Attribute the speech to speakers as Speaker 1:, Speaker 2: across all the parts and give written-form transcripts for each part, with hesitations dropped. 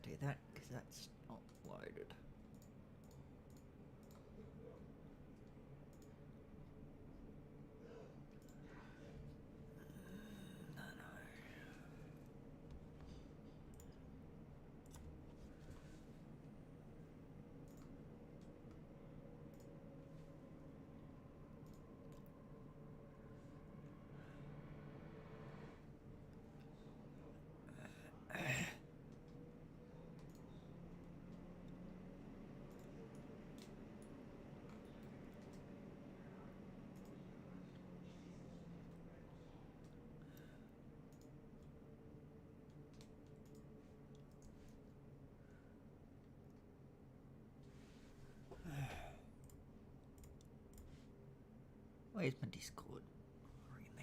Speaker 1: do that because that's not loaded. No. Where's my Discord? Really?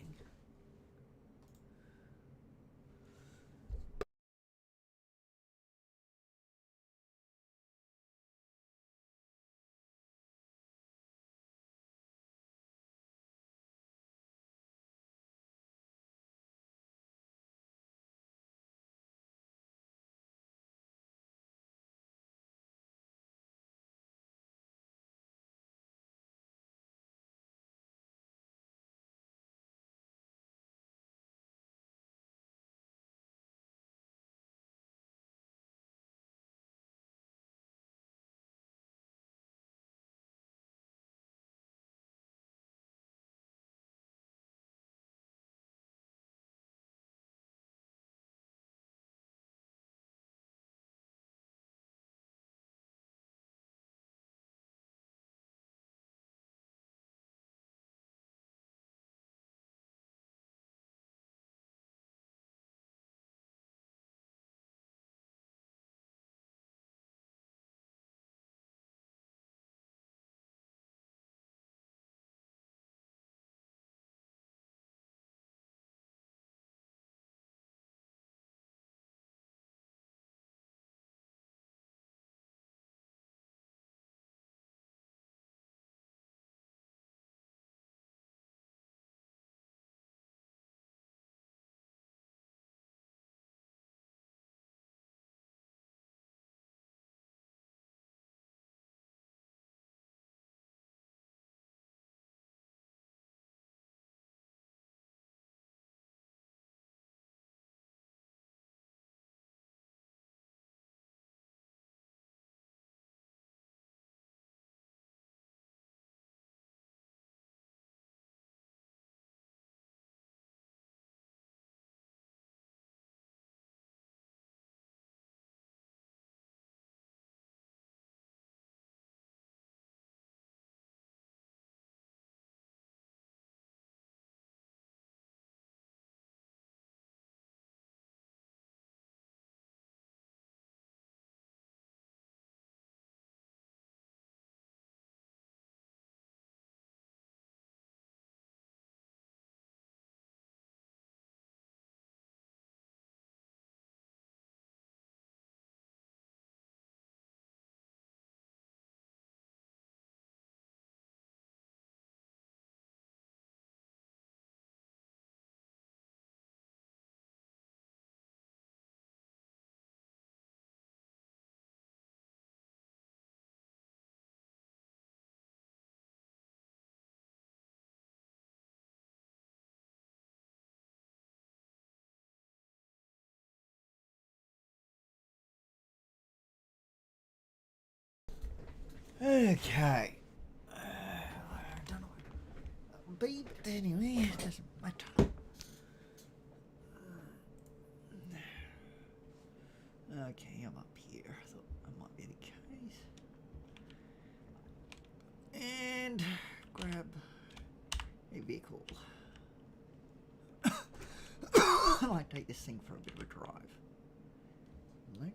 Speaker 1: Okay. I don't know what that would be, but anyway, it doesn't matter. Okay, I'm up here. I thought that might be the case. And grab a vehicle. I might take this thing for a bit of a drive. Nope.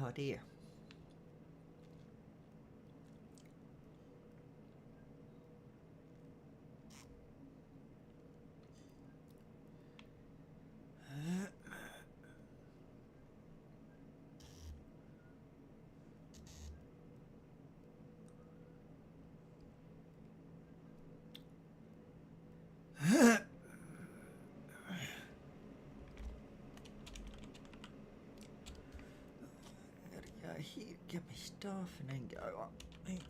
Speaker 1: Oh dear. Gotta go here, get my stuff, and then go up. Okay.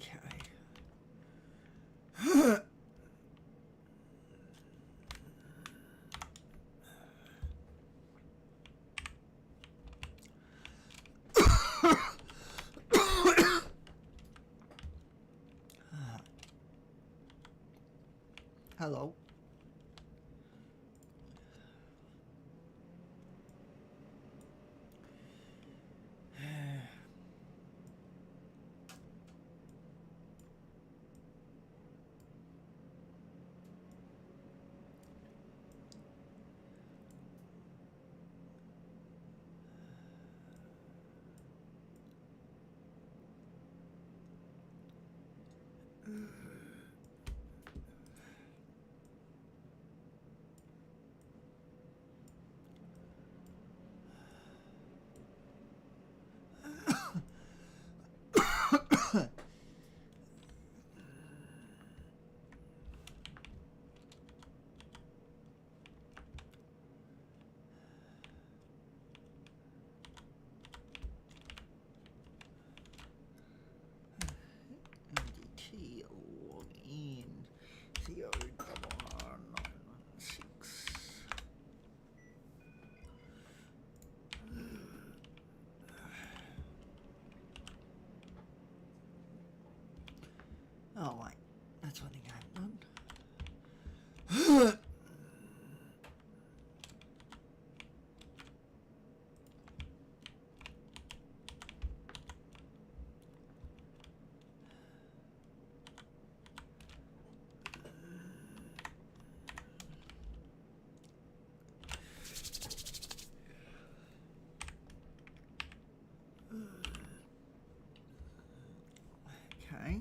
Speaker 1: Hello. MDT log in 0R916. Oh wait, that's one thing I haven't done. Okay.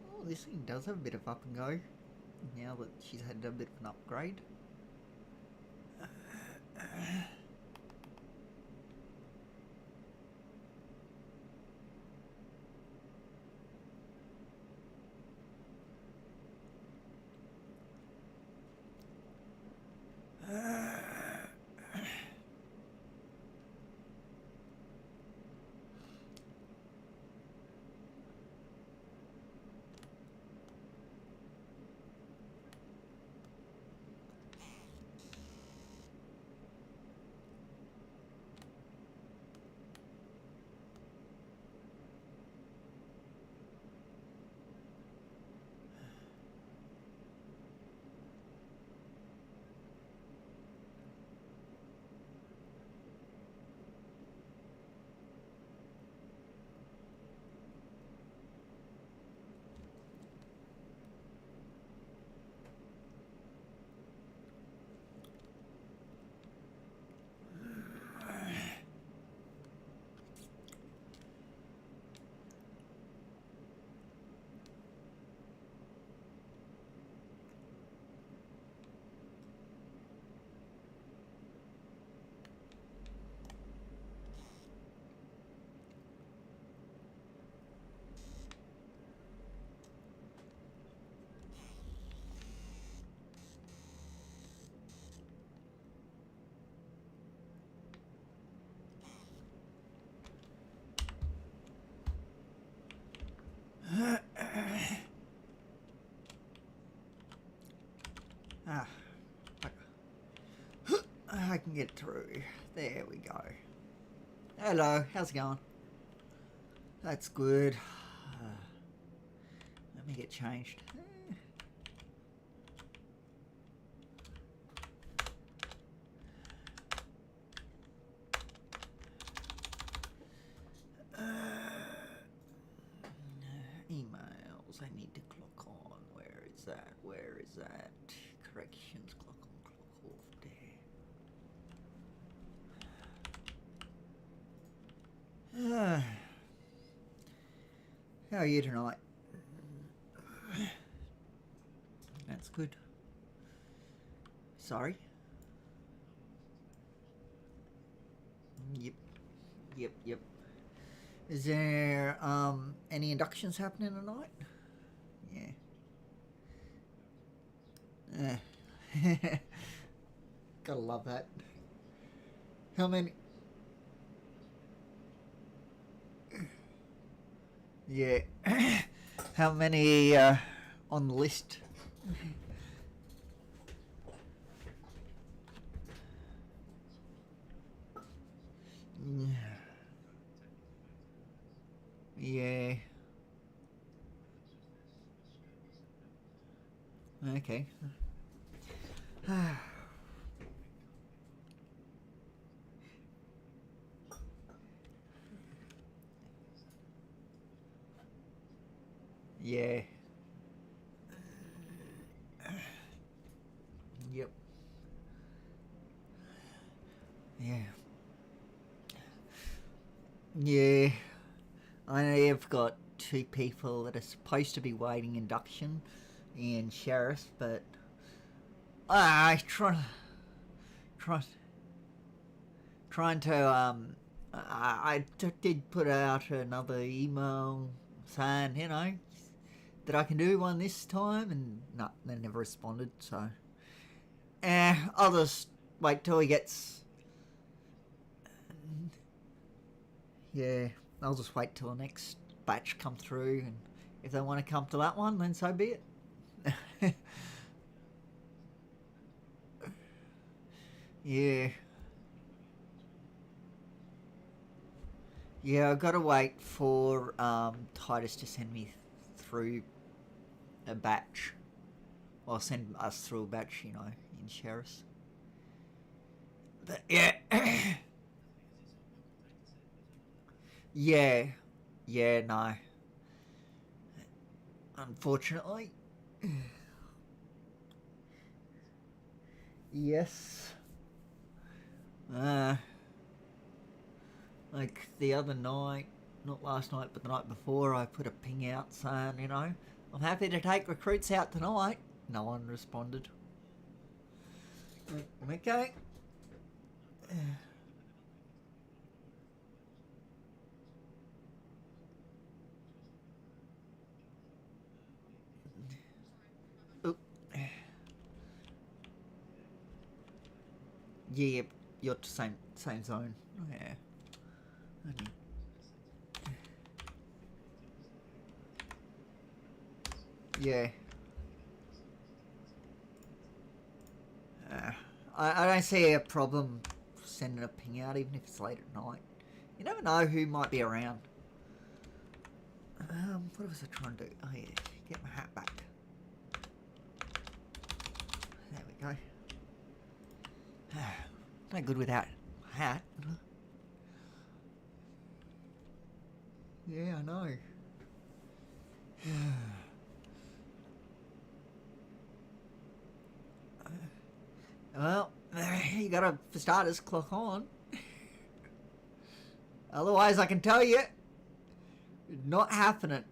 Speaker 1: Oh, this thing does have a bit of up and go now that she's had a bit of an upgrade. Get through. There we go. Hello, how's it going? That's good. Let me get changed. Emails, I need to clock on. Where is that? Where is that? Corrections, clock on, clock off. There. How are you tonight? That's good. Sorry? Yep. Is there any inductions happening tonight? Yeah. Gotta love that. How many? Yeah. How many on the list? Yeah. Okay. Yeah. Yep. Yeah. Yeah. I have got 2 people that are supposed to be waiting induction and sheriff, but I trying to I did put out another email saying, you know, that I can do one this time, and no, they never responded, so I'll just wait till he gets. Yeah, I'll just wait till the next batch come through, and if they want to come to that one, then so be it. Yeah. Yeah, I've got to wait for Titus to send me through a batch. Or send us through a batch, you know, in Sheriff's. But yeah. Yeah, no. Unfortunately. Yes. Like the other night, not last night, but the night before, I put a ping out saying, you know, I'm happy to take recruits out tonight. No one responded. Okay. Yeah, you're same zone. Yeah. Yeah. I don't see a problem sending a ping out, even if it's late at night. You never know who might be around. What was I trying to do? Oh yeah, get my hat back. There we go. No good without a hat. Yeah, I know. Well, you gotta, for starters, clock on. Otherwise, I can tell you, not happening.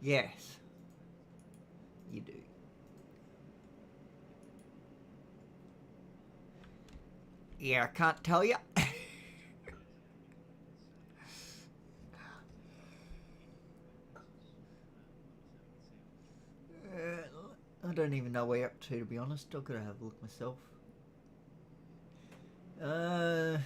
Speaker 1: Yes, you do. Yeah, I can't tell you. I don't even know where you're up to be honest. I've got to have a look myself. Uh,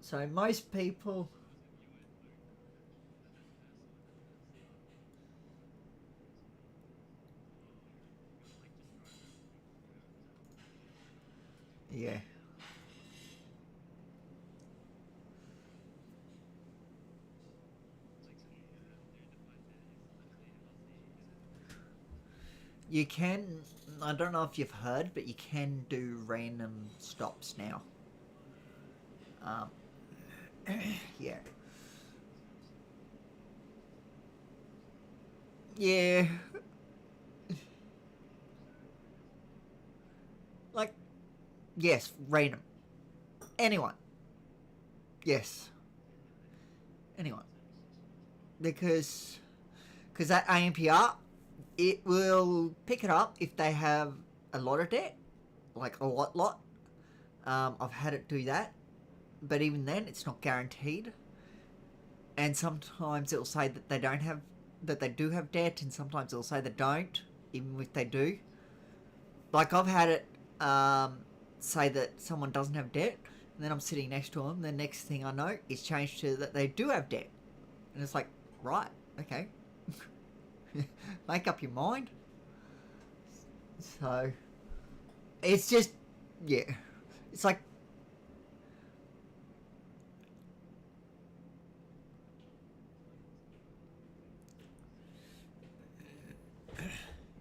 Speaker 1: so most people... Yeah. You can, I don't know if you've heard, but you can do random stops now. Yeah. Yeah. Like, yes, random. Anyone. Yes. Anyone. Because that AMPR, it will pick it up if they have a lot of debt, like a lot. I've had it do that, but even then, it's not guaranteed. And sometimes it'll say that they don't have, that they do have debt, and sometimes it'll say they don't, even if they do. Like I've had it say that someone doesn't have debt, and then I'm sitting next to them. The next thing I know, it's changed to that they do have debt, and it's like, right, okay, make up your mind. So it's just, yeah, it's like,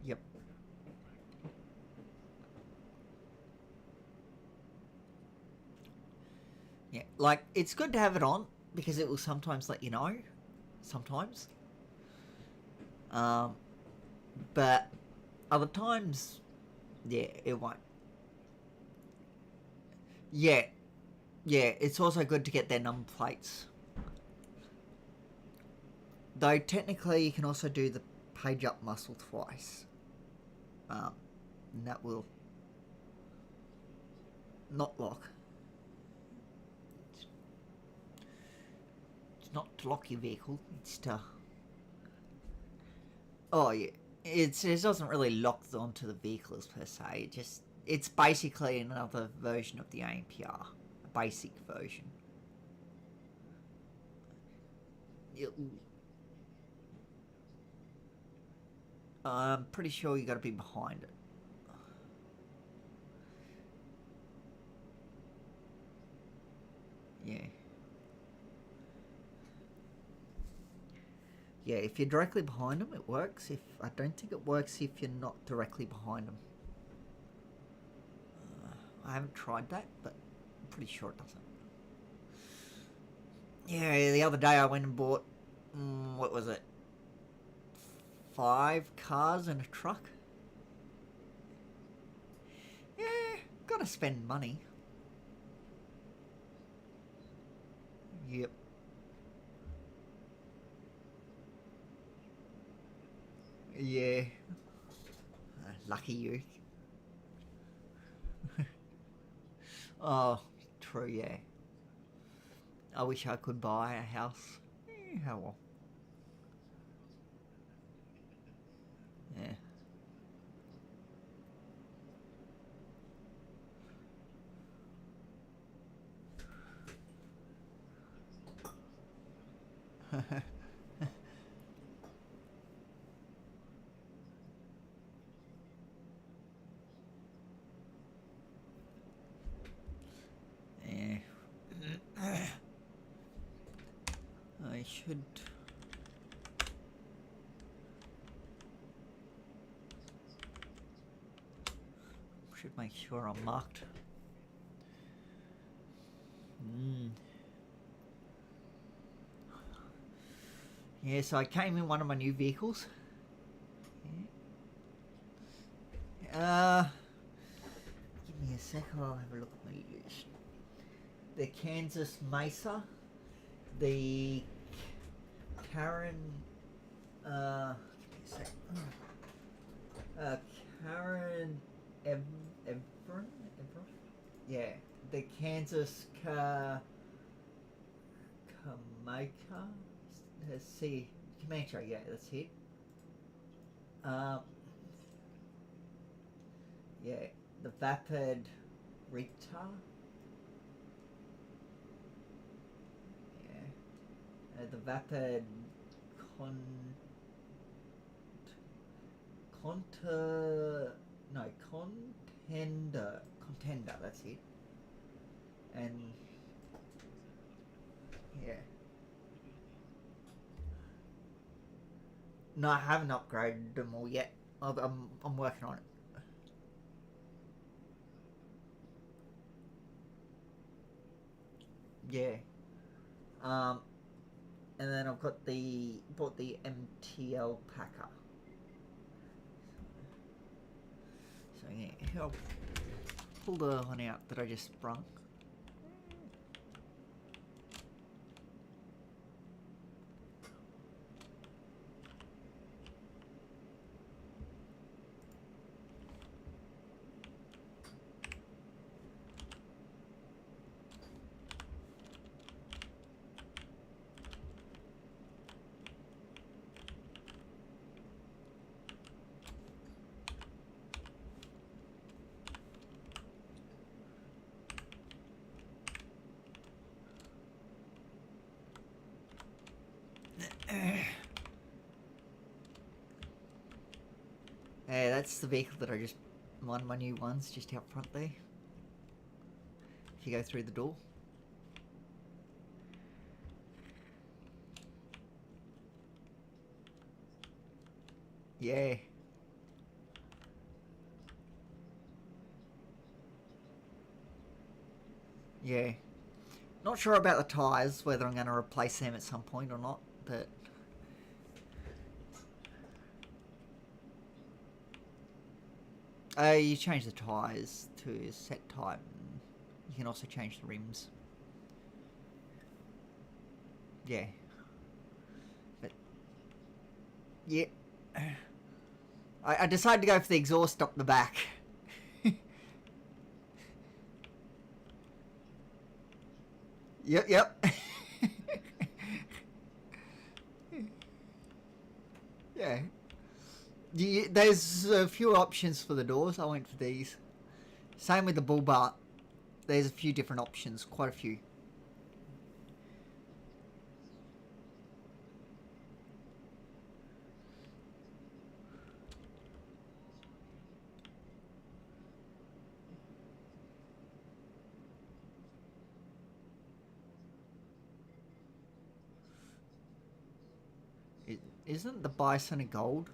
Speaker 1: yep. Yeah, like it's good to have it on because it will sometimes let you know, sometimes. But other times, yeah, it won't. Yeah, yeah, it's also good to get their number plates. Though technically, you can also do the page up muscle twice. And that will not lock. It's not to lock your vehicle, it's to... Oh, yeah. It doesn't really lock onto the vehicles per se. It's basically another version of the AMPR, a basic version. I'm pretty sure you got to be behind it. Yeah. Yeah, if you're directly behind them, it works. I don't think it works if you're not directly behind them. I haven't tried that, but I'm pretty sure it doesn't. Yeah, the other day I went and bought, what was it? 5 cars and a truck. Yeah, gotta spend money. Yep. Yeah. Lucky you. Oh, true, yeah. I wish I could buy a house. How well. Yeah. Yeah. I should make sure I'm marked. Yeah, so I came in one of my new vehicles. Give me a sec, I'll have a look at my list. The Kansas Mesa, the Karen, give me a sec. Karen Everett? Yeah, the Kansas Kamaka. See, Comanche, yeah, that's it. Yeah, the Vapid Rita. Yeah, the Vapid Contender, that's it. And yeah. No, I haven't upgraded them all yet. I'm working on it. Yeah. And then I've got bought the MTL Packer. So yeah, I'll pull the one out that I just sprung. Hey, that's the vehicle that I just, one of my new ones, just out front there. If you go through the door. Yeah. Yeah. Not sure about the tyres, whether I'm going to replace them at some point or not, but... you change the tyres to a set type. You can also change the rims. Yeah. But... yeah. I decided to go for the exhaust up the back. Yep. Yeah. There's a few options for the doors. I went for these. Same with the bull bar. There's a few different options. Quite a few. Isn't the bison a gold?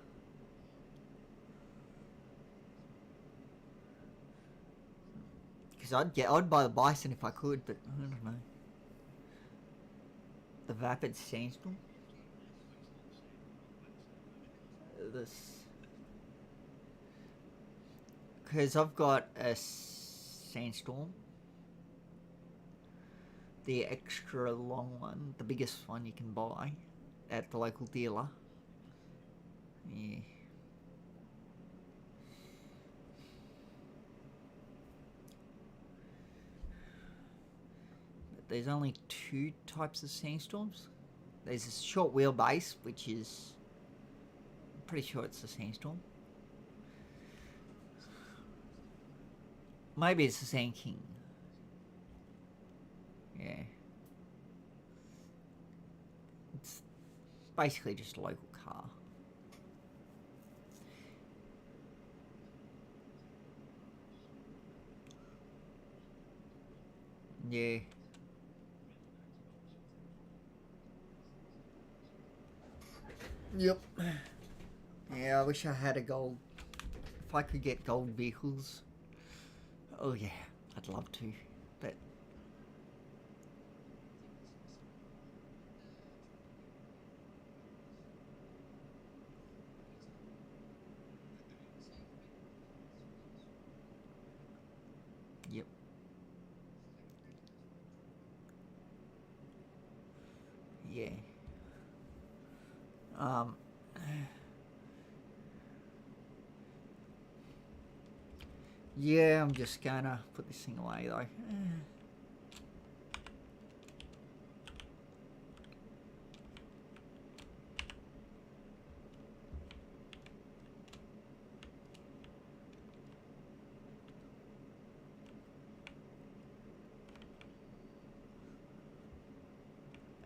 Speaker 1: Because I'd buy the bison if I could, but I don't know. The vapid sandstorm. This. Because I've got a sandstorm. The extra long one, the biggest one you can buy at the local dealer. Yeah. But there's only two types of sandstorms. There's a short wheelbase, which is... I'm pretty sure it's a sandstorm. Maybe it's a Sand King. Yeah. It's basically just a local car. Yeah. Yep. Yeah, I wish I had a gold. If I could get gold vehicles. Oh yeah, I'd love to. But yep. Yeah. Yeah, I'm just gonna put this thing away though.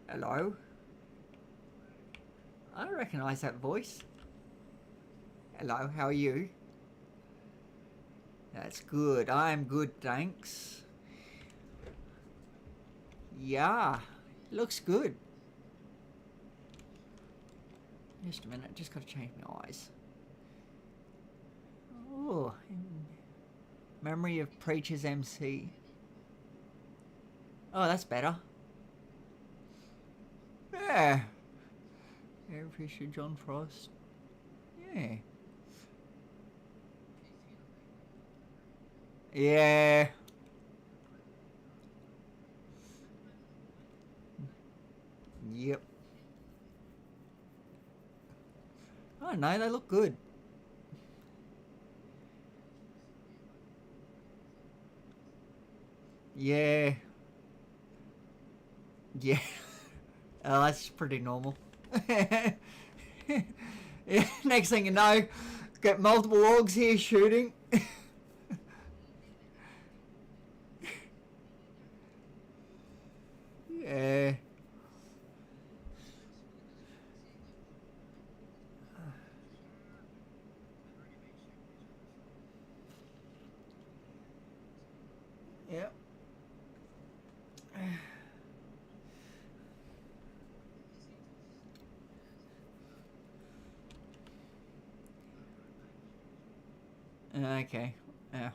Speaker 1: Hello? I don't recognise that voice. Hello, how are you? That's good. I'm good, thanks. Yeah, looks good. Just a minute, just gotta change my eyes. Oh, Memory of Preacher's MC. Oh, that's better. Yeah. Air Fisher, John Frost. Yeah. Yeah. Yep. Oh no, they look good. Yeah. Yeah. Oh, that's pretty normal. Yeah, next thing you know, got multiple orgs here shooting. Yeah. Yep. Okay. Yeah.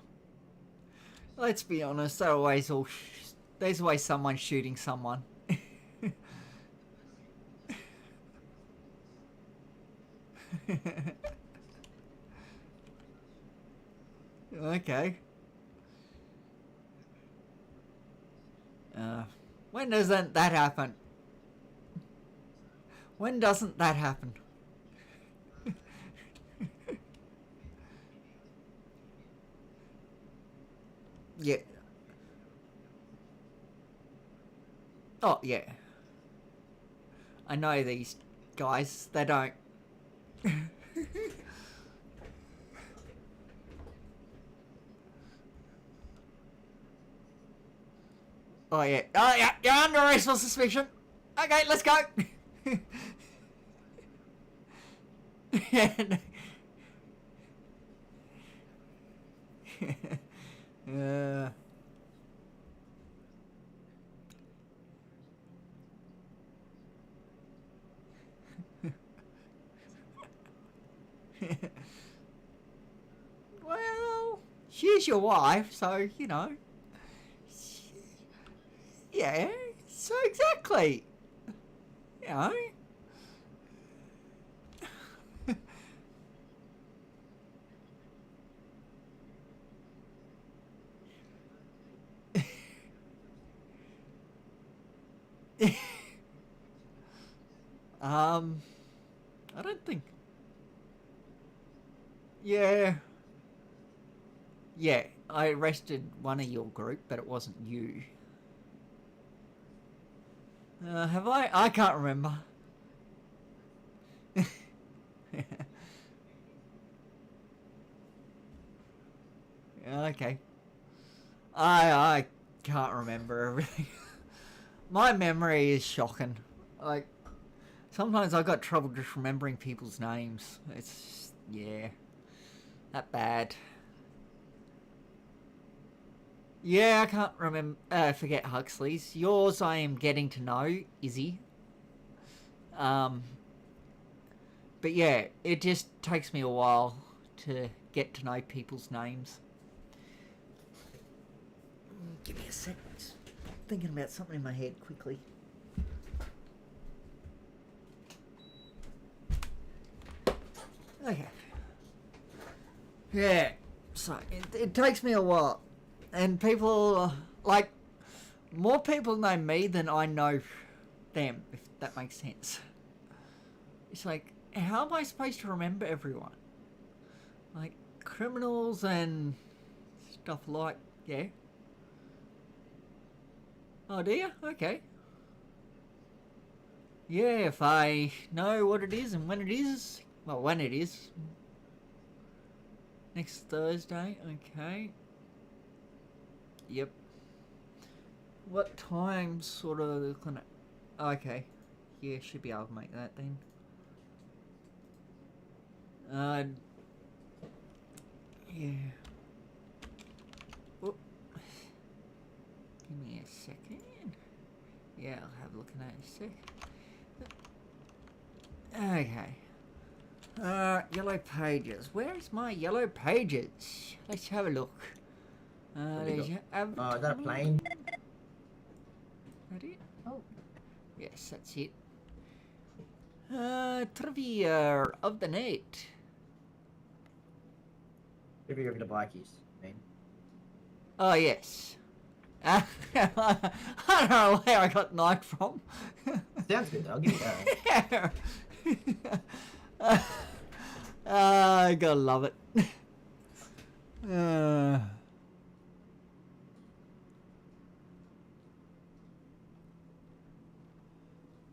Speaker 1: Let's be honest. There's always someone shooting someone. Okay. When doesn't that happen? When doesn't that happen? Yeah. Oh, yeah. I know these guys. They don't. Oh, yeah. Oh, yeah. You're under arrest for suspicion. Okay, let's go. uh, well, she's your wife, so, you know. Yeah, so exactly. You know. I don't think. Yeah. Yeah, I arrested one of your group, but it wasn't you. Have I? I can't remember. Okay. I can't remember everything. My memory is shocking. Like, sometimes I got trouble just remembering people's names. It's, yeah, that bad. Yeah, I can't remember. Forget Huxley's. Yours, I am getting to know Izzy. Um, but yeah, it just takes me a while to get to know people's names. Give me a sec. Thinking about something in my head quickly. Okay. Yeah. So it takes me a while, and people like more people know me than I know them. If that makes sense. It's like, how am I supposed to remember everyone? Like criminals and stuff like, yeah. Oh, do you? Okay. Yeah, if I know what it is and when it is, well, when it is, next Thursday, okay. Yep. What time sort of looking at? Okay. Yeah, should be able to make that then. Yeah. Whoop. Give me a second. Yeah, I'll have a look at that in a sec. Okay. Yellow pages. Where is my yellow pages? Let's have a look. There's your
Speaker 2: is that a plane?
Speaker 1: That it?
Speaker 3: Oh.
Speaker 1: Yes, that's it. Trivia of the night.
Speaker 2: Trivia of the bikies, I mean.
Speaker 1: Oh, yes. I don't know where I got night from.
Speaker 2: Sounds good, I'll give you that.
Speaker 1: I gotta love it.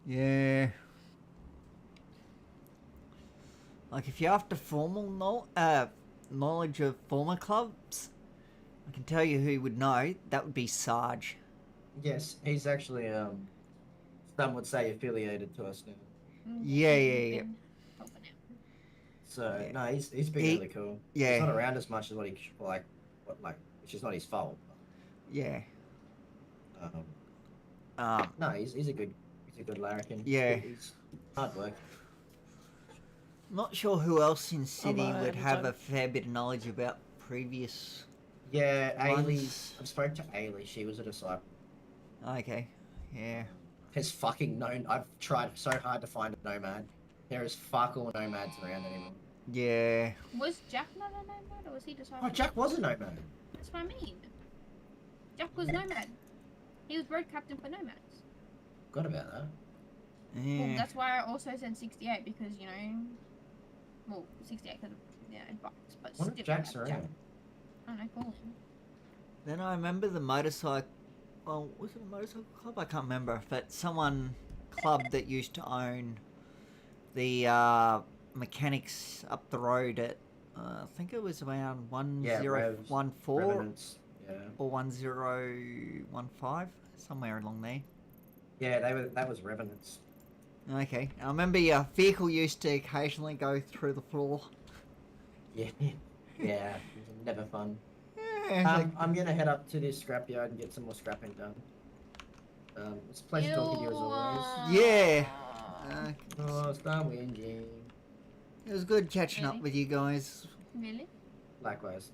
Speaker 1: Yeah. Like if you're after formal knowledge of former clubs, I can tell you who would know. That would be Sarge.
Speaker 2: Yes, he's actually some would say affiliated to us now.
Speaker 1: Yeah.
Speaker 2: So
Speaker 1: yeah.
Speaker 2: no, he's been really cool.
Speaker 1: Yeah.
Speaker 2: He's not around as much as what he which is not his fault.
Speaker 1: Yeah.
Speaker 2: No, he's a good larrikin.
Speaker 1: Yeah.
Speaker 2: He's hard work.
Speaker 1: Not sure who else in Sydney would have a fair bit of knowledge about previous.
Speaker 2: Yeah, Ailey.
Speaker 1: ones.
Speaker 2: I've spoke to Ailey. She was a disciple.
Speaker 1: Okay. Yeah.
Speaker 2: There's fucking no. I've tried so hard to find a nomad. There is fuck all nomads around anymore.
Speaker 1: Yeah.
Speaker 3: Was Jack not a nomad, or was he just?
Speaker 2: Oh, Jack was a nomad.
Speaker 3: That's what I mean. Jack was nomad. He was road captain for nomads.
Speaker 2: Forgot about that.
Speaker 1: Yeah.
Speaker 3: Well, that's why I also said 68 because well, 68 because of bikes, but
Speaker 2: What
Speaker 3: still.
Speaker 2: if Jack's around?
Speaker 3: Jack. I don't know, call him.
Speaker 1: Then I remember the motorcycle. Well, was it a motorcycle club? I can't remember. But someone club that used to own the mechanics up the road at I think it was around 1014
Speaker 2: Yeah.
Speaker 1: or 1015, somewhere along there.
Speaker 2: Yeah, that was Revenants.
Speaker 1: Okay, I remember your vehicle used to occasionally go through the floor.
Speaker 2: Yeah. Yeah. It was never fun.
Speaker 1: Yeah,
Speaker 2: I'm gonna head up to this scrapyard and get some more scrapping done. It's a pleasure talking to you as always.
Speaker 1: yeah.
Speaker 2: Oh, stop whinging.
Speaker 1: It was good catching up with you guys.
Speaker 3: Really?
Speaker 2: Likewise.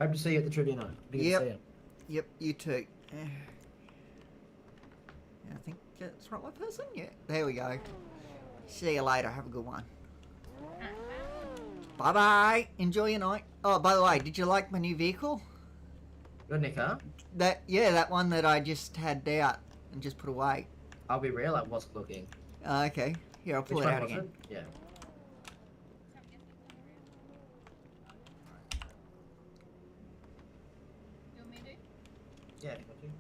Speaker 2: Hope to see you at the trivia night. Be good to see you.
Speaker 1: Yep, you too. Yeah, I think that's the right person. Yeah, there we go. See you later. Have a good one. Bye bye. Enjoy your night. Oh, by the way, did you like my new vehicle?
Speaker 2: Good, Nick, huh?
Speaker 1: That one that I just had out and just put away.
Speaker 2: I'll be real, I wasn't looking.
Speaker 1: Okay. Here, I'll pull
Speaker 2: Which
Speaker 1: it
Speaker 2: one
Speaker 1: out
Speaker 2: was
Speaker 1: again.
Speaker 2: it? Yeah.
Speaker 3: You want me to?
Speaker 2: Yeah, got you.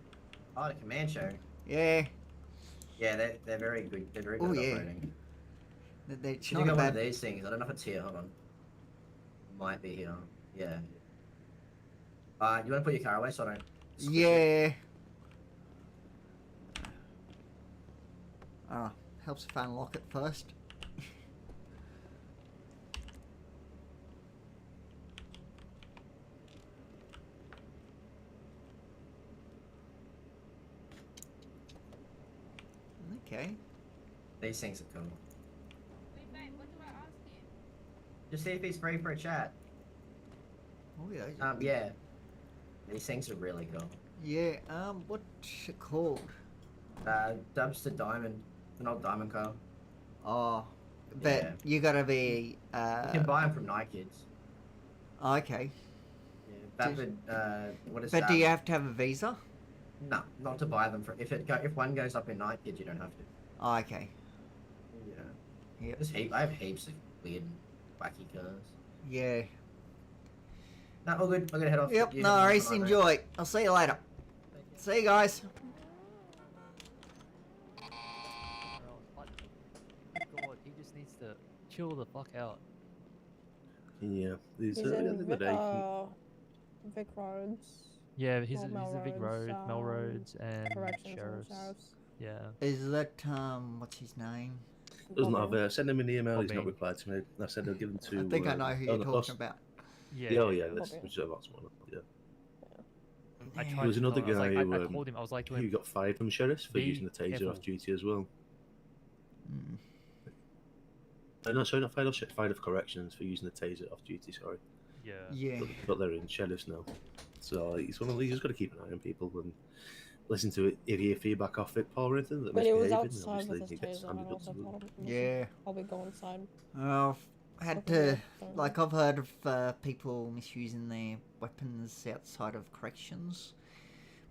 Speaker 2: Oh, the command show.
Speaker 1: Yeah.
Speaker 2: Yeah, they're very good. They're very good
Speaker 1: Oh,
Speaker 2: at
Speaker 1: yeah.
Speaker 2: operating.
Speaker 1: It's
Speaker 2: Should
Speaker 1: not
Speaker 2: have got one
Speaker 1: bad.
Speaker 2: of these things. I don't know if it's here. Hold on. Might be here. Yeah. You want to put your car away so I don't...
Speaker 1: Yeah. Helps if I unlock it first. Okay.
Speaker 2: These things are cool.
Speaker 3: Wait, babe, what do I ask you?
Speaker 2: Just see if he's free for a chat.
Speaker 1: Oh yeah.
Speaker 2: Yeah. These things are really cool.
Speaker 1: Yeah. What's it called?
Speaker 2: Dubster Diamond. An old diamond car.
Speaker 1: Oh, but
Speaker 2: Yeah.
Speaker 1: you gotta be.
Speaker 2: You can buy them from Night Kids.
Speaker 1: Okay.
Speaker 2: Yeah. Vapid, what is
Speaker 1: But
Speaker 2: that?
Speaker 1: do you have to have a visa?
Speaker 2: No, not to buy them. If one goes up in Night Kids, you don't have to.
Speaker 1: Oh, okay.
Speaker 2: Yeah.
Speaker 1: Yep.
Speaker 2: I have heaps of weird, wacky cars.
Speaker 1: Yeah.
Speaker 2: No, all good. I'm gonna head off.
Speaker 1: Yep,
Speaker 2: You
Speaker 1: no
Speaker 2: have a
Speaker 1: worries.
Speaker 2: nice night, mate.
Speaker 1: Enjoy. I'll see you later. See you guys.
Speaker 4: God, he just needs to chill the fuck out.
Speaker 5: Yeah,
Speaker 6: He's
Speaker 5: at the end
Speaker 6: in
Speaker 5: of the day,
Speaker 6: Vic Roads.
Speaker 4: Yeah, he's
Speaker 6: Or
Speaker 4: a Vic Road, Melrose, and
Speaker 6: Corrections
Speaker 4: Sheriff's.
Speaker 6: and Sheriffs.
Speaker 4: Yeah.
Speaker 1: Is that what's his name?
Speaker 5: doesn't
Speaker 6: Bobby.
Speaker 5: have. Send him an email. He's not
Speaker 4: Bobby.
Speaker 5: replied to me. I said I'll give him to.
Speaker 1: I think I know who you're talking about.
Speaker 4: Yeah.
Speaker 5: Yeah, yeah, that's
Speaker 6: Bobby.
Speaker 5: that's one. Yeah.
Speaker 4: I
Speaker 1: Yeah.
Speaker 4: tried
Speaker 5: There was
Speaker 4: to
Speaker 5: another
Speaker 4: tell him,
Speaker 5: guy
Speaker 4: I
Speaker 5: who,
Speaker 4: called him. I was like to
Speaker 5: Who
Speaker 4: him,
Speaker 5: got fired from sheriffs for
Speaker 4: Be
Speaker 5: using the taser
Speaker 4: careful.
Speaker 5: off duty as well.
Speaker 1: Mm.
Speaker 5: No, sorry, not fired off. Fired off corrections for using the taser off duty. Sorry,
Speaker 4: yeah.
Speaker 1: Yeah.
Speaker 5: but they're in sheriffs now. So he's one of these. Just got to keep an eye on people and listen to it. If you hear feedback off it, Paul, or anything that
Speaker 6: But he was
Speaker 5: misbehaving,
Speaker 6: outside with
Speaker 5: obviously
Speaker 6: his
Speaker 5: he gets
Speaker 6: taser.
Speaker 5: handed
Speaker 6: And
Speaker 5: up
Speaker 6: also
Speaker 5: to them.
Speaker 6: told him,
Speaker 1: Yeah.
Speaker 6: I'll be going inside.
Speaker 1: I've had
Speaker 6: Looking
Speaker 1: to,
Speaker 6: at the-
Speaker 1: like, I've heard of people misusing their weapons outside of corrections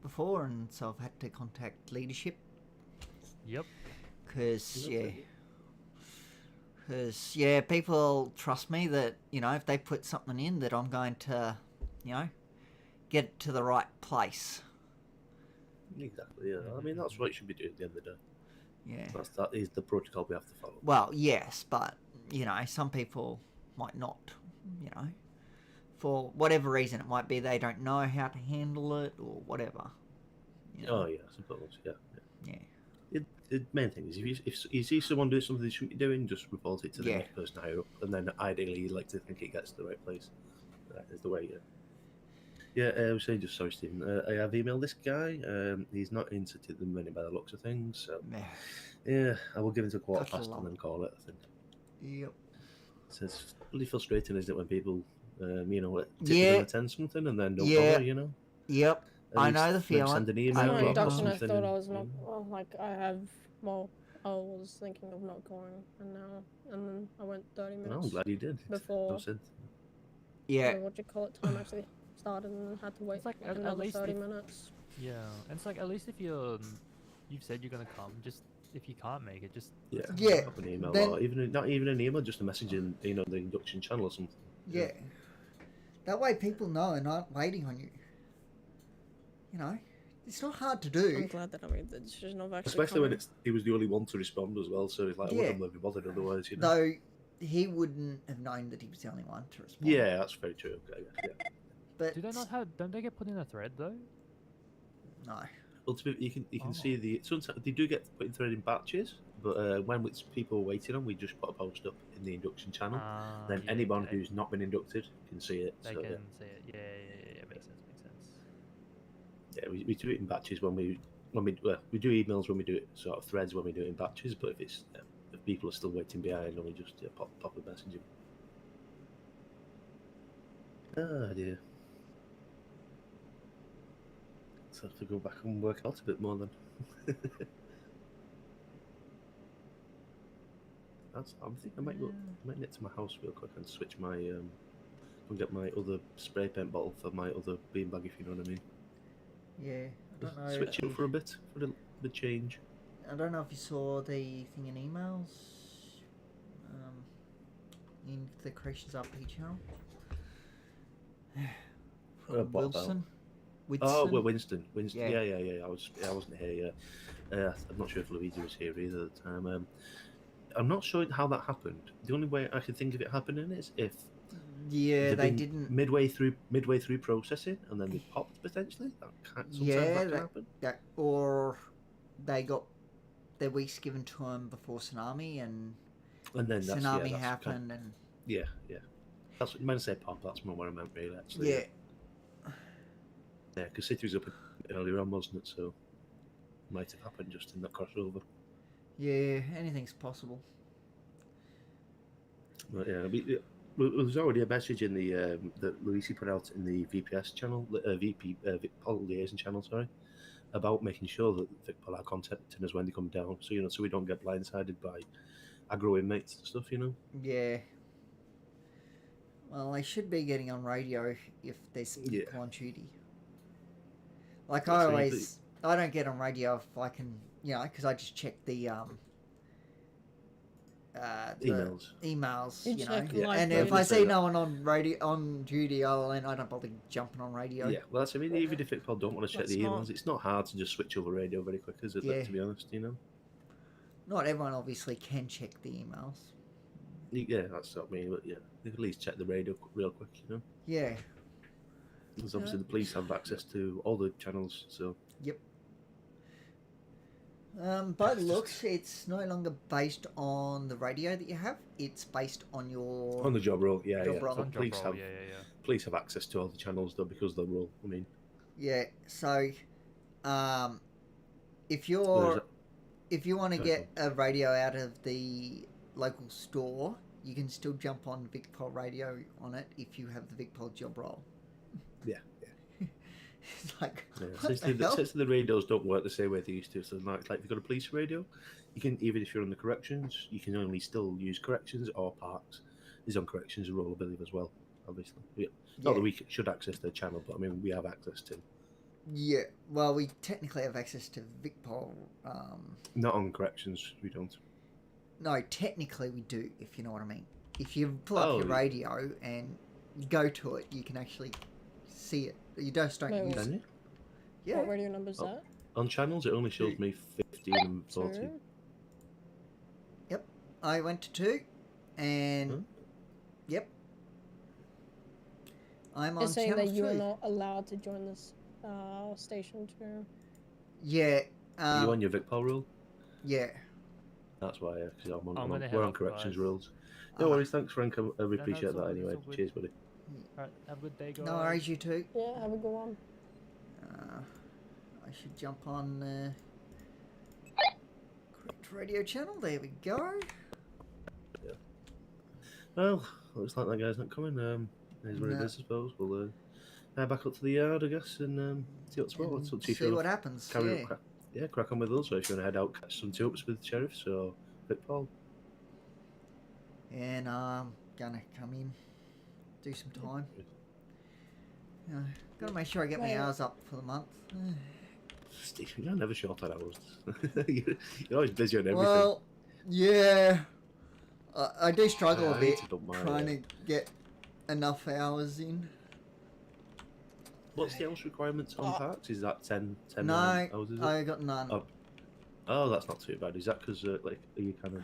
Speaker 1: before, and so I've had to contact leadership.
Speaker 4: Yep.
Speaker 1: Because, yeah.
Speaker 5: Lovely.
Speaker 1: Because, yeah, people trust me that, you know, if they put something in, that I'm going to, you know, get it to the right place.
Speaker 5: Exactly. Yeah. I mean, that's what you should be doing at the end of the day.
Speaker 1: Yeah.
Speaker 5: That is the protocol we have to follow.
Speaker 1: Well, yes, but, you know, some people might not, you know. For whatever reason, it might be they don't know how to handle it or whatever. You know?
Speaker 5: Oh yeah, I suppose. Yeah.
Speaker 1: Yeah.
Speaker 5: The main thing is if you see someone doing something they shouldn't be doing, just report it to the
Speaker 1: Yeah.
Speaker 5: next person higher up, and then ideally you'd like to think it gets to the right place. That is the way. Yeah. I was saying, just sorry, Stephen. I have emailed this guy. He's not interested at the minute by the looks of things. So
Speaker 1: Yeah.
Speaker 5: yeah, I will give it to quarter
Speaker 1: Got
Speaker 5: past
Speaker 1: along.
Speaker 5: and then call it. I think.
Speaker 1: Yep.
Speaker 5: So it's really frustrating, isn't it, when people, you know,
Speaker 1: Yeah.
Speaker 5: attend something and then don't
Speaker 1: Yeah.
Speaker 5: bother, you know.
Speaker 1: Yep.
Speaker 5: At
Speaker 1: I
Speaker 5: least
Speaker 1: know the
Speaker 5: maybe
Speaker 1: feeling.
Speaker 5: Send an
Speaker 1: I
Speaker 5: email
Speaker 1: know
Speaker 6: My
Speaker 1: or
Speaker 5: or
Speaker 6: induction, I
Speaker 5: something.
Speaker 6: thought I was
Speaker 5: you
Speaker 6: not.
Speaker 5: know.
Speaker 6: Well, like I have. Well, I was thinking of not going, and then I went 30
Speaker 5: Oh,
Speaker 6: minutes
Speaker 5: I'm glad you did.
Speaker 6: before.
Speaker 5: I said,
Speaker 1: Yeah.
Speaker 6: What you call it? Time actually started, and had to wait
Speaker 4: It's like, at
Speaker 6: another
Speaker 4: least
Speaker 6: 30
Speaker 4: if-
Speaker 6: minutes.
Speaker 4: Yeah. And it's like, at least if you've said you're gonna come, just if you can't make it, just
Speaker 5: yeah,
Speaker 1: Yeah,
Speaker 5: pop an email
Speaker 1: then-
Speaker 5: or even not even an email, just a message in the induction channel or something.
Speaker 1: Yeah. That way people know and aren't waiting on you. You know? It's not hard to
Speaker 6: I'm
Speaker 1: do.
Speaker 6: glad that I made the decision of actually
Speaker 5: Especially when
Speaker 6: coming.
Speaker 5: he was the only one to respond as well, so it's like I
Speaker 1: Yeah.
Speaker 5: wouldn't have bothered otherwise. You know?
Speaker 1: Though he wouldn't have known that he was the only one to respond.
Speaker 5: Yeah, that's very true. Okay, yeah.
Speaker 1: But
Speaker 4: do they not have? Don't they get put in a thread though?
Speaker 1: no.
Speaker 5: Ultimately, you can
Speaker 4: Oh.
Speaker 5: see sometimes they do get put in thread in batches, but when it's people waiting on, we just put a post up in the induction channel. Then
Speaker 4: Yeah,
Speaker 5: anyone
Speaker 4: okay.
Speaker 5: who's not been inducted can see it.
Speaker 4: They
Speaker 5: so,
Speaker 4: can
Speaker 5: yeah.
Speaker 4: see it. Yeah. Makes sense. Makes sense.
Speaker 5: Yeah, we do it in batches when we we do emails when we do it sort of threads when we do it in batches. But if people are still waiting behind, then we just pop a message in. Ah dear. So I have to go back and work out a bit more then. I think I might nip to my house real quick and switch my and get my other spray paint bottle for my other beanbag, if you know what I mean.
Speaker 1: Yeah. I don't know.
Speaker 5: Switch it up for a bit, for the change.
Speaker 1: I don't know if you saw the thing in emails. In the Creations RP channel. From
Speaker 5: What about?
Speaker 1: Wilson.
Speaker 5: Oh, well, Winston.
Speaker 1: Yeah.
Speaker 5: Yeah. I wasn't here. Yeah, I'm not sure if Luigi was here either at the time. I'm not sure how that happened. The only way I can think of it happening is if
Speaker 1: Yeah,
Speaker 5: they've
Speaker 1: they
Speaker 5: been
Speaker 1: didn't.
Speaker 5: midway through processing and then they popped potentially. Sometimes that can happen.
Speaker 1: That, or they got their weeks given to them before tsunami, and
Speaker 5: And then
Speaker 1: tsunami
Speaker 5: that's
Speaker 1: happened, and
Speaker 5: Yeah. That's what you meant to say. Pop. That's more what I meant, really. Actually.
Speaker 1: yeah,
Speaker 5: Yeah, because City was up earlier on, wasn't it? So it might have happened just in that crossover.
Speaker 1: yeah, anything's possible.
Speaker 5: But yeah, there's already a message in the that Luisi put out in the VPS channel, Vic Pol Liaison channel, sorry, about making sure that Vic Pol are contacting us when they come down, so we don't get blindsided by aggro inmates and stuff,
Speaker 1: Yeah. Well, they should be getting on radio if there's people on duty. Like I don't get on radio if I can, because I just check the the
Speaker 5: Emails.
Speaker 1: emails,
Speaker 6: You
Speaker 1: you know.
Speaker 6: check
Speaker 5: Yeah.
Speaker 6: live
Speaker 1: And
Speaker 5: Yeah,
Speaker 1: if
Speaker 5: I
Speaker 1: I
Speaker 5: was
Speaker 1: see
Speaker 5: gonna say
Speaker 1: no one on radio on duty, I don't bother jumping on radio.
Speaker 5: Yeah, well, that's, I mean, even if people don't want to check
Speaker 6: That's
Speaker 5: the
Speaker 6: smart.
Speaker 5: emails, it's not hard to just switch over radio very quick, is it?
Speaker 1: Yeah.
Speaker 5: To be honest, you know.
Speaker 1: Not everyone obviously can check the emails.
Speaker 5: Yeah, that's what I mean. But yeah, they can at least check the radio real quick, you know.
Speaker 1: Yeah.
Speaker 5: Because obviously the police have access to all the channels, so.
Speaker 1: Yep. By the looks, it's no longer based on the radio that you have. It's based on your
Speaker 5: On the job role, yeah,
Speaker 1: Job
Speaker 5: yeah.
Speaker 1: role.
Speaker 5: So
Speaker 4: On job
Speaker 5: police
Speaker 4: role,
Speaker 5: have
Speaker 4: yeah.
Speaker 5: police have access to all the channels though because of the role. I mean,
Speaker 1: Yeah. So, if
Speaker 5: there's
Speaker 1: you're
Speaker 5: a-
Speaker 1: if you want to
Speaker 5: Sorry,
Speaker 1: get a radio out of the local store, you can still jump on VicPol radio on it if you have the VicPol job role.
Speaker 5: yeah.
Speaker 1: It's like,
Speaker 5: Yeah,
Speaker 1: what
Speaker 5: since
Speaker 1: the hell?
Speaker 5: the radios don't work the same way they used to, so like if you've got a police radio, you can, even if you're on the corrections, you can only still use corrections or parks. There's on corrections a role, I believe, as well. Obviously, not that we should access their channel, but I mean we have access to.
Speaker 1: Yeah, well, we technically have access to VicPol.
Speaker 5: Not on corrections, we don't.
Speaker 1: No, technically we do, if you know what I mean. If you pull up
Speaker 5: Oh,
Speaker 1: your
Speaker 5: yeah.
Speaker 1: radio and you go to it, you can actually see it. You just don't
Speaker 6: Wait,
Speaker 1: use
Speaker 5: Can
Speaker 1: it.
Speaker 5: you?
Speaker 1: Yeah.
Speaker 6: What radio number is
Speaker 5: Oh.
Speaker 6: that?
Speaker 5: On channels, it only shows me 15 and 14.
Speaker 6: 2?
Speaker 1: I went to 2, and
Speaker 5: Huh?
Speaker 1: yep. I'm on
Speaker 6: It's saying
Speaker 1: channel
Speaker 6: that you are
Speaker 1: 3.
Speaker 6: not allowed to join this station too.
Speaker 1: Yeah.
Speaker 5: Are you on your VicPol rule?
Speaker 1: Yeah.
Speaker 5: That's why, because
Speaker 4: I'm
Speaker 5: we're
Speaker 4: gonna head
Speaker 5: on
Speaker 4: off,
Speaker 5: corrections
Speaker 4: guys.
Speaker 5: rules. No
Speaker 1: Uh,
Speaker 5: worries, thanks Frank, I
Speaker 4: no,
Speaker 5: appreciate
Speaker 4: it's all
Speaker 5: that
Speaker 4: good, it's
Speaker 5: anyway.
Speaker 4: all good.
Speaker 5: Cheers, buddy.
Speaker 4: Alright, have a good day, guys.
Speaker 1: No worries, you two.
Speaker 6: Yeah, have a good one.
Speaker 1: I should jump on correct radio channel. There we go.
Speaker 5: Well, looks like that guy's not coming. Here's what it
Speaker 1: No.
Speaker 5: is, I suppose. We'll head back up to the yard, I guess, and see what's what. It's up to you if
Speaker 1: See
Speaker 5: you
Speaker 1: what
Speaker 5: wanna
Speaker 1: happens.
Speaker 5: carry
Speaker 1: Yeah.
Speaker 5: on, crack on with us, or if you want to head out, catch some tips with sheriffs or VicPol.
Speaker 1: And gonna come in, do some time. Gotta make sure I get my
Speaker 6: Right.
Speaker 1: hours up for the month.
Speaker 5: Steve, you're never short on hours. You're always busy on everything.
Speaker 1: Well, yeah. I do struggle a
Speaker 5: I
Speaker 1: bit
Speaker 5: need to dump my,
Speaker 1: trying to get enough hours in.
Speaker 5: What's the hours requirements on
Speaker 6: Oh.
Speaker 5: parks? Is that 10
Speaker 1: No,
Speaker 5: hours? Is it?
Speaker 1: I got none.
Speaker 5: Oh. Oh, that's not too bad. Is that because, like, are you kind of...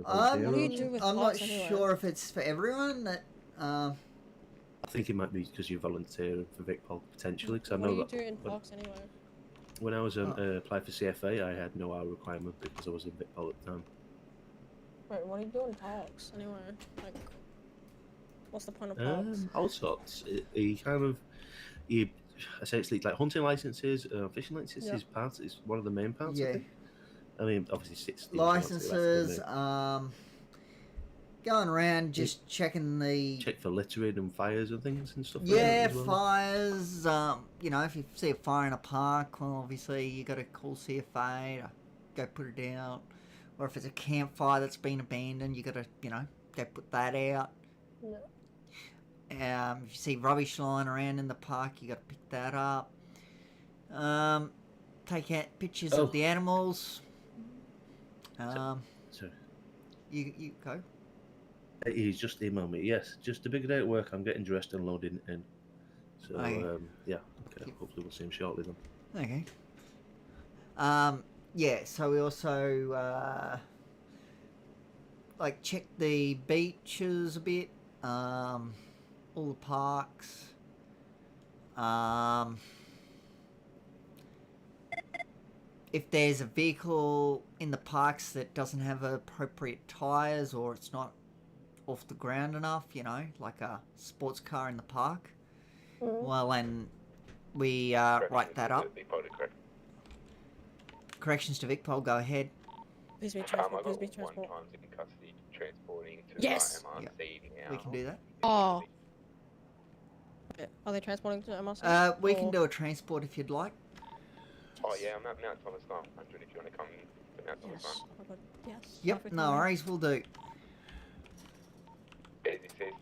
Speaker 1: Um,
Speaker 6: What do you do with
Speaker 1: I'm not
Speaker 6: parks anyway?
Speaker 1: sure if it's for everyone. That
Speaker 5: I think it might be because you're volunteering for VicPol, potentially, because I
Speaker 6: What
Speaker 5: know
Speaker 6: do you
Speaker 5: that
Speaker 6: do in
Speaker 5: when-
Speaker 6: parks anyway?
Speaker 5: when I was applied for CFA, I had no hour requirement because I was in VicPol at the time.
Speaker 6: Wait, what do you do in parks anyway? Like, what's the point of parks?
Speaker 5: All sorts. Essentially, like hunting licenses, fishing licenses is part. Is one of the main parts. I
Speaker 1: yeah,
Speaker 5: think. I mean, obviously,
Speaker 1: licenses. Going around just checking the
Speaker 5: check for littering and fires and things and stuff.
Speaker 1: yeah
Speaker 5: like that as well.
Speaker 1: fires. You know, if you see a fire in a park, well, obviously you got to call CFA to go put it out. Or if it's a campfire that's been abandoned, you got to go put that out.
Speaker 6: No.
Speaker 1: If you see rubbish lying around in the park, you got to pick that up. Take out pictures of the animals.
Speaker 5: So
Speaker 1: You go.
Speaker 5: he's just emailed me. Yes, just a big day at work. I'm getting dressed and loading in. So
Speaker 1: Okay.
Speaker 5: yeah, okay. Hopefully we'll see him shortly then.
Speaker 1: Okay. Yeah. So we also like check the beaches a bit. All the parks. If there's a vehicle in the parks that doesn't have appropriate tires or it's not off the ground enough, like a sports car in the park, well, then we write that up. Corrections to VicPol, go ahead.
Speaker 6: Please be
Speaker 7: I
Speaker 6: transport, please
Speaker 7: got
Speaker 6: be
Speaker 7: one
Speaker 6: transport.
Speaker 7: times in custody transporting to
Speaker 6: Yes!
Speaker 7: MRC now.
Speaker 1: We can do that.
Speaker 6: Oh. Are they transporting to MRC?
Speaker 1: We can
Speaker 6: Or-
Speaker 1: do a transport if you'd like.
Speaker 7: Oh yeah, I'm at Mount Thomas 900 if you want to come to Mount Thomas
Speaker 6: Yes. Oh, good. Yes.
Speaker 1: Yep,
Speaker 6: perfect,
Speaker 1: no
Speaker 6: alright.
Speaker 1: worries, we'll do.
Speaker 7: This is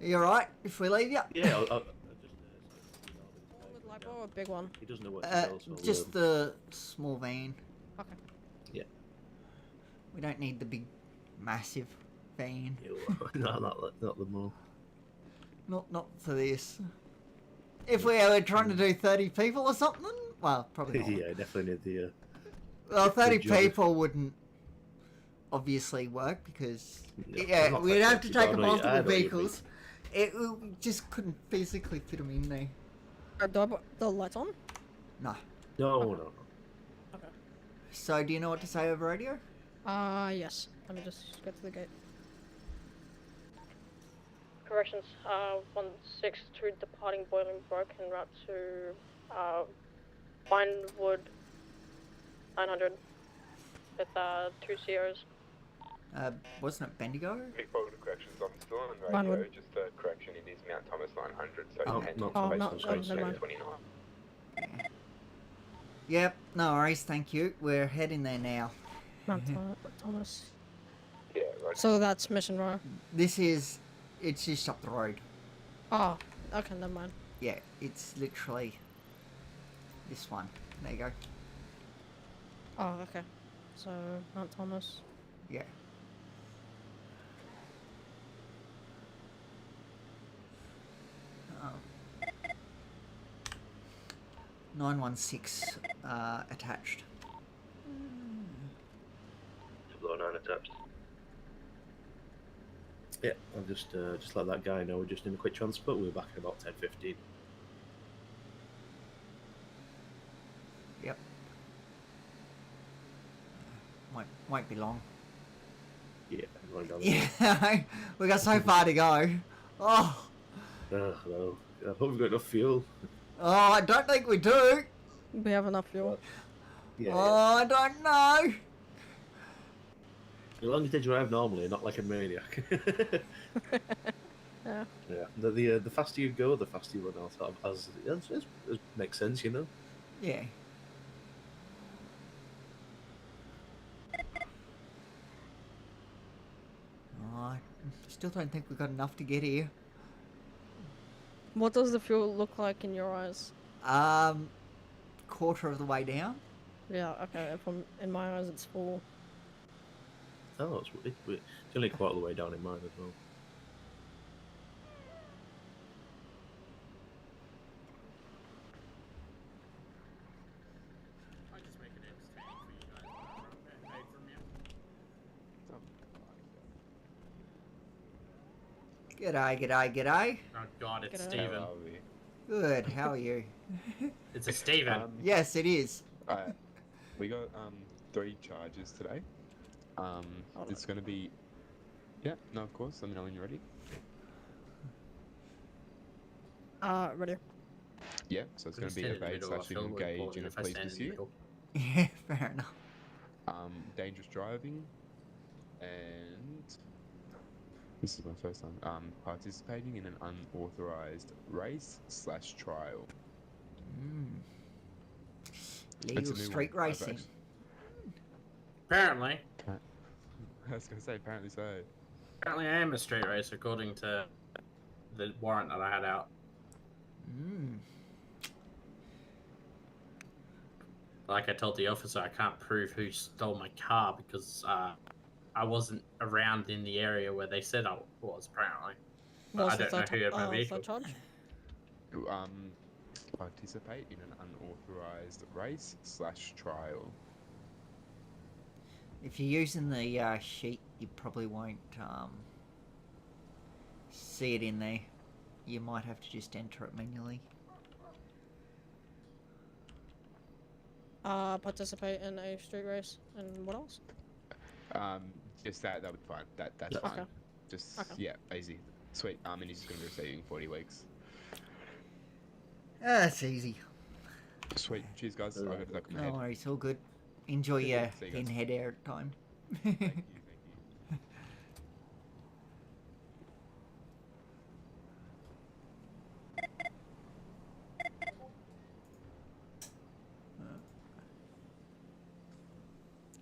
Speaker 1: Are you alright if we leave you?
Speaker 5: Yeah, I'll just.
Speaker 6: One with lipo or a big one?
Speaker 5: He doesn't know what to tell, so
Speaker 1: Just the small van.
Speaker 6: Okay.
Speaker 5: Yeah.
Speaker 1: We don't need the big, massive van.
Speaker 5: No, not the more.
Speaker 1: Not for this. If we were trying to do 30 people or something, well, probably not.
Speaker 5: Yeah, definitely need the.
Speaker 1: Well, 30
Speaker 5: job.
Speaker 1: people wouldn't obviously work because
Speaker 5: No,
Speaker 1: yeah,
Speaker 5: not
Speaker 1: we'd
Speaker 5: like
Speaker 1: have to
Speaker 5: 30,
Speaker 1: take
Speaker 5: but I know
Speaker 1: multiple
Speaker 5: what you mean.
Speaker 1: vehicles. We just couldn't physically fit them in there.
Speaker 6: Do I put the lights on?
Speaker 1: No.
Speaker 5: No.
Speaker 6: Okay.
Speaker 1: So, do you know what to say over radio?
Speaker 6: Yes. Let me just get to the gate. Corrections. 162 departing Bolingbroke en route to Vinewood 900 with 2 COs.
Speaker 1: Wasn't it Bendigo?
Speaker 7: Big folder corrections. I'm still on radio.
Speaker 6: Vinewood.
Speaker 7: Just a correction. It is Mount Thomas 900. So
Speaker 1: Oh,
Speaker 7: you
Speaker 5: not
Speaker 6: Oh,
Speaker 5: based
Speaker 6: not-
Speaker 5: on
Speaker 6: oh,
Speaker 5: space,
Speaker 6: never
Speaker 5: yeah.
Speaker 6: mind.
Speaker 7: 29.
Speaker 1: Yep, no worries, thank you. We're heading there now.
Speaker 6: Mount Thomas.
Speaker 7: Yeah, right.
Speaker 6: So that's Mission Row.
Speaker 1: It's just up the road.
Speaker 6: Oh, okay, never mind.
Speaker 1: Yeah, it's literally this one. There you go.
Speaker 6: Oh, okay. So, Mount Thomas.
Speaker 1: Yeah. Oh. 916 attached.
Speaker 5: 009 attached. Yeah, I'll just let that guy know we're just in a quick transport. We're back in about 10:15.
Speaker 1: Yep. Won't be long.
Speaker 5: Yeah, I'm going down.
Speaker 1: Yeah, we got so far to go. Oh,
Speaker 5: No. I hope we've got enough fuel.
Speaker 1: I don't think we do.
Speaker 6: We have enough fuel.
Speaker 5: Yeah.
Speaker 1: I don't know.
Speaker 5: As long as they drive normally, not like a maniac.
Speaker 6: Yeah.
Speaker 5: Yeah. The faster you go, the faster you run out. As makes sense, you know.
Speaker 1: Yeah. I still don't think we've got enough to get here.
Speaker 6: What does the fuel look like in your eyes?
Speaker 1: Quarter of the way down.
Speaker 6: Yeah, okay. In my eyes, it's full.
Speaker 5: Oh, it's only quite all the way down in mine as well.
Speaker 1: G'day.
Speaker 8: Oh god, it's
Speaker 6: G'day.
Speaker 8: Steven.
Speaker 1: Good, how are you?
Speaker 8: It's a Steven.
Speaker 1: Yes, it is.
Speaker 9: Alright, we got 3 charges today. It's gonna be. Yeah, no, of course. Let me know when you're ready.
Speaker 6: Ready.
Speaker 9: Yeah, so it's
Speaker 8: We
Speaker 9: gonna be
Speaker 8: stand in the
Speaker 9: evade
Speaker 8: middle, I
Speaker 9: /
Speaker 8: feel more
Speaker 9: engage
Speaker 8: important
Speaker 9: in a
Speaker 8: if I
Speaker 9: police
Speaker 8: stand in the
Speaker 9: pursuit.
Speaker 8: middle.
Speaker 1: Yeah, fair enough.
Speaker 9: Dangerous driving, and this is my first time. Participating in an unauthorized race / trial. It's
Speaker 1: Legal
Speaker 9: a new
Speaker 1: street
Speaker 9: one. I've
Speaker 1: racing.
Speaker 9: actually-
Speaker 8: Apparently.
Speaker 9: I was gonna say apparently so.
Speaker 8: Apparently I am a street racer according to the warrant that I had out. Like I told the officer, I can't prove who stole my car because I wasn't around in the area where they said I was, apparently. But
Speaker 6: What's
Speaker 8: I don't know who had my vehicle.
Speaker 6: third charge?
Speaker 9: Participate in an unauthorized race / trial.
Speaker 1: If you're using the sheet, you probably won't see it in there. You might have to just enter it manually.
Speaker 6: Participate in a street race, and what else?
Speaker 9: Just that would be fine. That's
Speaker 5: Okay.
Speaker 9: fine. Just
Speaker 6: Okay.
Speaker 9: yeah, easy. Sweet. And he's just gonna be receiving 40 weeks.
Speaker 1: That's easy.
Speaker 9: Sweet. Cheers, guys. I gotta duck my
Speaker 1: No
Speaker 9: head.
Speaker 1: worries, all good. Enjoy
Speaker 9: Good,
Speaker 1: your
Speaker 9: yeah, see you guys.
Speaker 1: in-head air time.
Speaker 9: Thank you.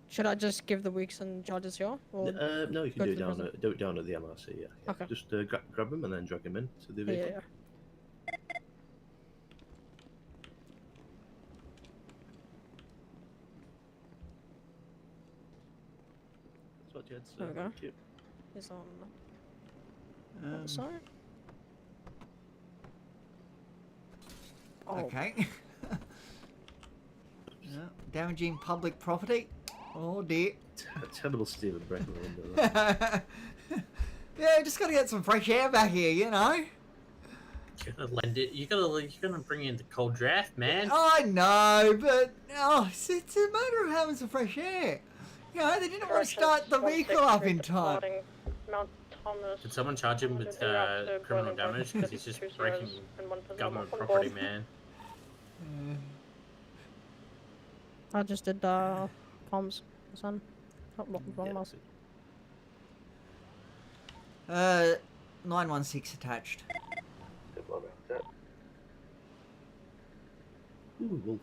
Speaker 6: Should I just give the weeks and charges here? Or...
Speaker 5: No, you can
Speaker 6: go
Speaker 5: do
Speaker 6: to
Speaker 5: it
Speaker 6: the
Speaker 5: down. Do it down at the MRC. Yeah.
Speaker 6: Okay.
Speaker 5: Just grab him and then drag him in to the
Speaker 6: Yeah,
Speaker 5: vehicle.
Speaker 6: yeah.
Speaker 5: Got Jed's.
Speaker 6: There we go.
Speaker 5: Thank you.
Speaker 6: He's on
Speaker 1: Um,
Speaker 6: the side. Oh,
Speaker 1: Okay. Yeah, damaging public property. Oh dear.
Speaker 5: Terrible stealing breaking the window.
Speaker 1: Yeah, just gotta get some fresh air back here, you know.
Speaker 8: You gotta lend it. You gotta bring in the cold draft, man.
Speaker 1: I know, but it's a matter of having some fresh air. You know, they didn't want to start the vehicle up in time.
Speaker 6: Mount Thomas.
Speaker 8: Did someone charge him with criminal damage because he's just breaking government
Speaker 6: on
Speaker 8: property,
Speaker 6: board.
Speaker 8: man?
Speaker 6: I just did comms, son. Oh, wrong mouse.
Speaker 1: 916 attached.
Speaker 5: Ooh, wolf.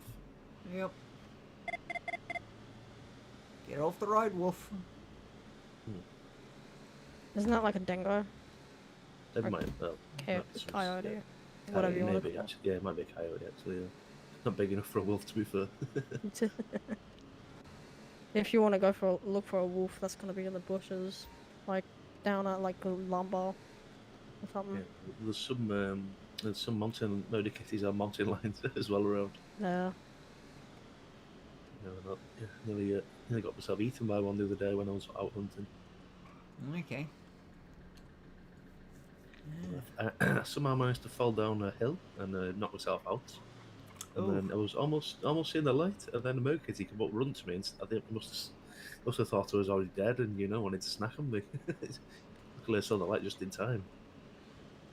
Speaker 1: Yep. Get off the road, wolf.
Speaker 6: Isn't that like a dingo?
Speaker 5: It
Speaker 6: Or
Speaker 5: might. Well,
Speaker 6: Coyote?
Speaker 5: yeah.
Speaker 6: Whatever you want
Speaker 5: Maybe,
Speaker 6: to call
Speaker 5: actually. Yeah, it might be a coyote, actually. Yeah. Not big enough for a wolf, to be fair.
Speaker 6: it. If you want to go for look for a wolf, that's gonna be in the bushes, like down at like a lumber or something.
Speaker 5: Yeah, there's some mountain motor kitties on mountain lines as well around.
Speaker 6: Yeah.
Speaker 5: No, not, yeah, nearly got myself eaten by one the other day when I was out hunting.
Speaker 1: Okay.
Speaker 5: I somehow managed to fall down a hill and knock myself out. And then I was almost seeing the light, and then a motor kitty came up, run to me, and I think must have thought I was already dead, and wanted to snack on me. Luckily, I saw the light just in time.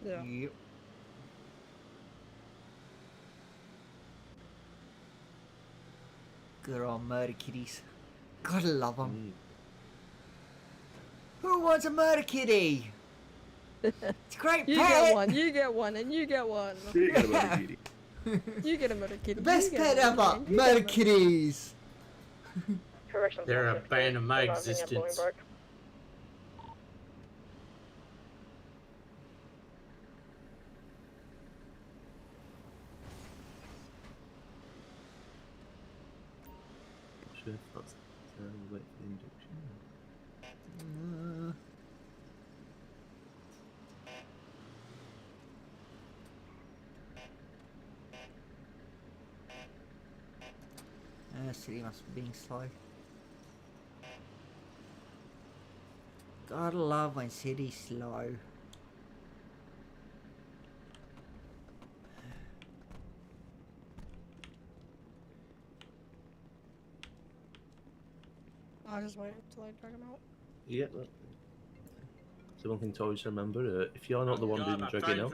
Speaker 6: Yeah.
Speaker 1: Yep. Good old murder kitties. Gotta love them. Who wants a murder kitty? It's a great
Speaker 6: You
Speaker 1: pet.
Speaker 6: get one, you get one, and you get one.
Speaker 5: You get a motor kitty.
Speaker 6: You get a murder kitty.
Speaker 1: The best
Speaker 6: you get
Speaker 1: pet
Speaker 6: one,
Speaker 1: ever.
Speaker 6: and you
Speaker 1: Murder
Speaker 6: get one.
Speaker 1: kitties.
Speaker 8: They're a bane of my existence.
Speaker 5: Sure, that's wait for the induction.
Speaker 1: City must be being slow. Gotta love when city's slow.
Speaker 6: I'll just wait until I drag him out.
Speaker 5: Yeah. So one thing to always remember: if you're not the one doing the dragging out,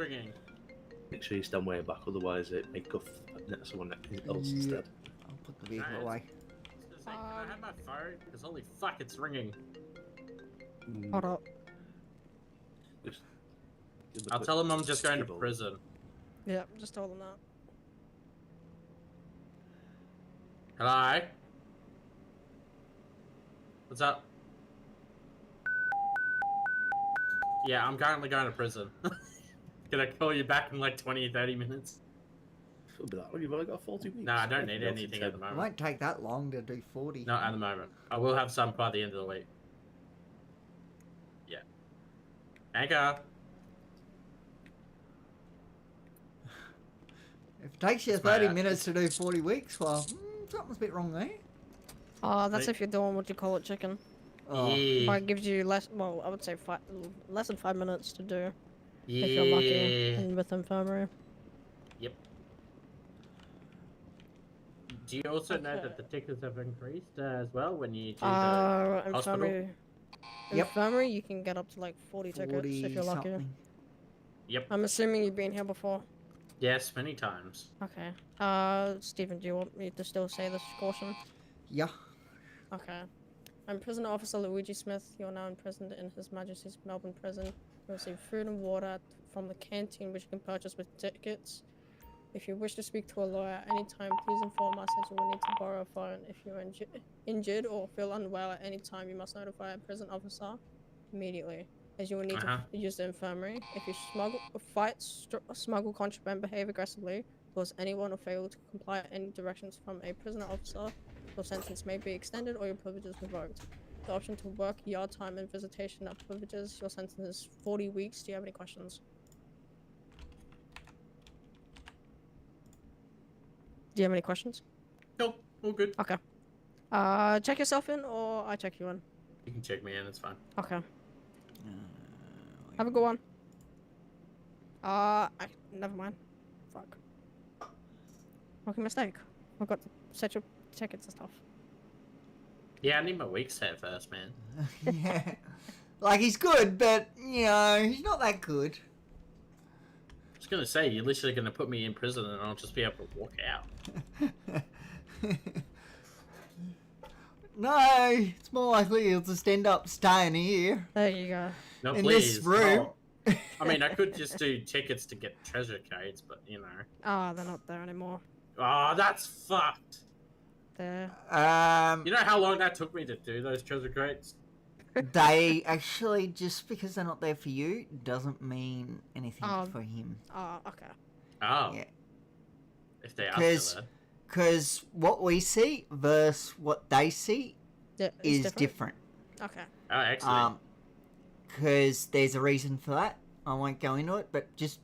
Speaker 5: make sure you stand way back. Otherwise, it may cuff someone else instead.
Speaker 1: I'll put the vehicle away.
Speaker 8: Can I have my phone? Because holy fuck, it's ringing.
Speaker 6: Hold up.
Speaker 5: Just give them a
Speaker 8: I'll
Speaker 5: quick
Speaker 8: tell him I'm just going to
Speaker 5: skibble.
Speaker 8: prison.
Speaker 6: Yeah, just told him that.
Speaker 8: Hello? What's up? Yeah, I'm currently going to prison. Can I call you back in like 20 or 30 minutes?
Speaker 5: It'll be that long. You've only got 40 weeks.
Speaker 8: No, I don't need
Speaker 5: Else
Speaker 8: anything
Speaker 5: it's
Speaker 8: at the
Speaker 1: It
Speaker 8: moment.
Speaker 1: won't take that long to do 40.
Speaker 8: Not at the moment. I will have some by the end of the week. Yeah. Anchor.
Speaker 1: If it takes you
Speaker 8: It's my
Speaker 1: 30 minutes to do 40 weeks, well, something's a bit wrong there.
Speaker 6: That's if you're doing what you call it chicken.
Speaker 1: Oh.
Speaker 8: Yeah.
Speaker 6: Or it gives you less, well, I would say less than 5 minutes to do
Speaker 8: Yeah.
Speaker 6: if you're lucky and with infirmary.
Speaker 8: Yep. Do you also know that the tickets have increased as well when you do the hospital?
Speaker 6: Infirmary.
Speaker 1: Yep.
Speaker 6: Infirmary, you can get up to like 40 tickets if you're lucky.
Speaker 1: something.
Speaker 8: Yep.
Speaker 6: I'm assuming you've been here before.
Speaker 8: Yes, many times.
Speaker 6: Okay. Stephen, do you want me to still say this caution?
Speaker 1: Yeah.
Speaker 6: Okay. I'm Prisoner Officer Luigi Smith. You're now imprisoned in His Majesty's Melbourne Prison. You receive food and water from the canteen, which you can purchase with tickets. If you wish to speak to a lawyer at any time, please inform us as you will need to borrow a phone. If you're injured or feel unwell at any time, you must notify a prison officer immediately, as you will need to use the infirmary. If you smuggle contraband, behave aggressively towards anyone, or fail to comply with any directions from a prisoner officer, your sentence may be extended or your privileges revoked. the option to work yard time and visitation up privileges. Your sentence is 40 weeks. Do you have any questions? Do you have any questions?
Speaker 8: Nope, all good.
Speaker 6: Okay. Check yourself in, or I check you in.
Speaker 8: You can check me in, it's fine.
Speaker 6: Okay. Have a good one. Never mind. Fuck. Rookie mistake. I've got to set your tickets and stuff.
Speaker 8: Yeah, I need my week set first, man.
Speaker 1: Yeah. Like, he's good, but, you know, he's not that good.
Speaker 8: I was gonna say, you're literally gonna put me in prison and I'll just be able to walk out.
Speaker 1: No, it's more likely he'll just end up staying here.
Speaker 6: There you go.
Speaker 8: No,
Speaker 1: In
Speaker 8: please.
Speaker 1: this room.
Speaker 8: Oh. I mean, I could just do tickets to get treasure codes, but, you know.
Speaker 6: Ah, they're not there anymore.
Speaker 8: Oh, that's fucked.
Speaker 6: There.
Speaker 8: You know how long that took me to do those treasure crates?
Speaker 1: They actually, just because they're not there for you, doesn't mean anything for him.
Speaker 6: Ah, okay.
Speaker 8: Oh.
Speaker 1: Yeah.
Speaker 8: If they are still there.
Speaker 1: Because what we see versus what they see is different.
Speaker 6: Okay.
Speaker 8: Oh, excellent.
Speaker 1: Because there's a reason for that. I won't go into it, but just...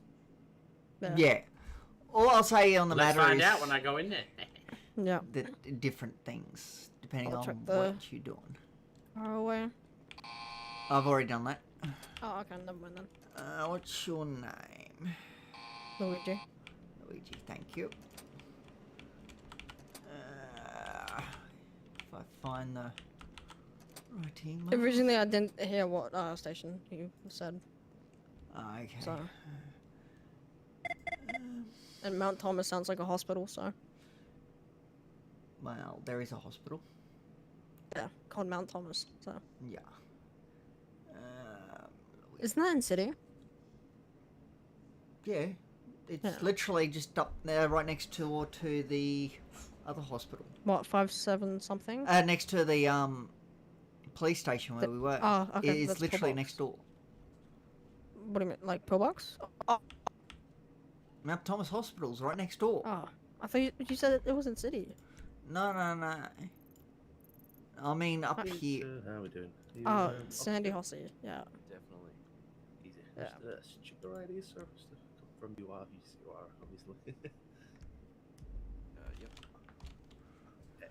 Speaker 6: Yeah.
Speaker 1: Yeah. All I'll say on the
Speaker 8: Let's
Speaker 1: matter
Speaker 8: find
Speaker 1: is...
Speaker 8: out when I go in there.
Speaker 6: Yeah.
Speaker 1: The different things, depending on
Speaker 6: check
Speaker 1: what you're doing.
Speaker 6: Far away.
Speaker 1: I've already done that.
Speaker 6: Oh, okay, never mind then.
Speaker 1: What's your name?
Speaker 6: Luigi.
Speaker 1: Luigi, thank you. If I find the right email.
Speaker 6: Originally, I didn't hear what station you said.
Speaker 1: Okay.
Speaker 6: So. And Mount Thomas sounds like a hospital, so.
Speaker 1: Well, there is a hospital.
Speaker 6: Yeah, called Mount Thomas, so.
Speaker 1: Yeah.
Speaker 6: Isn't that in City?
Speaker 1: Yeah. It's literally just up there, right next to the other hospital.
Speaker 6: What, 5-7 something?
Speaker 1: Next to the police station where we were.
Speaker 6: Oh, okay.
Speaker 1: It's
Speaker 6: that's
Speaker 1: literally
Speaker 6: Pillbox.
Speaker 1: next door.
Speaker 6: What do you mean, like Pillbox? Oh,
Speaker 1: Mount Thomas Hospital's right next door.
Speaker 6: oh. I thought you said it was in City.
Speaker 1: No. I mean up here.
Speaker 5: How are we doing?
Speaker 6: Oh, Sandy Hossey, yeah.
Speaker 5: Definitely. Easy.
Speaker 6: Yeah.
Speaker 5: Just check your ID, sir. From you are, obviously.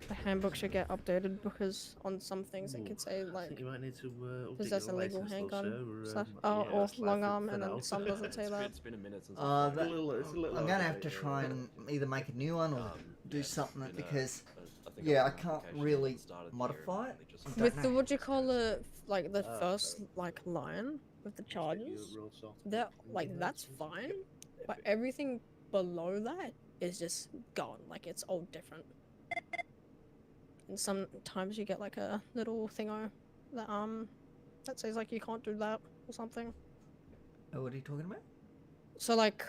Speaker 6: The handbook should get updated because on some things it could say
Speaker 5: I
Speaker 6: like
Speaker 5: think you might need to update
Speaker 6: possess a
Speaker 5: your
Speaker 6: legal
Speaker 5: license though,
Speaker 6: handgun
Speaker 5: sir,
Speaker 6: or
Speaker 5: yeah,
Speaker 6: long
Speaker 5: for
Speaker 6: arm, and then
Speaker 5: now.
Speaker 6: some doesn't say that.
Speaker 9: It's been a minute since
Speaker 1: I'm
Speaker 5: little
Speaker 1: gonna have to try and either make a new one or do something because I can't really modify it. I don't
Speaker 6: With the
Speaker 1: know.
Speaker 6: what do you call it, like the first like line with the charges, that like that's fine, but everything below that is just gone. Like it's all different. And sometimes you get like a little thingo that says like you can't do that or something.
Speaker 1: Oh, what are you talking about?
Speaker 6: So like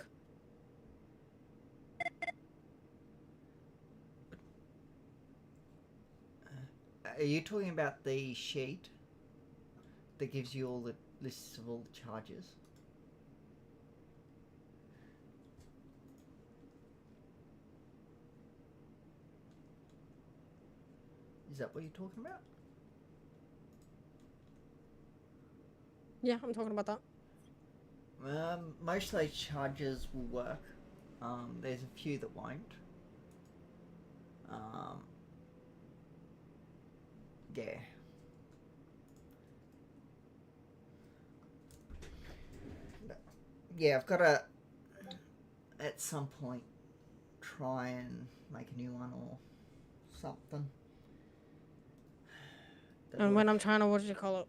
Speaker 1: Are you talking about the sheet that gives you all the lists of all the charges? Is that what you're talking about?
Speaker 6: yeah, I'm talking about that.
Speaker 1: Most of those charges will work. There's a few that won't. Yeah. Yeah, I've got to, at some point, try and make a new one or something.
Speaker 6: And when I'm trying to, what do you call it,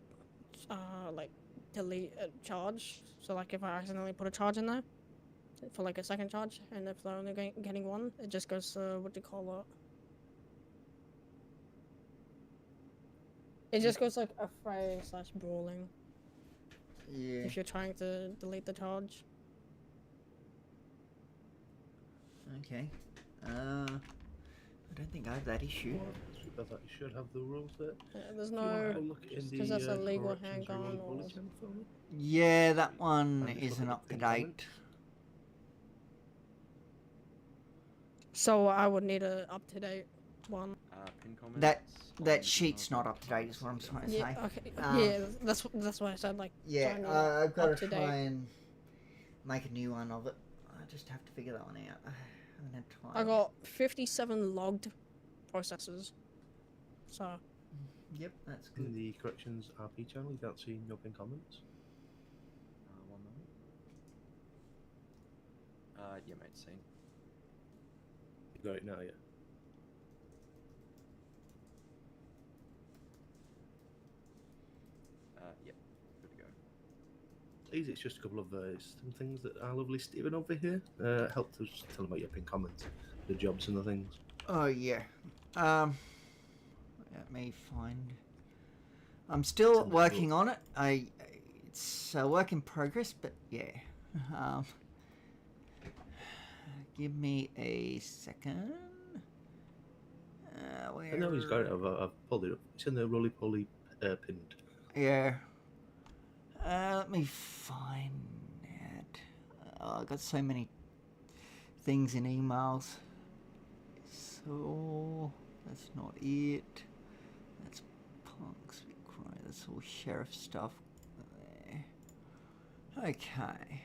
Speaker 6: like delete a charge, so like if I accidentally put a charge in there for like a second charge, and if they're only getting one, it just goes what do you call it? It just goes like affray / brawling.
Speaker 1: Yeah.
Speaker 6: If you're trying to delete the charge.
Speaker 1: Okay. I don't think I have that issue.
Speaker 5: You should have the rules there.
Speaker 6: Yeah, there's
Speaker 5: If you wanna
Speaker 6: no,
Speaker 5: have a look in
Speaker 6: because
Speaker 5: the,
Speaker 6: that's a legal
Speaker 5: corrections
Speaker 6: handgun
Speaker 5: rule
Speaker 6: or.
Speaker 5: bulletin for me.
Speaker 1: Yeah, that one
Speaker 5: And
Speaker 1: isn't
Speaker 5: look
Speaker 1: up
Speaker 5: at
Speaker 1: to
Speaker 5: the comment.
Speaker 1: date.
Speaker 6: So I would need a up to date. one.
Speaker 10: Pin comments.
Speaker 1: That
Speaker 10: on
Speaker 1: that
Speaker 10: the
Speaker 1: sheet's
Speaker 10: email
Speaker 1: not up to date, is what I'm trying to
Speaker 6: Yeah,
Speaker 1: say.
Speaker 6: okay. Yeah, that's why I said like.
Speaker 1: Yeah,
Speaker 6: trying to
Speaker 1: I've got
Speaker 6: up
Speaker 1: to
Speaker 6: to
Speaker 1: try
Speaker 6: date.
Speaker 1: and make a new one of it. I just have to figure that one out. I haven't had time.
Speaker 6: I got 57 logged processes. So.
Speaker 1: Yep, that's
Speaker 5: In
Speaker 1: good.
Speaker 5: the corrections RP channel, you can't see no pin comments.
Speaker 10: One moment. Yeah, mate. Seen.
Speaker 5: You got it now, yeah.
Speaker 10: Yep. Good to go.
Speaker 5: Please, it's just a couple of some things that our lovely Stephen over here helped us tell about your pin comments, the jobs and the things.
Speaker 1: Oh yeah. Let me find. I'm still
Speaker 5: It's in the
Speaker 1: working
Speaker 5: book.
Speaker 1: on it. It's a work in progress, but yeah. Give me a second.
Speaker 5: I know he's got it. I've pulled it up. It's in the roly-poly pinned.
Speaker 1: Yeah. Let me find it. I got so many things in emails. So that's not it. That's punks. That's all sheriff stuff. Okay.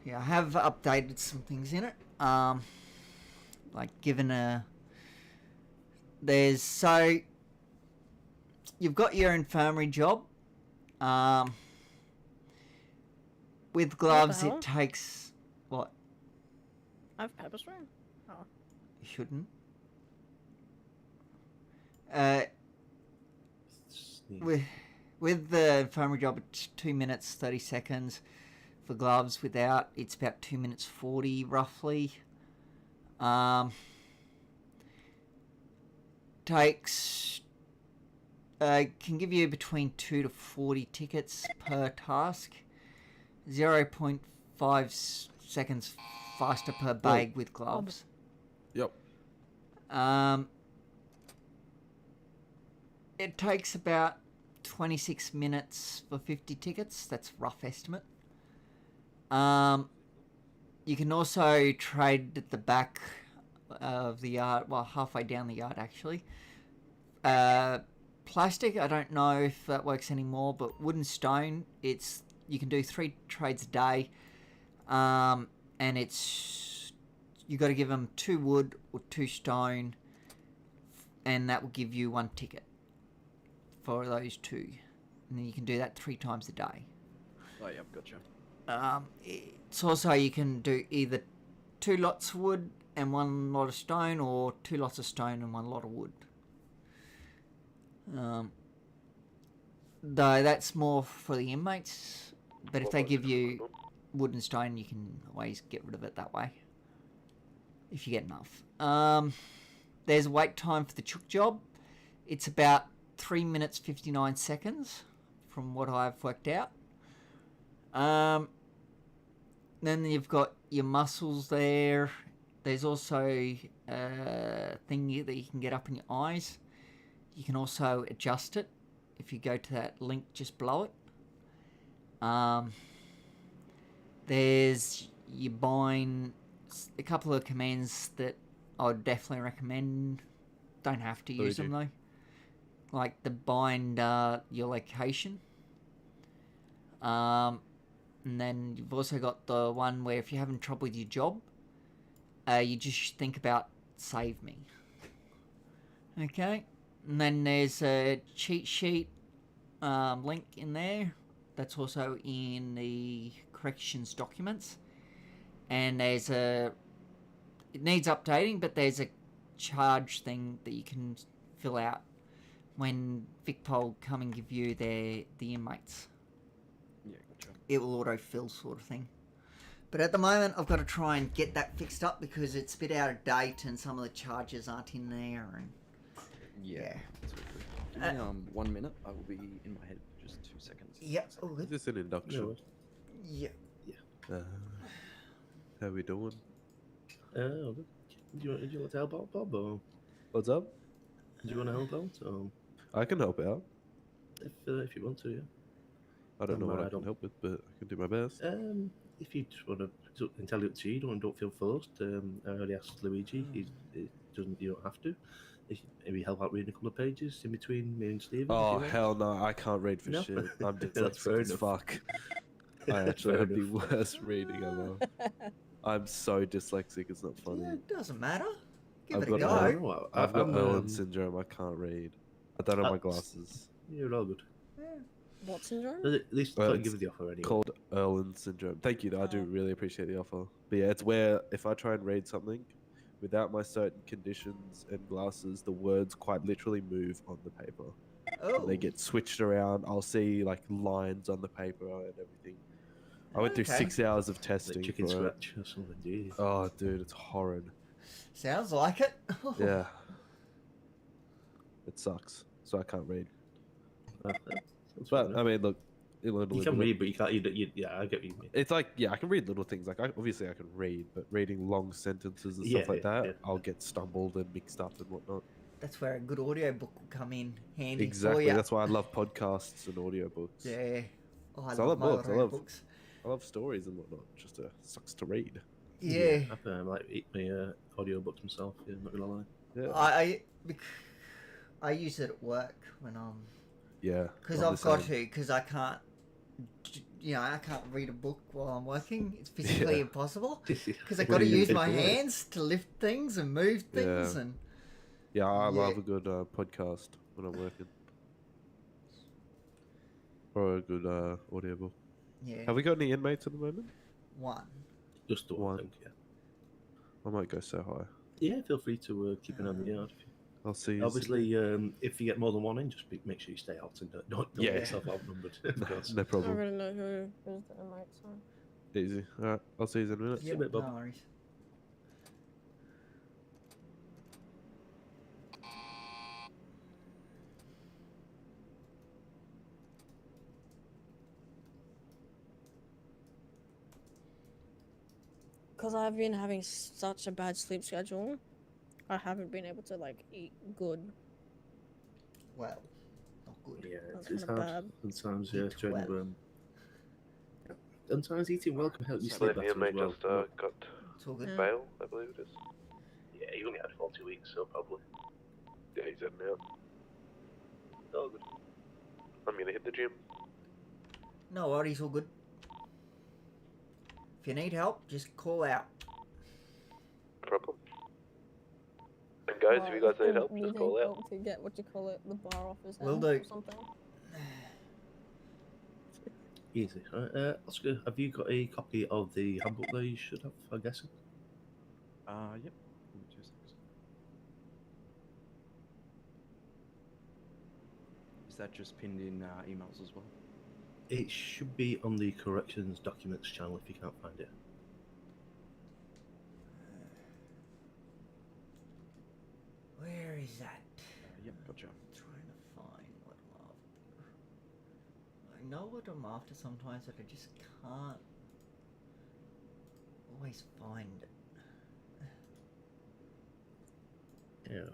Speaker 1: Yeah, I have updated some things in it. Like given a. There's so. You've got your infirmary job. With gloves,
Speaker 6: hell?
Speaker 1: it takes what?
Speaker 6: I have pepper spray? Oh.
Speaker 1: You shouldn't. With the infirmary job, it's 2 minutes 30 seconds. For gloves, without, it's about 2 minutes 40 roughly. Takes. Can give you between 2 to 40 tickets per task. 0.5 seconds faster per bag with gloves.
Speaker 10: Yep.
Speaker 1: It takes about 26 minutes for 50 tickets. That's a rough estimate. You can also trade at the back of the yard, well, halfway down the yard actually. Plastic, I don't know if that works anymore, but wood and stone, you can do 3 trades a day, and you got to give them 2 wood or 2 stone, and that will give you 1 ticket for those 2, and then you can do that 3 times a day.
Speaker 10: Oh, yep, gotcha.
Speaker 1: It's also, you can do either 2 lots of wood and 1 lot of stone, or 2 lots of stone and 1 lot of wood. Though that's more for the inmates, but if they give you wood and stone, you can always get rid of it that way, if you get enough. There's a wait time for the chook job. It's about 3 minutes 59 seconds from what I've worked out. Then you've got your muscles there. There's also a thing that you can get up in your eyes. You can also adjust it if you go to that link just below it. There's you bind a couple of commands that I would definitely recommend. Don't have to use them though. Like the bind your location. And then you've also got the one where if you're having trouble with your job, you just think about save me. Okay. And then there's a cheat sheet link in there. That's also in the corrections documents. And there's it needs updating, but there's a charge thing that you can fill out when VicPol come and give you the inmates.
Speaker 10: Yeah, gotcha.
Speaker 1: It will autofill sort of thing. But at the moment, I've got to try and get that fixed up because it's a bit out of date and some of the charges aren't in there. And
Speaker 10: Yeah. That's all good. Give me 1 minute. I will be in my head for just 2 seconds.
Speaker 1: Yep. All
Speaker 11: Is
Speaker 1: good.
Speaker 11: this an induction?
Speaker 1: Yeah.
Speaker 11: How we doing?
Speaker 5: Do you want to help out, Bob? Or
Speaker 11: What's up?
Speaker 5: do you want to help out? Or
Speaker 11: I can help out.
Speaker 5: if you want to, yeah.
Speaker 11: I don't know what I
Speaker 5: don't-
Speaker 11: can help with, but I can do my best.
Speaker 5: If you just want to, it's entirely up to you. Don't feel forced. I already asked Luigi. He You don't have to. Maybe help out reading a couple of pages in between me and Steve.
Speaker 11: Oh hell no, I can't read for
Speaker 5: No?
Speaker 11: shit. I'm
Speaker 5: That's fair
Speaker 11: dyslexic as
Speaker 5: enough.
Speaker 11: fuck. I
Speaker 5: That's
Speaker 11: actually
Speaker 5: fair
Speaker 11: have the
Speaker 5: enough.
Speaker 11: worst reading ever. I'm so dyslexic, it's not funny.
Speaker 1: Yeah, it doesn't matter. Give
Speaker 11: I've
Speaker 1: it a
Speaker 11: got
Speaker 1: go.
Speaker 5: I don't know.
Speaker 11: I've got
Speaker 5: I'm,
Speaker 11: Irlen syndrome. I can't read. I don't have my glasses.
Speaker 5: You're all good.
Speaker 6: What syndrome?
Speaker 5: At least
Speaker 11: Well,
Speaker 5: I
Speaker 11: it's
Speaker 5: give it the offer anyway.
Speaker 11: called Irlen syndrome. Thank you. I do really appreciate the offer. But yeah, it's where if I try and read something without my certain conditions and glasses, the words quite literally move on the paper.
Speaker 1: Oh.
Speaker 11: And they get switched around. I'll see like lines on the paper and everything. I went through
Speaker 1: Okay.
Speaker 11: 6 hours of testing.
Speaker 5: Like chicken
Speaker 11: for it.
Speaker 5: scratch or something, geez.
Speaker 11: Oh, dude, it's horrid.
Speaker 1: Sounds like it.
Speaker 11: Yeah. It sucks. So I can't read. But I mean, look,
Speaker 5: you can read, but you can't. Yeah, I get what you mean.
Speaker 11: It's like, yeah, I can read little things. Like, obviously, I can read, but reading long sentences and stuff like that, I'll get stumbled and mixed up and whatnot.
Speaker 1: That's where a good audiobook will come in handy
Speaker 11: Exactly.
Speaker 1: for you.
Speaker 11: That's why I love podcasts and audiobooks.
Speaker 1: Yeah. Oh, I
Speaker 11: So
Speaker 1: love my
Speaker 11: books.
Speaker 1: audiobooks.
Speaker 11: I love stories and whatnot. Just sucks to read.
Speaker 1: Yeah.
Speaker 5: I like eat my audiobooks myself. Yeah, I'm not gonna lie.
Speaker 11: Yeah.
Speaker 1: I use it at work when I'm.
Speaker 11: Yeah.
Speaker 1: Because I've got to. Because I can't. You know, I can't read a book while I'm working. It's physically impossible. Because I've got to use my hands to lift things and move things and.
Speaker 11: Yeah, I love a good podcast when I'm working. Or a good audiobook.
Speaker 1: Yeah.
Speaker 11: Have we got any inmates at the moment?
Speaker 1: One.
Speaker 5: Just the one, I think, yeah.
Speaker 11: I might go say hi.
Speaker 5: Yeah, feel free to keep an eye on the yard.
Speaker 11: I'll see you.
Speaker 5: Obviously, if you get more than one in, just make sure you stay out and don't get yourself outnumbered. Of course.
Speaker 11: No
Speaker 6: I
Speaker 11: problem.
Speaker 6: don't really know who's the inmate, so.
Speaker 11: Easy. Alright, I'll see you in a minute.
Speaker 5: See you in a bit, Bob.
Speaker 1: No worries.
Speaker 6: Because I've been having such a bad sleep schedule, I haven't been able to like eat good.
Speaker 1: Well, not good.
Speaker 5: Yeah,
Speaker 6: That's
Speaker 5: it's
Speaker 6: kinda
Speaker 5: hard.
Speaker 6: bad.
Speaker 5: Sometimes,
Speaker 1: Eat
Speaker 5: trying to,
Speaker 1: well.
Speaker 5: sometimes eating well can help you
Speaker 11: So
Speaker 5: sleep
Speaker 11: the
Speaker 5: better as
Speaker 11: inmate
Speaker 5: well.
Speaker 11: just got
Speaker 1: It's all good.
Speaker 11: bail, I believe it is.
Speaker 5: Yeah, he only had 40 weeks, so probably.
Speaker 11: Yeah, he's in now.
Speaker 5: Oh, good.
Speaker 11: I'm gonna hit the gym.
Speaker 1: No worries, all good. If you need help, just call out.
Speaker 11: No problem. And guys, if you guys need help, just
Speaker 6: Needing
Speaker 11: call out.
Speaker 6: help to get what you call it, the bar off his
Speaker 1: Will
Speaker 6: head
Speaker 1: do.
Speaker 6: or something.
Speaker 5: Easy. Oscar, have you got a copy of the handbook there? You should have, I'm guessing.
Speaker 10: Yep. Give me 2 seconds. Is that just pinned in emails as well?
Speaker 5: It should be on the corrections documents channel if you can't find it.
Speaker 1: Where is that?
Speaker 10: Yep, gotcha.
Speaker 1: Trying to find what I'm after. I know what I'm after sometimes, but I just can't always find it.
Speaker 5: Yeah.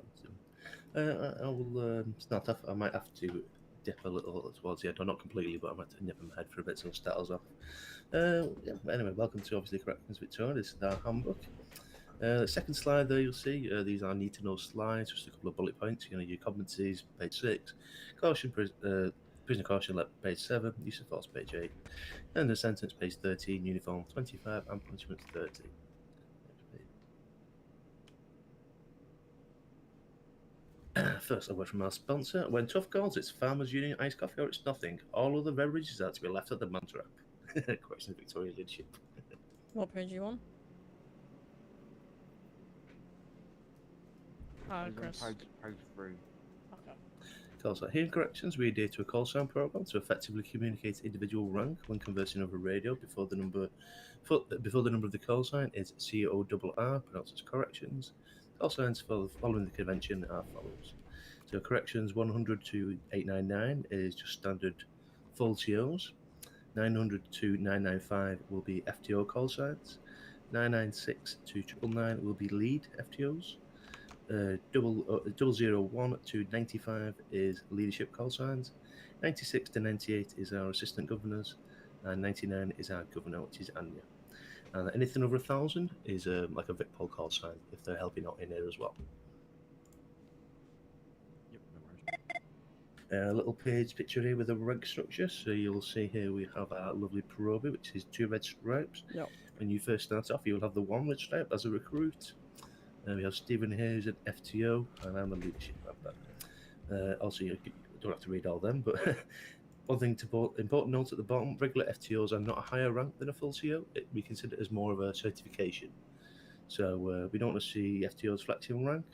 Speaker 5: I will start off. I might have to dip a little towards the end, or not completely, but I might have to nip my head for a bit so it startles off. Yeah, anyway, welcome to obviously Corrections Victoria. This is our handbook. Second slide there, you'll see these are need to know slides, just a couple of bullet points. You know, your competencies, page 6, caution, prisoner caution, page 7, use of force, page 8, and the sentence, page 13, uniform 25, and punishment 30. First, a word from our sponsor. When tough calls, it's Farmers Union iced coffee or it's nothing. All other beverages are to be left at the man's rack. Question Victoria leadership.
Speaker 6: What page are you on? Chris.
Speaker 10: Page 3.
Speaker 6: Okay.
Speaker 5: Call sign. Here in Corrections, we adhere to a call sign program to effectively communicate individual rank when conversing over radio before the number of the call sign is CORR, pronounced as Corrections. Call signs following the convention are follows. So Corrections 100 to 899 is just standard full TOs. 900 to 995 will be FTO call signs. 996 to 999 will be lead FTOs. 001 to 95 is leadership call signs. 96 to 98 is our assistant governors. And 99 is our governor, which is Anya. And anything over 1,000 is like a Vic Pol call sign if they're helping out in there as well. A little page picture here with a rank structure. So you'll see here we have our lovely Proby, which is 2 red stripes.
Speaker 6: Yep.
Speaker 5: When you first start off, you'll have the 1 red stripe as a recruit. We have Stephen here who's an FTO, and I'm a leadership member. Also, you don't have to read all them, but one thing important note at the bottom: regular FTOs are not a higher rank than a full CO. We consider it as more of a certification. So we don't want to see FTOs flexing rank.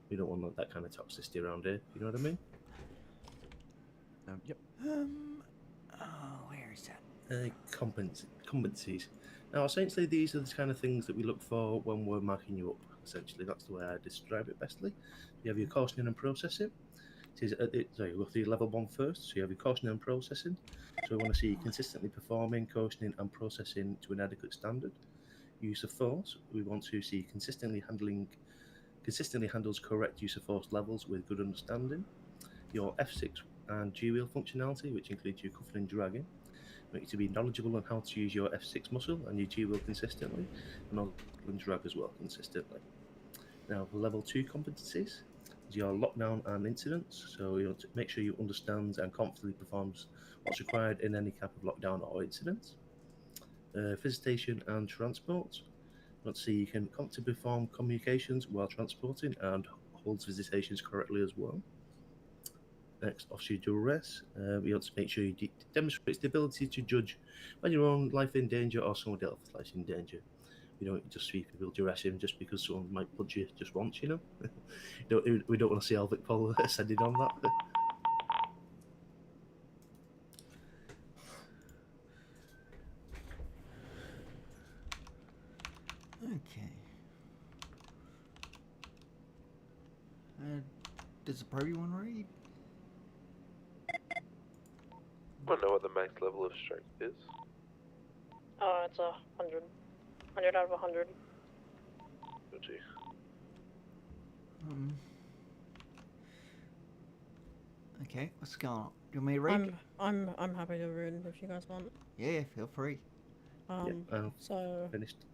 Speaker 5: We don't want that kind of toxicity around here. You know what I mean?
Speaker 10: Yep.
Speaker 1: Where is that?
Speaker 5: Competencies. Now, essentially, these are the kind of things that we look for when we're marking you up. Essentially, that's the way I describe it bestly. You have your cautioning and processing. Sorry, we'll do level 1 first. So you have your cautioning and processing. So we want to see you consistently performing, cautioning, and processing to an adequate standard. Use of force. We want to see consistently handles correct use of force levels with good understanding. Your F6 and G wheel functionality, which includes your cuffing and dragging. Want you to be knowledgeable on how to use your F6 muscle and your G wheel consistently, and also drag as well consistently. Now, for level 2 competencies is your lockdown and incidents. So you want to make sure you understand and confidently performs what's required in any type of lockdown or incident. Visitation and transport. Let's see, you can confidently perform communications while transporting and holds visitations correctly as well. Next, officer duress. We want to make sure you demonstrate the ability to judge when your own life in danger or someone else's life in danger. We don't just see people duressing just because someone might punch you just once, you know. We don't want to see Vic Paul sending on that.
Speaker 1: Okay. Does the Proby one read?
Speaker 7: I don't know what the max level of strength is.
Speaker 6: It's 100. 100 out of 100.
Speaker 7: Oh, gee.
Speaker 1: Okay, what's going on? Do you want me to read?
Speaker 6: I'm happy to read if you guys want.
Speaker 1: Yeah, feel free.
Speaker 6: So
Speaker 5: finished.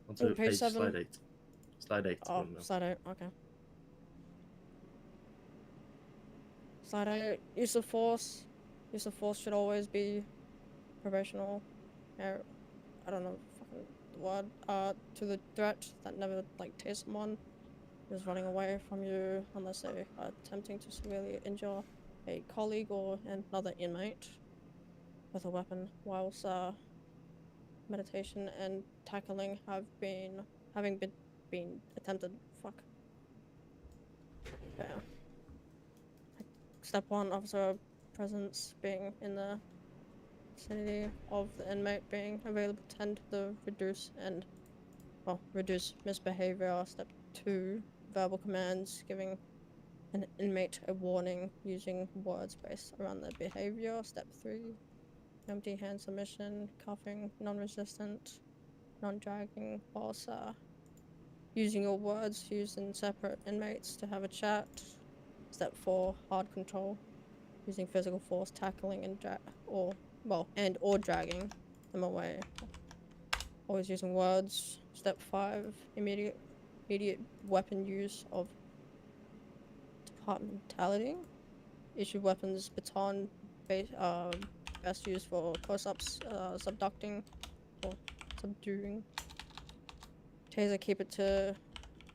Speaker 5: On
Speaker 6: page 7.
Speaker 5: Slide 8. Slide 8.
Speaker 6: Oh, slide 8. Okay. Slide 8. Use of force. Use of force should always be proportional. I don't know fucking the word. To the threat that never tastes someone is running away from you unless they are attempting to severely injure a colleague or another inmate with a weapon, whilst meditation and tackling having been attempted. Fuck. Yeah. Step 1, officer presence being in the vicinity of the inmate being available to tend to the reduce misbehavior. Step 2, verbal commands, giving an inmate a warning using words based around their behavior. Step 3, empty hand submission, cuffing, non-resistant, non-dragging, whilst using your words used in separate inmates to have a chat. Step 4, hard control, using physical force, tackling and or dragging them away. Always using words. Step 5, immediate weapon use of departmentality. Issue weapons, baton, best used for close-ups, subducting or subduing. Taser,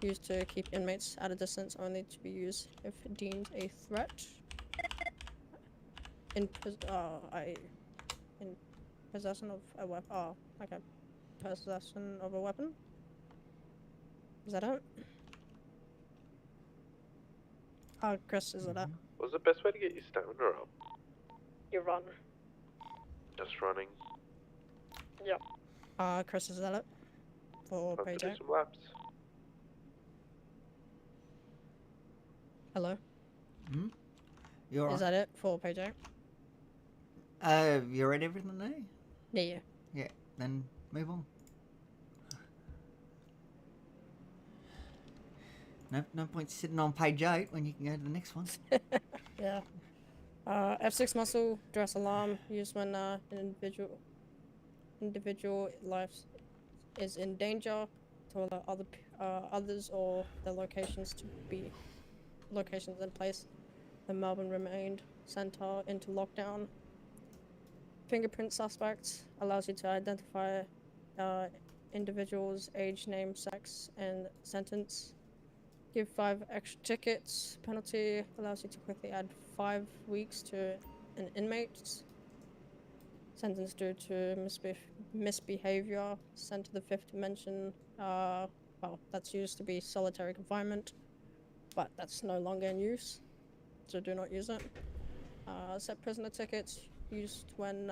Speaker 6: used to keep inmates at a distance, only to be used if deemed a threat. In possession of a weapon. Oh, okay. Possession of a weapon. Is that it? Chris, is it it?
Speaker 7: What's the best way to get your stamina up?
Speaker 6: You run.
Speaker 7: Just running.
Speaker 6: Yep. Chris, is that it? For
Speaker 7: Time to do
Speaker 6: page 8?
Speaker 7: some laps.
Speaker 6: Hello?
Speaker 1: You're
Speaker 6: Is that it for page 8?
Speaker 1: You read everything there?
Speaker 6: Yeah.
Speaker 1: Yeah, then move on. No point sitting on page 8 when you can go to the next one.
Speaker 6: Yeah. F6 muscle, dress alarm, used when an individual life is in danger to allow others or their locations to be locations in place the Melbourne Remained Centre into lockdown. Fingerprint suspects allows you to identify individuals, age, name, sex, and sentence. Give 5 extra tickets. Penalty allows you to quickly add 5 weeks to an inmate. Sentence due to misbehavior. Sent to the 5th dimension. Well, that's used to be solitary confinement, but that's no longer in use, so do not use it. Set prisoner tickets used when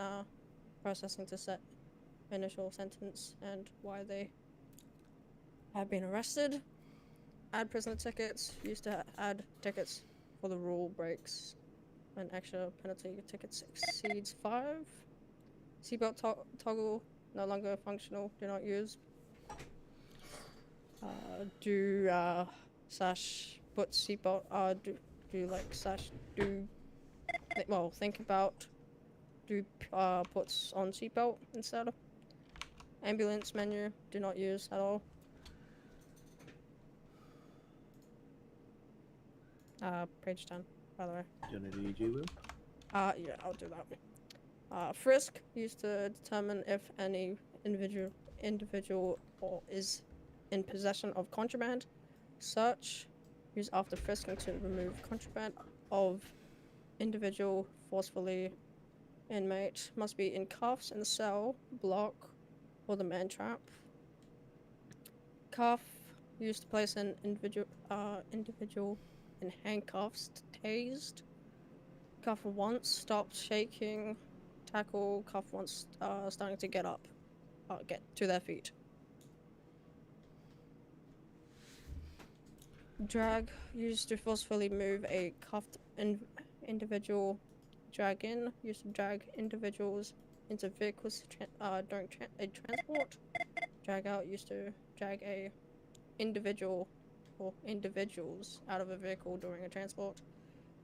Speaker 6: processing to set initial sentence and why they have been arrested. Add prisoner tickets used to add tickets for the rule breaks when extra penalty tickets exceeds 5. Seatbelt toggle no longer functional, do not use. Do slash put seatbelt do like slash do well think about do puts on seatbelt instead. Ambulance menu do not use at all. Page 10, by the way.
Speaker 5: Do you want to do you, Will?
Speaker 6: Yeah, I'll do that. Frisk used to determine if any individual is in possession of contraband. Search used after frisking to remove contraband of individual forcefully. Inmate must be in cuffs in the cell, block, or the man trap. Cuff used to place an individual in handcuffs, tased. Cuff once stopped shaking. Tackle cuff once starting to get up, get to their feet. Drag used to forcefully move a cuffed individual. Drag in used to drag individuals into vehicles during a transport. Drag out used to drag a individual or individuals out of a vehicle during a transport.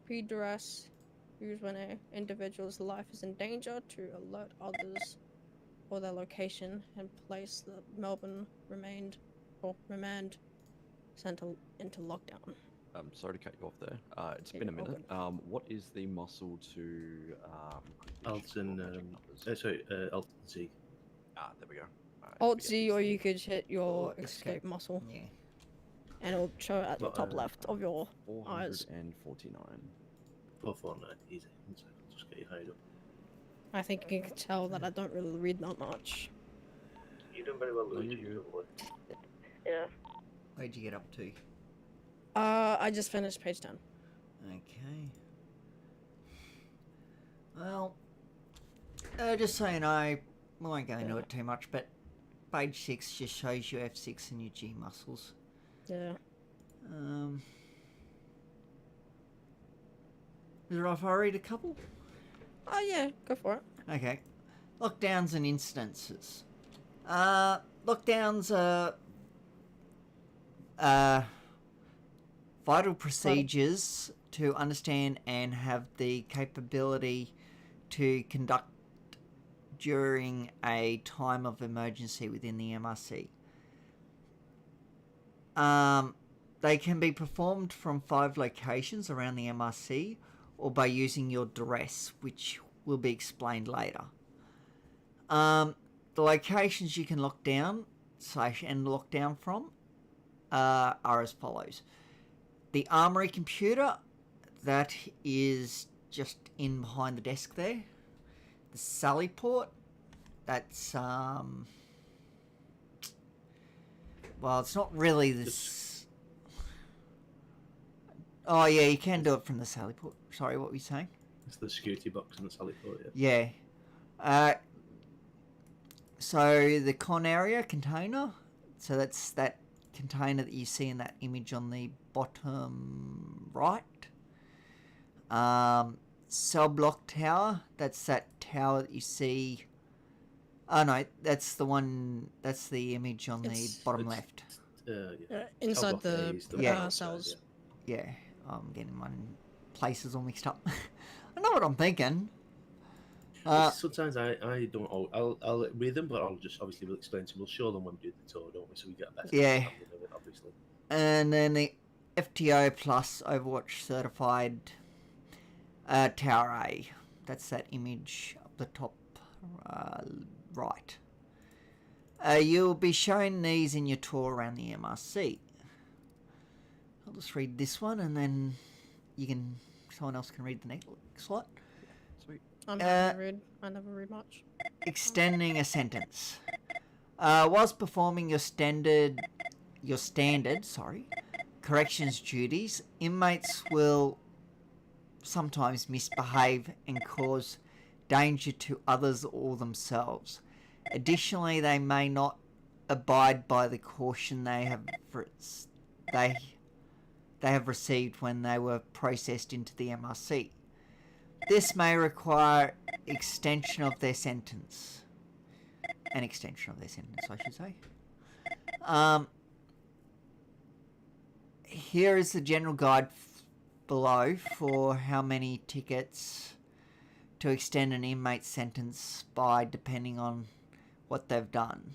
Speaker 6: Pre-duress used when an individual's life is in danger to alert others for their location and place the Melbourne Remand Centre into lockdown.
Speaker 10: Sorry to cut you off there. It's been a minute. What is the muscle to
Speaker 5: Alt and Alt Z.
Speaker 10: There we go.
Speaker 6: Alt Z, or you could hit your escape muscle.
Speaker 1: Yeah.
Speaker 6: And it'll show at the top left of your eyes.
Speaker 10: 449.
Speaker 5: 449, easy. One second, just get you high up.
Speaker 6: I think you can tell that I don't really read that much.
Speaker 5: You're doing very well,
Speaker 10: No,
Speaker 5: Luigi.
Speaker 10: you're good.
Speaker 6: Yeah.
Speaker 1: Where'd you get up to?
Speaker 6: I just finished page 10.
Speaker 1: Okay. Well, just so you know, we won't go into it too much, but page 6 just shows you F6 and your G muscles.
Speaker 6: Yeah.
Speaker 1: Is it right if I read a couple?
Speaker 6: Oh yeah, go for it.
Speaker 1: Okay. Lockdowns and incidences. Lockdowns are vital procedures to understand and have the capability to conduct during a time of emergency within the MRC. They can be performed from 5 locations around the MRC or by using your duress, which will be explained later. The locations you can lock down and lock down from are as follows. The Armory computer, that is just in behind the desk there. The Sally port, that's well, it's not really this. Oh yeah, you can do it from the Sally port. Sorry, what were you saying?
Speaker 5: It's the security box in the Sally port, yeah.
Speaker 1: Yeah. So the con area container, so that's that container that you see in that image on the bottom right. Cell block tower, that's that tower that you see. Oh no, that's the one, that's the image on the bottom left.
Speaker 6: Inside the cells.
Speaker 1: Yeah, I'm getting my places all mixed up. I know what I'm thinking.
Speaker 5: Sometimes I don't. I'll read them, but I'll just obviously we'll explain to. We'll show them when we do the tour, don't we? So we get a better understanding of it, obviously.
Speaker 1: And then the FTO plus Overwatch certified Tower A. That's that image up the top right. You'll be shown these in your tour around the MRC. I'll just read this one, and then someone else can read the next lot.
Speaker 10: Sweet.
Speaker 6: I'm happy to read. I never read much.
Speaker 1: Extending a sentence. Whilst performing your standard corrections duties, inmates will sometimes misbehave and cause danger to others or themselves. Additionally, they may not abide by the caution they have received when they were processed into the MRC. This may require an extension of their sentence, I should say. Here is the general guide below for how many tickets to extend an inmate's sentence by, depending on what they've done.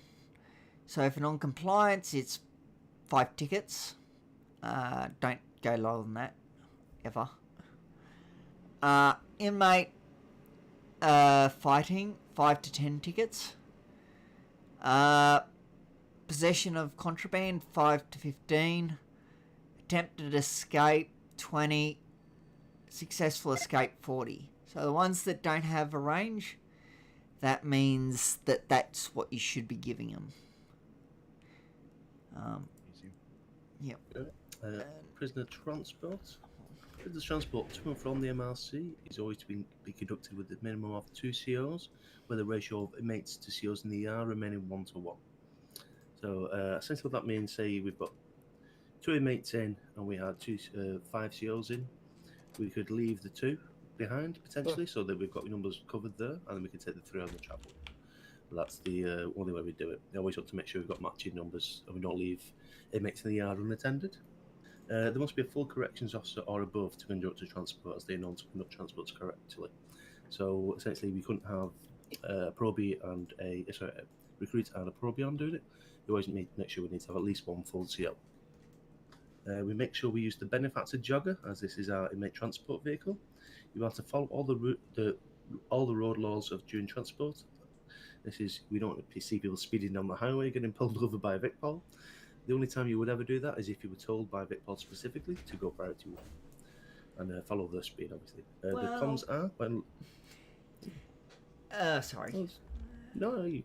Speaker 1: So for non-compliance, it's 5 tickets. Don't go lower than that, ever. Inmate fighting, 5 to 10 tickets. Possession of contraband, 5 to 15. Attempted escape, 20. Successful escape, 40. So the ones that don't have a range, that means that that's what you should be giving them. Yep.
Speaker 5: Prisoner transport. Prisoner transport to and from the MRC is always to be conducted with a minimum of 2 COs, with a ratio of inmates to COs in the ER remaining 1-to-1. So essentially what that means, say we've got 2 inmates in and we had 5 COs in, we could leave the 2 behind potentially, so that we've got numbers covered there, and then we can take the 3 on the travel. That's the only way we do it. We always want to make sure we've got matching numbers and we don't leave inmates in the yard unattended. There must be a full corrections officer or above to conduct a transport, as they know to conduct transports correctly. So essentially, we couldn't have a probie and a recruit and a probie on doing it. We always make sure we need to have at least 1 full CO. We make sure we use the benefactor jogger, as this is our inmate transport vehicle. You have to follow all the road laws of during transport. This is, we don't see people speeding down the highway getting pulled over by a VicPol. The only time you would ever do that is if you were told by VicPol specifically to go priority 1 and follow the speed, obviously. The cons are when.
Speaker 1: Sorry.
Speaker 5: No, if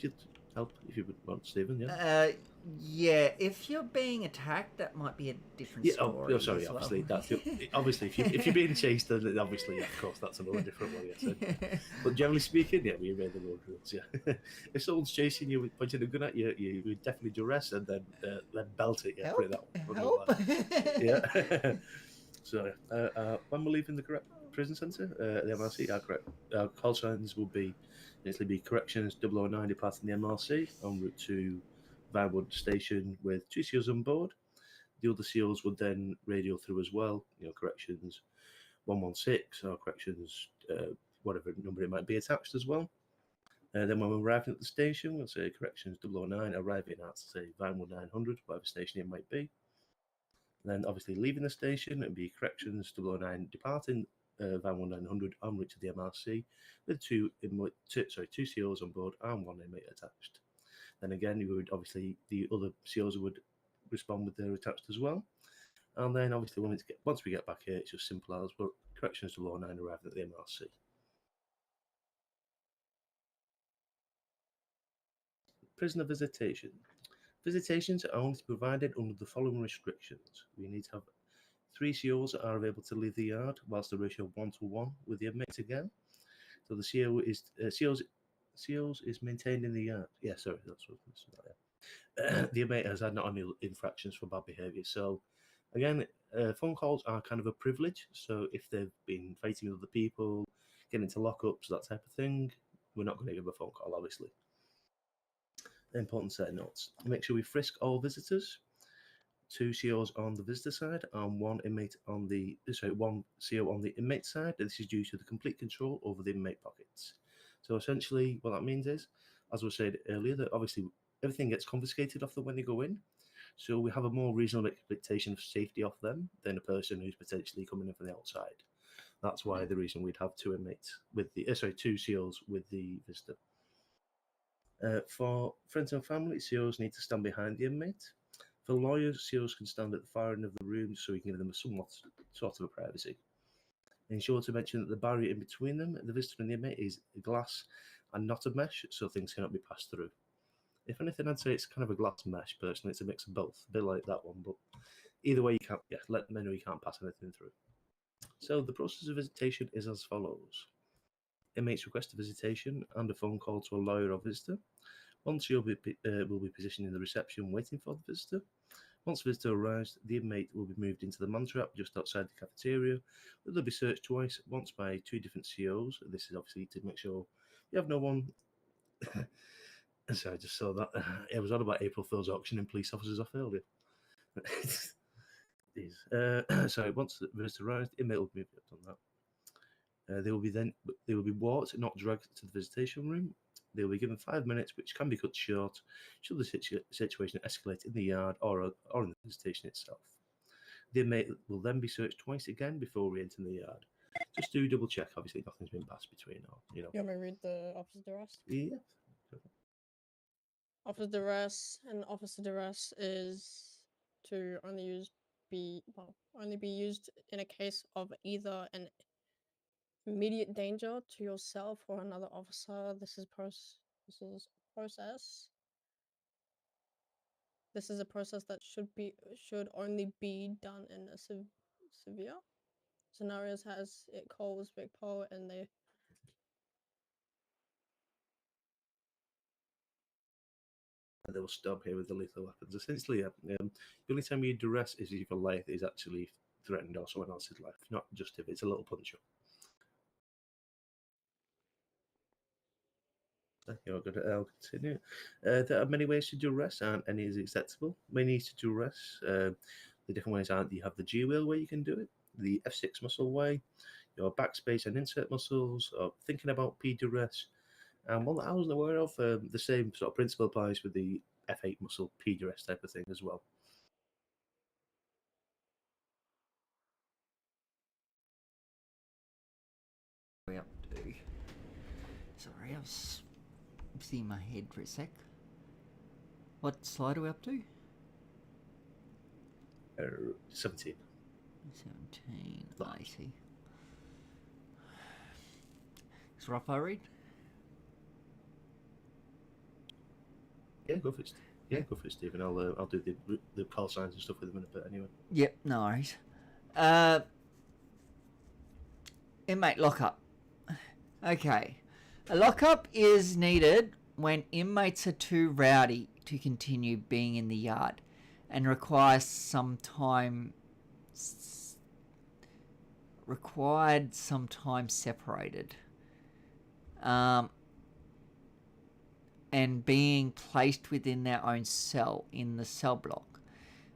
Speaker 5: you'd help, if you would want, Stephen. Yeah.
Speaker 1: Yeah. If you're being attacked, that might be a different story.
Speaker 5: Oh, sorry. Obviously, that's obviously if you're being chased, then obviously, of course, that's another different one. Yes. But generally speaking, yeah, we obey the road rules. Yeah. If someone's chasing you with pointing a gun at you, you would definitely duress and then belt it. Yeah. Put it that way.
Speaker 1: Help.
Speaker 5: Yeah. So when we're leaving the correct prison centre, the MRC, our correct call signs will be corrections 009 departing the MRC en route to Vinewood Station with 2 COs on board. The other COs would then radio through as well, corrections 116 or corrections whatever number it might be attached as well. Then when we're arriving at the station, we'll say corrections 009 arriving at, say, Vinewood 900, whatever station it might be. Then obviously leaving the station, it'd be corrections 009 departing Vinewood 900 en route to the MRC with 2 COs on board and 1 inmate attached. Then again, you would obviously, the other COs would respond with their attached as well. And then obviously once we get back here, it's just simple as well. Corrections 009 arriving at the MRC. Prisoner visitation. Visitations are only provided under the following restrictions. We need to have 3 COs that are able to leave the yard, whilst the ratio 1-to-1 with the inmates again. So the CO is COs is maintained in the yard. Yeah, sorry, that's what the inmate has had not only infractions for bad behaviour. So again, phone calls are kind of a privilege. So if they've been fighting with other people, getting into lockups, that type of thing, we're not going to give a phone call, obviously. Important set of notes. Make sure we frisk all visitors. 2 COs on the visitor side and 1 CO on the inmate side. This is due to the complete control over the inmate pockets. So essentially, what that means is, as was said earlier, that obviously everything gets confiscated off them when they go in. So we have a more reasonable expectation of safety off them than a person who's potentially coming in from the outside. That's why the reason we'd have two inmates with the two COs with the visitor. For friends and family, COs need to stand behind the inmate. For lawyers, COs can stand at the far end of the room so we can give them somewhat sort of a privacy. Ensure to mention that the barrier in between them, the visitor and the inmate, is glass and not a mesh, so things cannot be passed through. If anything, I'd say it's kind of a glass mesh. Personally, it's a mix of both, a bit like that one. But either way, you can't. Yeah, let them know you can't pass anything through. So the process of visitation is as follows: inmates request a visitation and a phone call to a lawyer or visitor. Once you'll be will be positioned in the reception waiting for the visitor. Once the visitor arrives, the inmate will be moved into the man trap just outside the cafeteria, where they'll be searched twice, once by two different COs. This is obviously to make sure you have no one. So I just saw that. It was on about April Fool's auctioning police officers off earlier. So once the visitor arrives, the inmate will be moved on that. They will be walked, not dragged, to the visitation room. They will be given 5 minutes, which can be cut short should the situation escalate in the yard or in the visitation itself. The inmate will then be searched twice again before re-entering the yard. Just do double check, obviously nothing's been passed between, or
Speaker 6: You want me to read the officer arrest?
Speaker 5: Yeah.
Speaker 6: Officer arrest and officer arrest is to only be used in a case of either an immediate danger to yourself or another officer. This is a process. This is a process that should only be done in a severe scenarios, as it calls Big Paul, and they.
Speaker 5: They will stop here with the lethal weapons. Essentially, the only time you duress is if your life is actually threatened or someone else's life, not just if it's a little punch-up. You're good. I'll continue. There are many ways to duress, and any is acceptable. Many ways to duress. The different ways are: you have the G wheel where you can do it, the F6 muscle way, your backspace and insert muscles, or thinking about P duress. And one that I wasn't aware of, the same sort of principle applies with the F8 muscle P duress type of thing as well.
Speaker 1: We up to. Sorry, I was seeing my head for a sec. What slide are we up to?
Speaker 5: 17.
Speaker 1: 17. I see. Is Rafa read?
Speaker 5: Yeah, go for it. Yeah, go for it, Stephen. I'll do the call signs and stuff with him in a bit anyway.
Speaker 1: Yep, no worries. Inmate lockup. Okay. A lockup is needed when inmates are too rowdy to continue being in the yard and requires some time separated. And being placed within their own cell in the cell block.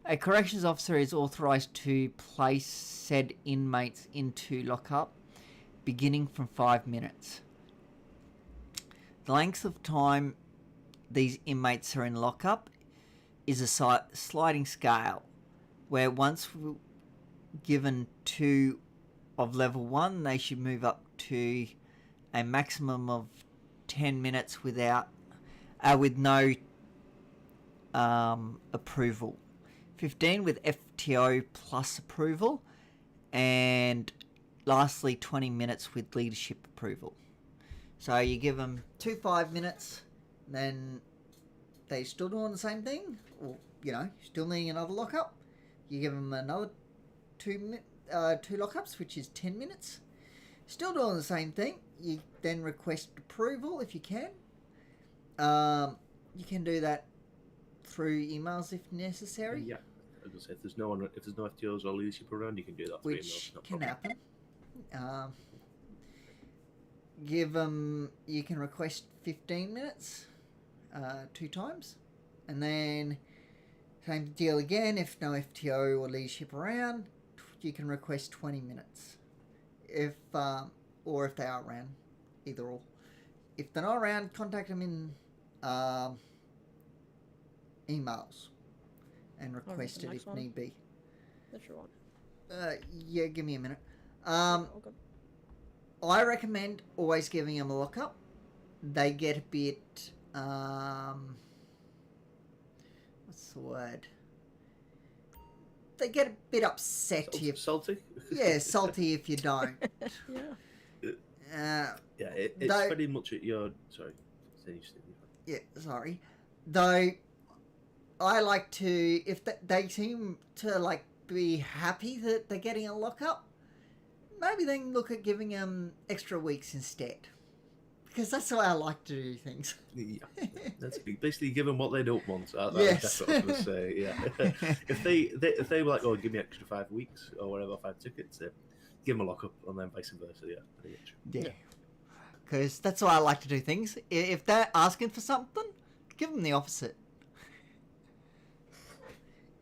Speaker 1: A corrections officer is authorised to place said inmates into lockup beginning from 5 minutes. The length of time these inmates are in lockup is a sliding scale, where once given 2 of level 1, they should move up to a maximum of 10 minutes with no approval. 15 with FTO plus approval, and lastly 20 minutes with leadership approval. So you give them 2 5 minutes, then they still doing the same thing, or still needing another lockup. You give them another 2 lockups, which is 10 minutes. Still doing the same thing. You then request approval if you can. You can do that through emails if necessary.
Speaker 5: Yeah, as I said, if there's no FTOs or leadership around, you can do that through emails.
Speaker 1: Which can happen. You can request 15 minutes, 2 times, and then same deal again. If no FTO or leadership around, you can request 20 minutes. If they are around, either or. If they're not around, contact them in emails and request it if need be.
Speaker 6: If you want.
Speaker 1: Yeah, give me a minute. I recommend always giving them a lockup. They get a bit, what's the word? They get a bit upset if...
Speaker 5: Salty?
Speaker 1: Yeah, salty if you don't.
Speaker 6: Yeah.
Speaker 5: It's
Speaker 1: though,
Speaker 5: very much at your... Sorry.
Speaker 1: Yeah, sorry. Though, I like to... If they seem to, like, be happy that they're getting a lockup, maybe then look at giving them extra weeks instead. Because that's the way I like to do things.
Speaker 5: Yeah, that's basically give them what they don't want.
Speaker 1: Yes.
Speaker 5: That's what I was going to say. Yeah, if they were like, oh, give me extra 5 weeks or whatever, 5 tickets, give them a lockup, and then vice versa. Yeah, pretty much.
Speaker 1: Yeah. Because that's why I like to do things. If they're asking for something, give them the opposite.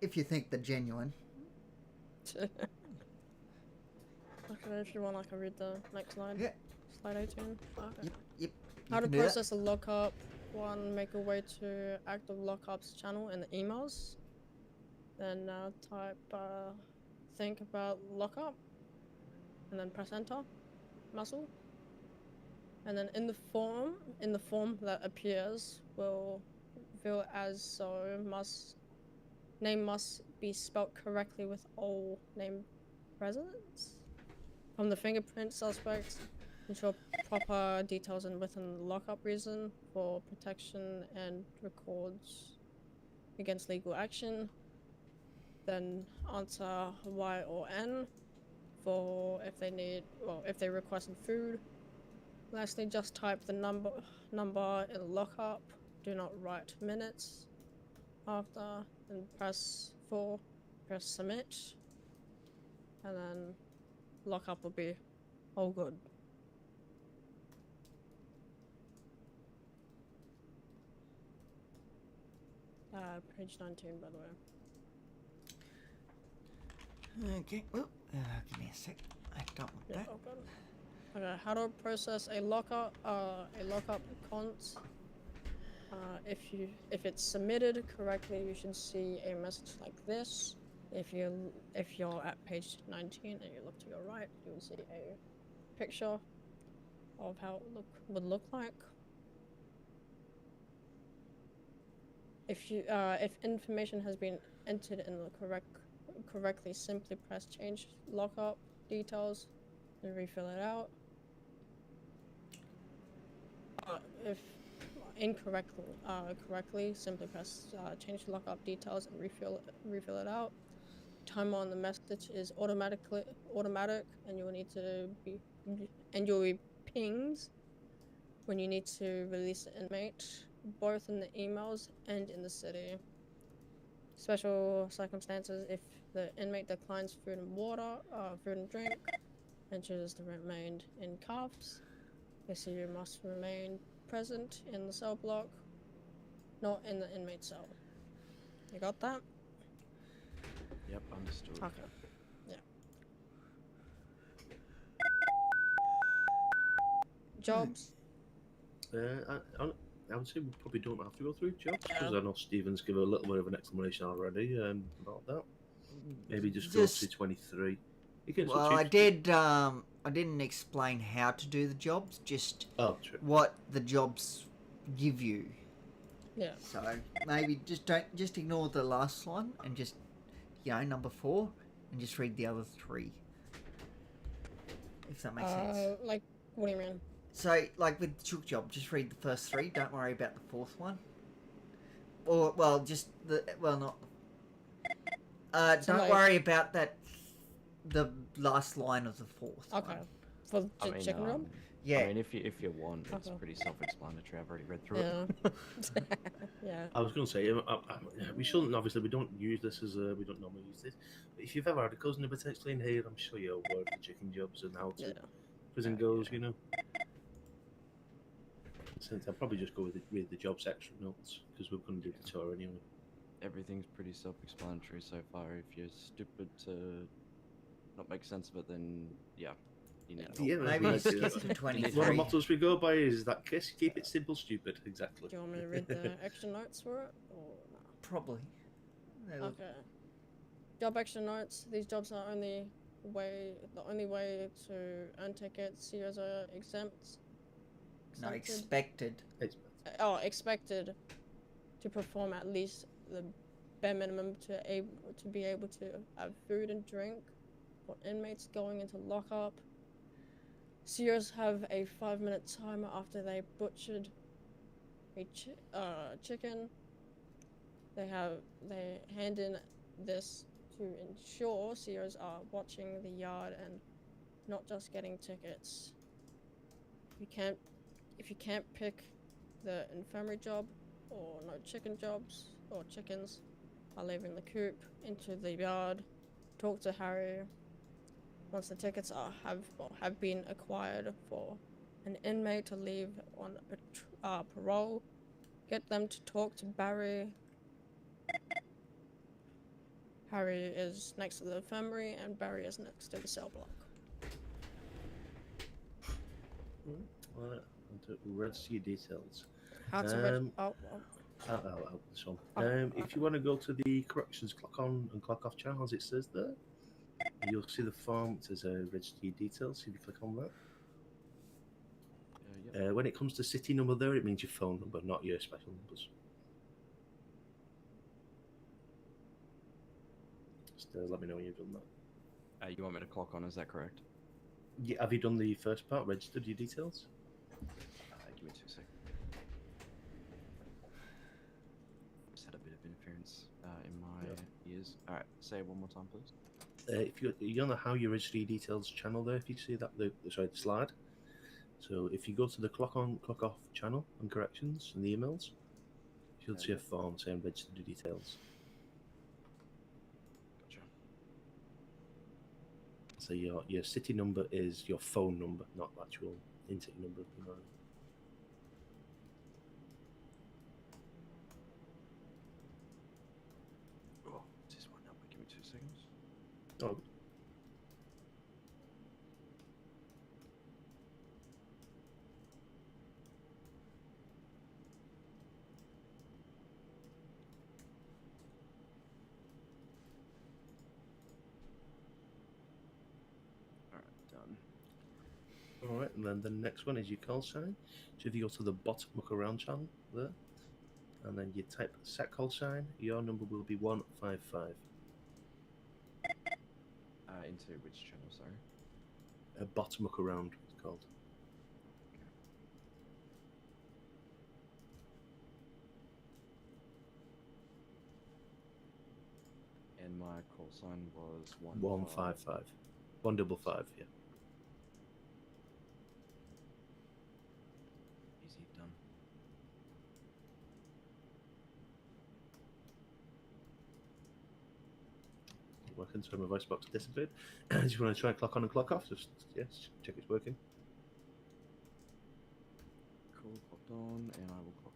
Speaker 1: If you think they're genuine.
Speaker 6: Okay, if you want, I can read the next slide.
Speaker 1: Yeah.
Speaker 6: Slide 18. Okay.
Speaker 1: Yep.
Speaker 6: How to process a lockup. 1, make a way to active lockups channel in the emails. Then type think about lockup. And then press enter. Muscle. And then in the form that appears will fill as so name must be spelled correctly with all name presents. From the fingerprint suspect, ensure proper details and within the lockup reason for protection and records against legal action. Then answer Y or N for if they need, well, if they requested food. Lastly, just type the number in the lockup. Do not write minutes after, and press submit, and then lockup will be all good. Page 19, by the way.
Speaker 1: Okay. Well, give me a sec. I don't want that.
Speaker 6: All good. Okay, how to process a lockup cons. If it's submitted correctly, you should see a message like this. If you're at page 19 and you look to your right, you will see a picture of how it would look like. If information has been entered in the correctly, simply press change lockup details and refill it out. If correctly, simply press change lockup details and refill it out. Timer on the message is automatic, and you'll be pinged when you need to release the inmate, both in the emails and in the city. Special circumstances: if the inmate declines food and drink, and chooses to remain in cuffs, the city must remain present in the cell block, not in the inmate cell. You got that?
Speaker 10: Yep, understood.
Speaker 6: Okay. Yeah. Jobs.
Speaker 5: I would say we probably don't have to go through jobs, because I know Stephen's given a little bit of an explanation already about that. Maybe just go to 23.
Speaker 1: Well, I didn't explain how to do the jobs, just what the jobs give you.
Speaker 6: Yeah.
Speaker 1: So maybe just ignore the last one and just, number 4, and just read the other 3. If that makes sense.
Speaker 6: Like, what do you mean?
Speaker 1: So, like with the chook job, just read the first 3. Don't worry about the 4th one. Or, well, just not. Don't worry about the last line of the 4th.
Speaker 6: Okay. For the chicken job?
Speaker 1: Yeah.
Speaker 10: I mean, if you want, it's pretty self-explanatory. I've already read through it.
Speaker 6: Yeah.
Speaker 5: I was going to say, we shouldn't, obviously, we don't use this we don't normally use this. But if you've ever had a cousin who to explain here, I'm sure you're aware of the chicken jobs and how prison goes, Since I'll probably just go with read the jobs extra notes, because we're going to do the tour anyway.
Speaker 10: Everything's pretty self-explanatory so far. If you're stupid to not make sense of it, then yeah.
Speaker 1: Maybe skip to 23.
Speaker 5: One of the mottos we go by is that kiss, keep it simple, stupid. Exactly.
Speaker 6: Do you want me to read the extra notes for it? Or no?
Speaker 1: Probably.
Speaker 6: Okay. Job extra notes. These jobs are only the only way to earn tickets, CEOs are
Speaker 1: Not
Speaker 6: exempted.
Speaker 1: expected.
Speaker 6: Expected to perform at least the bare minimum to be able to have food and drink for inmates going into lockup. CEOs have a 5-minute timer after they butchered a chicken. They hand in this to ensure CEOs are watching the yard and not just getting tickets. If you can't pick the infirmary job or no chicken jobs or chickens are leaving the coop into the yard, talk to Harry. Once the tickets have been acquired for an inmate to leave on parole, get them to talk to Barry. Harry is next to the infirmary and Barry is next to the cell block.
Speaker 5: Register your details.
Speaker 6: How to register?
Speaker 5: This one. If you want to go to the corrections clock on and clock off channel, as it says there, you'll see the form. It says register your details. If you click on that,
Speaker 10: Yep.
Speaker 5: when it comes to city number there, it means your phone number, not your special numbers. Just let me know when you've done that.
Speaker 10: You want me to clock on? Is that correct?
Speaker 5: Yeah, have you done the first part? Registered your details?
Speaker 10: Give me 2 seconds. Just had a bit of interference in my ears. All right, say it one more time, please.
Speaker 5: If you're on the how you register your details channel there, if you see that the slide. So if you go to the clock on, clock off channel and corrections and the emails, you'll see a form saying register your details.
Speaker 10: Gotcha.
Speaker 5: So your city number is your phone number, not the actual in-city number. You know.
Speaker 10: Oh, this one number. Give me 2 seconds.
Speaker 5: Oh. Alright, and then the next one is your call sign. So if you go to the bottom look around channel there, and then you type set call sign, your number will be 155.
Speaker 10: Into which channel, sorry?
Speaker 5: Bottom look around, it's called.
Speaker 10: And my call sign was
Speaker 5: 155. 155, yeah.
Speaker 10: Easy done.
Speaker 5: Working, so my voice box disappeared. Do you want to try and clock on and clock off? Just check it's working.
Speaker 10: Cool, clocked on, and I will clock.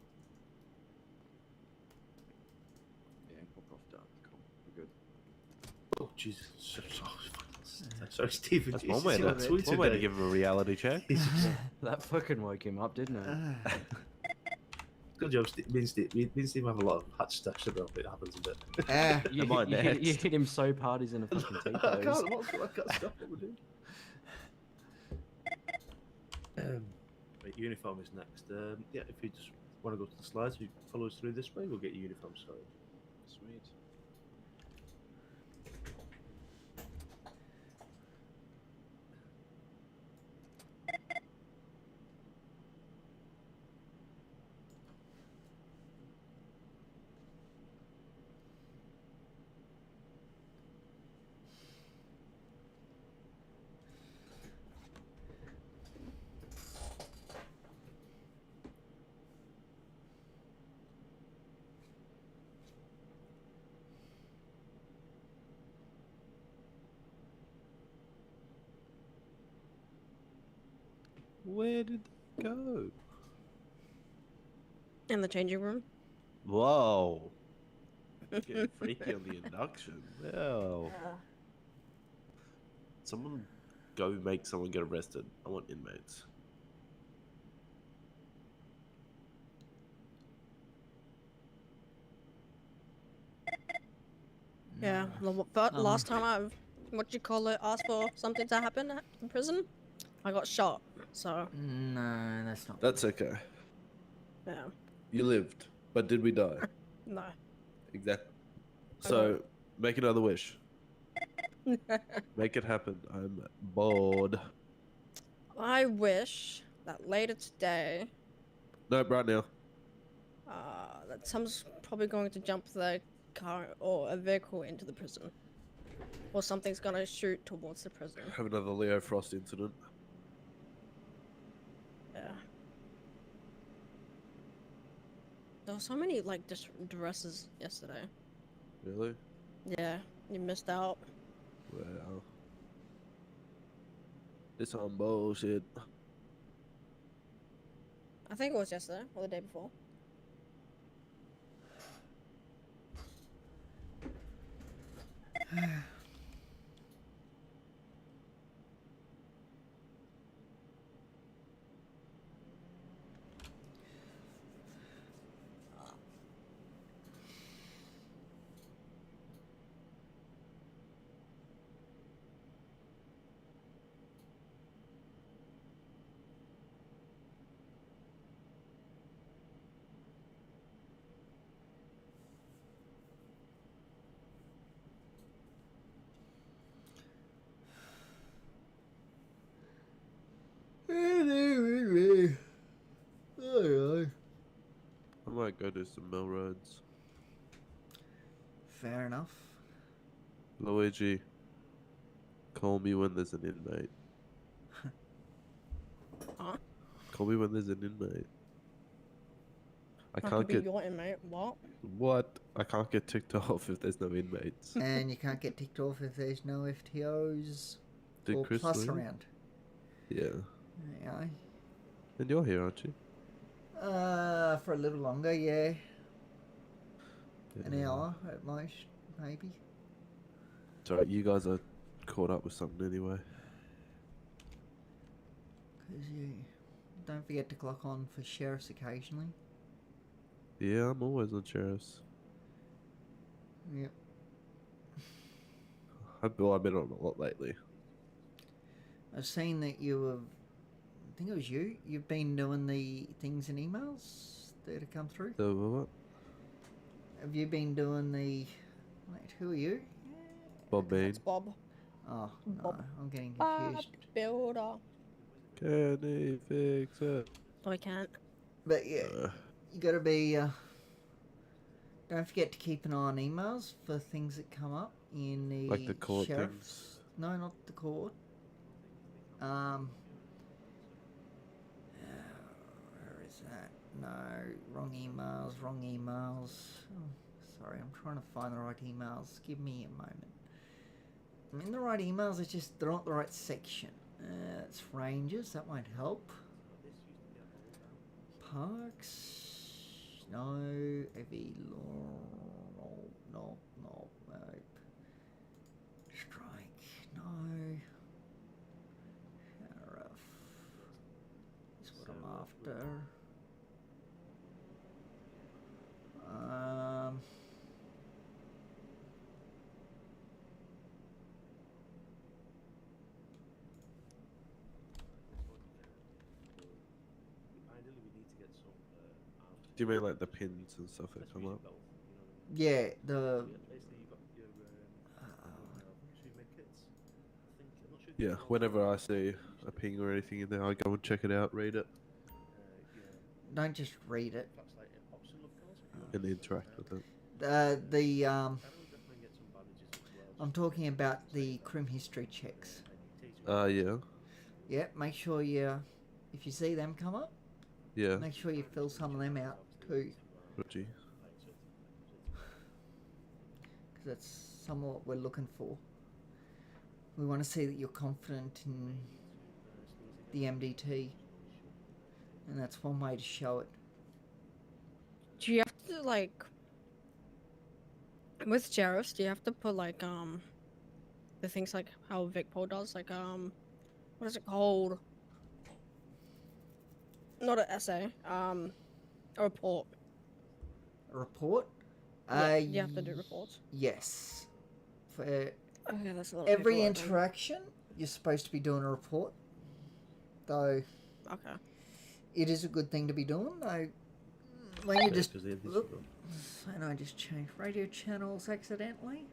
Speaker 10: Yeah, and clock off done. Cool, we're good.
Speaker 5: Oh, Jesus. Sorry, Stephen.
Speaker 11: That's one way to give him a reality check.
Speaker 10: That fucking woke him up, didn't it?
Speaker 5: Good job, Steve. Me and Steve have a lot of hatch stash about it. Happens a bit.
Speaker 10: You hit him so hard he's in a fucking
Speaker 5: I can't stop what we're doing. Right, uniform is next. Yeah, if you just want to go to the slides, you follow us through this way, we'll get your uniform started.
Speaker 10: Sweet.
Speaker 11: Where did they go?
Speaker 6: In the changing room.
Speaker 11: Whoa. Getting freaky on the induction. Wow. Someone go make someone get arrested. I want inmates.
Speaker 6: Yeah, last time what you call it, asked for something to happen in prison. I got shot, so
Speaker 1: No, that's not.
Speaker 11: That's okay.
Speaker 6: yeah.
Speaker 11: You lived, but did we die?
Speaker 6: No.
Speaker 11: Exactly.
Speaker 6: I
Speaker 11: So, make another wish. Make it happen. I'm bored.
Speaker 6: I wish that later today,
Speaker 11: Nope, right now.
Speaker 6: that someone's probably going to jump their car or a vehicle into the prison. Or something's gonna shoot towards the prison.
Speaker 11: Have another Leo Frost incident.
Speaker 6: Yeah. There were so many, like, dresses yesterday.
Speaker 11: Really?
Speaker 6: Yeah, you missed out.
Speaker 11: Wow. This some bullshit.
Speaker 6: I think it was yesterday or the day before.
Speaker 11: I might go do some Melroads.
Speaker 1: Fair enough.
Speaker 11: Luigi, call me when there's an inmate.
Speaker 6: Huh?
Speaker 11: Call me when there's an inmate. I
Speaker 6: That
Speaker 11: can't
Speaker 6: could
Speaker 11: get
Speaker 6: be your inmate. What?
Speaker 11: what? I can't get ticked off if there's no inmates.
Speaker 1: And you can't get ticked off if there's no FTOs
Speaker 11: Did
Speaker 1: or
Speaker 11: Chris
Speaker 1: plus
Speaker 11: leave?
Speaker 1: around.
Speaker 11: Yeah.
Speaker 1: Yeah.
Speaker 11: And you're here, aren't you?
Speaker 1: For a little longer, yeah. An
Speaker 11: Yeah.
Speaker 1: hour at most, maybe.
Speaker 11: Sorry, you guys are caught up with something anyway.
Speaker 1: Because you don't forget to clock on for sheriffs occasionally.
Speaker 11: Yeah, I'm always on sheriffs.
Speaker 1: Yep.
Speaker 11: I've been on a lot lately.
Speaker 1: I've seen that you have. I think it was you. You've been doing the things and emails that have come through.
Speaker 11: The what?
Speaker 1: Have you been doing the? Wait, who are you?
Speaker 11: Bob Bean.
Speaker 6: It's Bob.
Speaker 1: Oh no,
Speaker 6: Bob.
Speaker 1: I'm getting
Speaker 6: Bob
Speaker 1: confused.
Speaker 6: Builder.
Speaker 11: Can he fix it?
Speaker 6: No, I can't.
Speaker 1: But yeah, you gotta be. Don't forget to keep an eye on emails for things that come up in the
Speaker 11: Like the court
Speaker 1: sheriff's.
Speaker 11: things?
Speaker 1: No, not the court. Where is that? No, wrong emails. Oh, sorry, I'm trying to find the right emails. Give me a moment. I mean, the right emails, it's just they're not the right section. It's Rangers, that won't help. Parks. No, heavy law. No. Strike. No. Sheriff. Is what I'm after.
Speaker 11: Do you mean like the pins and stuff that come up?
Speaker 1: Yeah, the.
Speaker 11: Yeah, whenever I see a ping or anything in there, I go and check it out, read it,
Speaker 1: Don't just read it.
Speaker 11: and interact with it.
Speaker 1: I'm talking about the crim history checks.
Speaker 11: Yeah.
Speaker 1: Yeah, make sure if you see them come up,
Speaker 11: Yeah.
Speaker 1: make sure you fill some of them out too,
Speaker 11: Reggie.
Speaker 1: because that's some of what we're looking for. We want to see that you're confident in the MDT, and that's one way to show it.
Speaker 6: Do you have to, like, with sheriffs, do you have to put, like, the things like how VicPol does, like, what is it called? Not an essay, a report.
Speaker 1: A report?
Speaker 6: Yeah, you have to do reports.
Speaker 1: Yes. For
Speaker 6: Okay, that's a lot of
Speaker 1: Every
Speaker 6: paperwork then.
Speaker 1: interaction, you're supposed to be doing a report. Though
Speaker 6: Okay.
Speaker 1: it is a good thing to be doing. Though when you
Speaker 5: Yeah,
Speaker 1: just
Speaker 5: 'cause they have this
Speaker 1: look,
Speaker 5: one.
Speaker 1: and I just changed radio channels accidentally.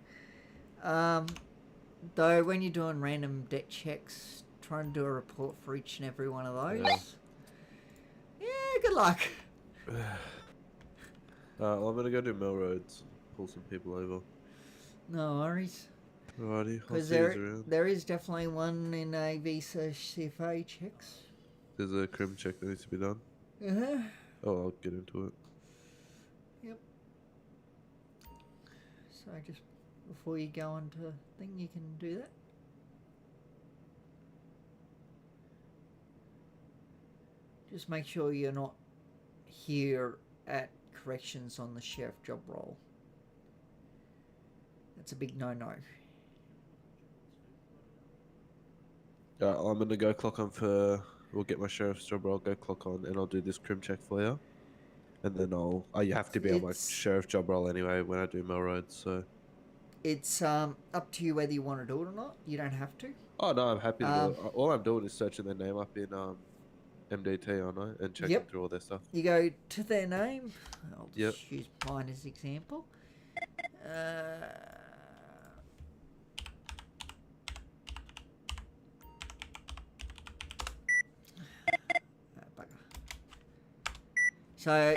Speaker 1: Though when you're doing random debt checks, try and do a report for each and every one of those. Yeah, good luck.
Speaker 11: Well, I'm gonna go do Mill Roads. Pull some people over.
Speaker 1: No worries.
Speaker 11: Alrighty, I'll
Speaker 1: Because
Speaker 11: see you around.
Speaker 1: there is definitely one in a visa CFA checks.
Speaker 11: There's a crim check that needs to be done.
Speaker 1: Uh-huh.
Speaker 11: Oh, I'll get into it.
Speaker 1: Yep. So just before you go on to thing, you can do that. Just make sure you're not here at corrections on the sheriff job role. That's a big no-no.
Speaker 11: I'm gonna go clock on for. We'll get my sheriff's job. I'll go clock on, and I'll do this crim check for you. And then I'll. Oh, you have to be on my sheriff job role anyway when I do Mill Roads. So.
Speaker 1: It's up to you whether you want to do it or not. You don't have to.
Speaker 11: Oh no, I'm happy to do it. All I'm doing is searching their name up in MDT, aren't I? And checking through all their stuff.
Speaker 1: You go to their name. I'll
Speaker 11: Yep.
Speaker 1: just use mine as example. So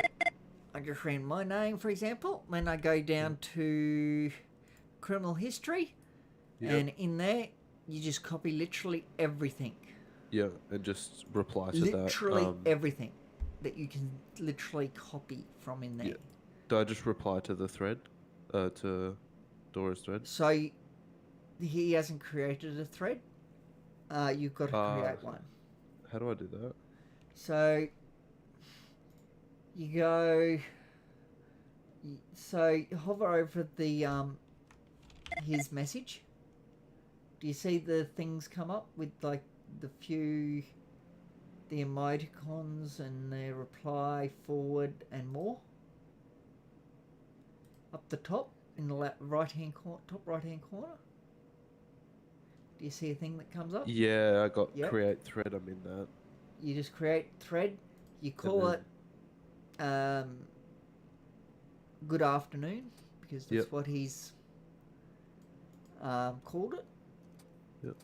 Speaker 1: I just ran my name, for example. Then I go down to criminal history, and in there you just copy literally everything.
Speaker 11: Yeah, and just reply to
Speaker 1: Literally
Speaker 11: that.
Speaker 1: everything that you can literally copy from in there.
Speaker 11: Yeah. Do I just reply to the thread? To Dora's thread?
Speaker 1: So he hasn't created a thread. You've got to create one.
Speaker 11: How do I do that?
Speaker 1: So you go. So hover over the his message. Do you see the things come up with like the emoticons and the reply, forward, and more? Up the top in the top right hand corner. Do you see a thing that comes up?
Speaker 11: Yeah, I got create thread. I'm in that.
Speaker 1: You just create thread. You call it good afternoon because that's what he's called it.
Speaker 11: Yep.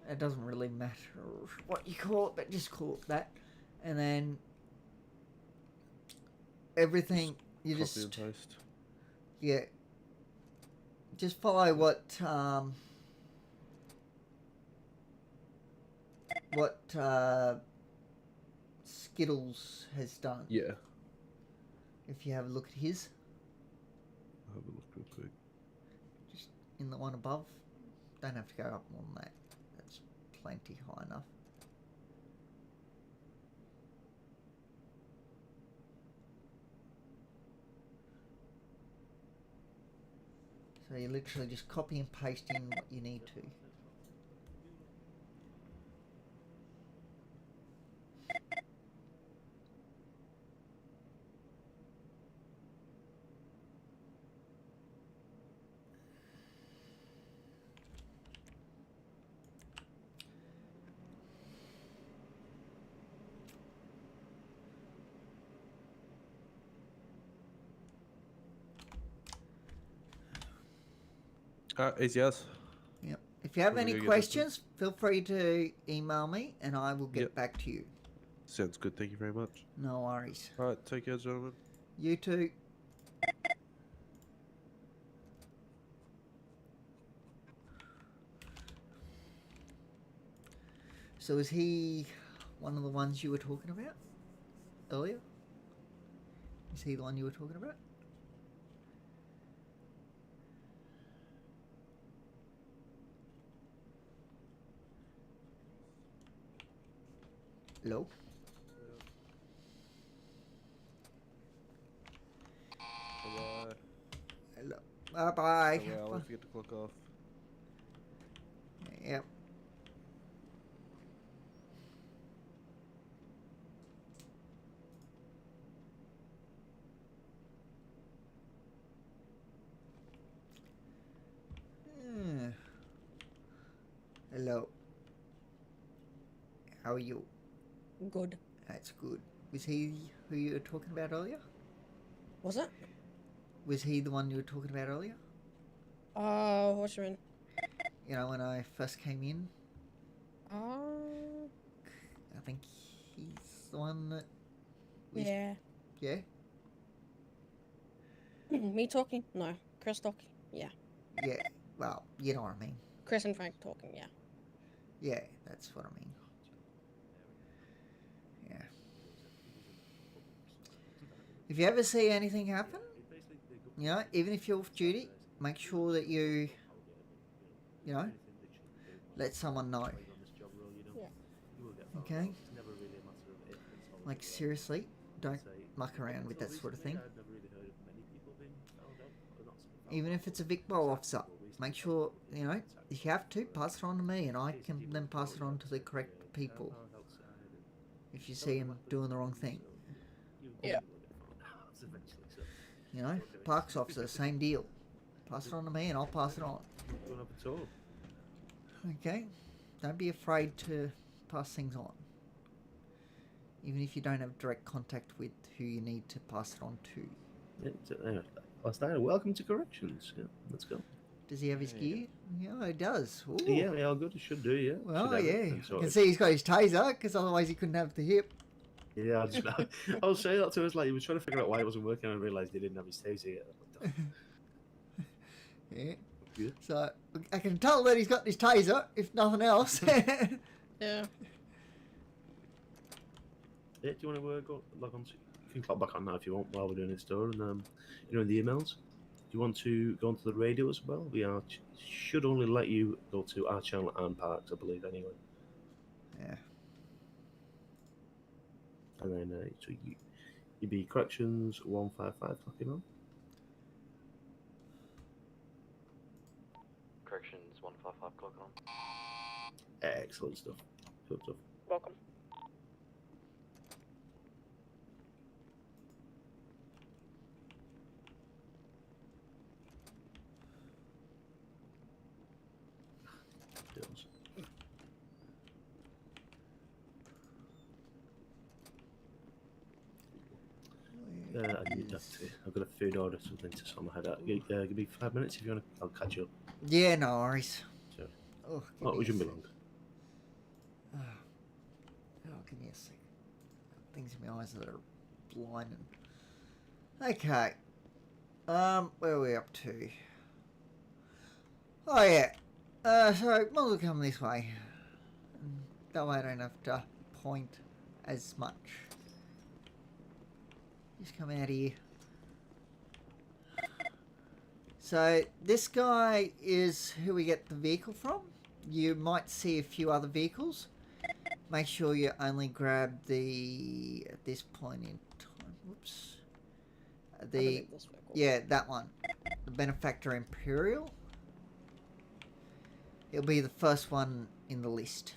Speaker 1: It doesn't really matter what you call it, but just call it that. And then everything you
Speaker 11: Copy
Speaker 1: just
Speaker 11: and paste.
Speaker 1: Yeah. Just follow what Skittles has done.
Speaker 11: Yeah.
Speaker 1: If you have a look at his.
Speaker 11: I'll have a look real quick.
Speaker 1: Just in the one above. Don't have to go up more than that. That's plenty high enough. So you literally just copy and paste in what you need to.
Speaker 11: Easy as.
Speaker 1: Yep. If you have
Speaker 11: Shall we
Speaker 1: any
Speaker 11: go get
Speaker 1: questions, feel free to email me and I will get back to you.
Speaker 11: Sounds good. Thank you very much.
Speaker 1: No worries.
Speaker 11: All right, take care, gentlemen.
Speaker 1: You too. So is he one of the ones you were talking about earlier? Is he the one you were talking about? Hello?
Speaker 11: Bye-bye.
Speaker 1: Hello. Bye-bye.
Speaker 11: Well, don't forget to clock off.
Speaker 1: Yep. Hello. How are you?
Speaker 6: Good.
Speaker 1: That's good. Was he who you were talking about earlier?
Speaker 6: Was it?
Speaker 1: Was he the one you were talking about earlier?
Speaker 6: What you mean?
Speaker 1: You know, when I first came in,
Speaker 6: Uh,
Speaker 1: I think he's the one that...
Speaker 6: yeah.
Speaker 1: Yeah?
Speaker 6: Me talking? No. Chris talking? Yeah.
Speaker 1: Yeah. Well, you know what I mean.
Speaker 6: Chris and Frank talking, yeah.
Speaker 1: Yeah, that's what I mean. Yeah. If you ever see anything happen, you know, even if you're off duty, make sure that you know, let someone know.
Speaker 6: Yeah.
Speaker 1: Okay? Like, seriously, don't muck around with that sort of thing. Even if it's a VicBol officer, make sure, you know, if you have to, pass it on to me and I can then pass it on to the correct people if you see them doing the wrong thing.
Speaker 6: Yeah.
Speaker 1: You know, parks officer, same deal. Pass it on to me and I'll pass it on. Okay? Don't be afraid to pass things on. Even if you don't have direct contact with who you need to pass it on to.
Speaker 5: Last night, welcome to corrections. Yeah, let's go.
Speaker 1: Does he have his gear? Yeah, he does. Ooh.
Speaker 5: Yeah, all good. It should do, yeah.
Speaker 1: Well, yeah. You can see he's got his taser, because otherwise he couldn't have the hip.
Speaker 5: Yeah, I was saying that to us, like, he was trying to figure out why it wasn't working, and I realised he didn't have his taser yet.
Speaker 1: Yeah.
Speaker 5: Yeah.
Speaker 1: So, I can tell that he's got his taser, if nothing else.
Speaker 6: Yeah.
Speaker 5: Yeah, do you want to go log on to... You can clock back on now if you want while we're doing it store, and you know, in the emails. Do you want to go onto the radio as well? We should only let you go to our channel and parks, I believe, anyway.
Speaker 1: Yeah.
Speaker 5: And then so you'd be corrections 155 clocking on.
Speaker 10: Corrections 155 clock on.
Speaker 5: Excellent stuff. Good stuff.
Speaker 6: Welcome.
Speaker 5: Deals. I need that too. I've got a food order, something to sort my head out. Give me 5 minutes if you want to. I'll catch you up.
Speaker 1: Yeah, no worries.
Speaker 5: So,
Speaker 1: Oh,
Speaker 5: it shouldn't be long.
Speaker 1: Oh, give me a second. Things in my eyes that are blinding. Okay. Where are we up to? Oh yeah. So might as well come this way. That way I don't have to point as much. Just come out here. So this guy is who we get the vehicle from. You might see a few other vehicles. Make sure you only grab the, at this point in time, whoops. Yeah, that one. The Benefactor Imperial. It'll be the first one in the list.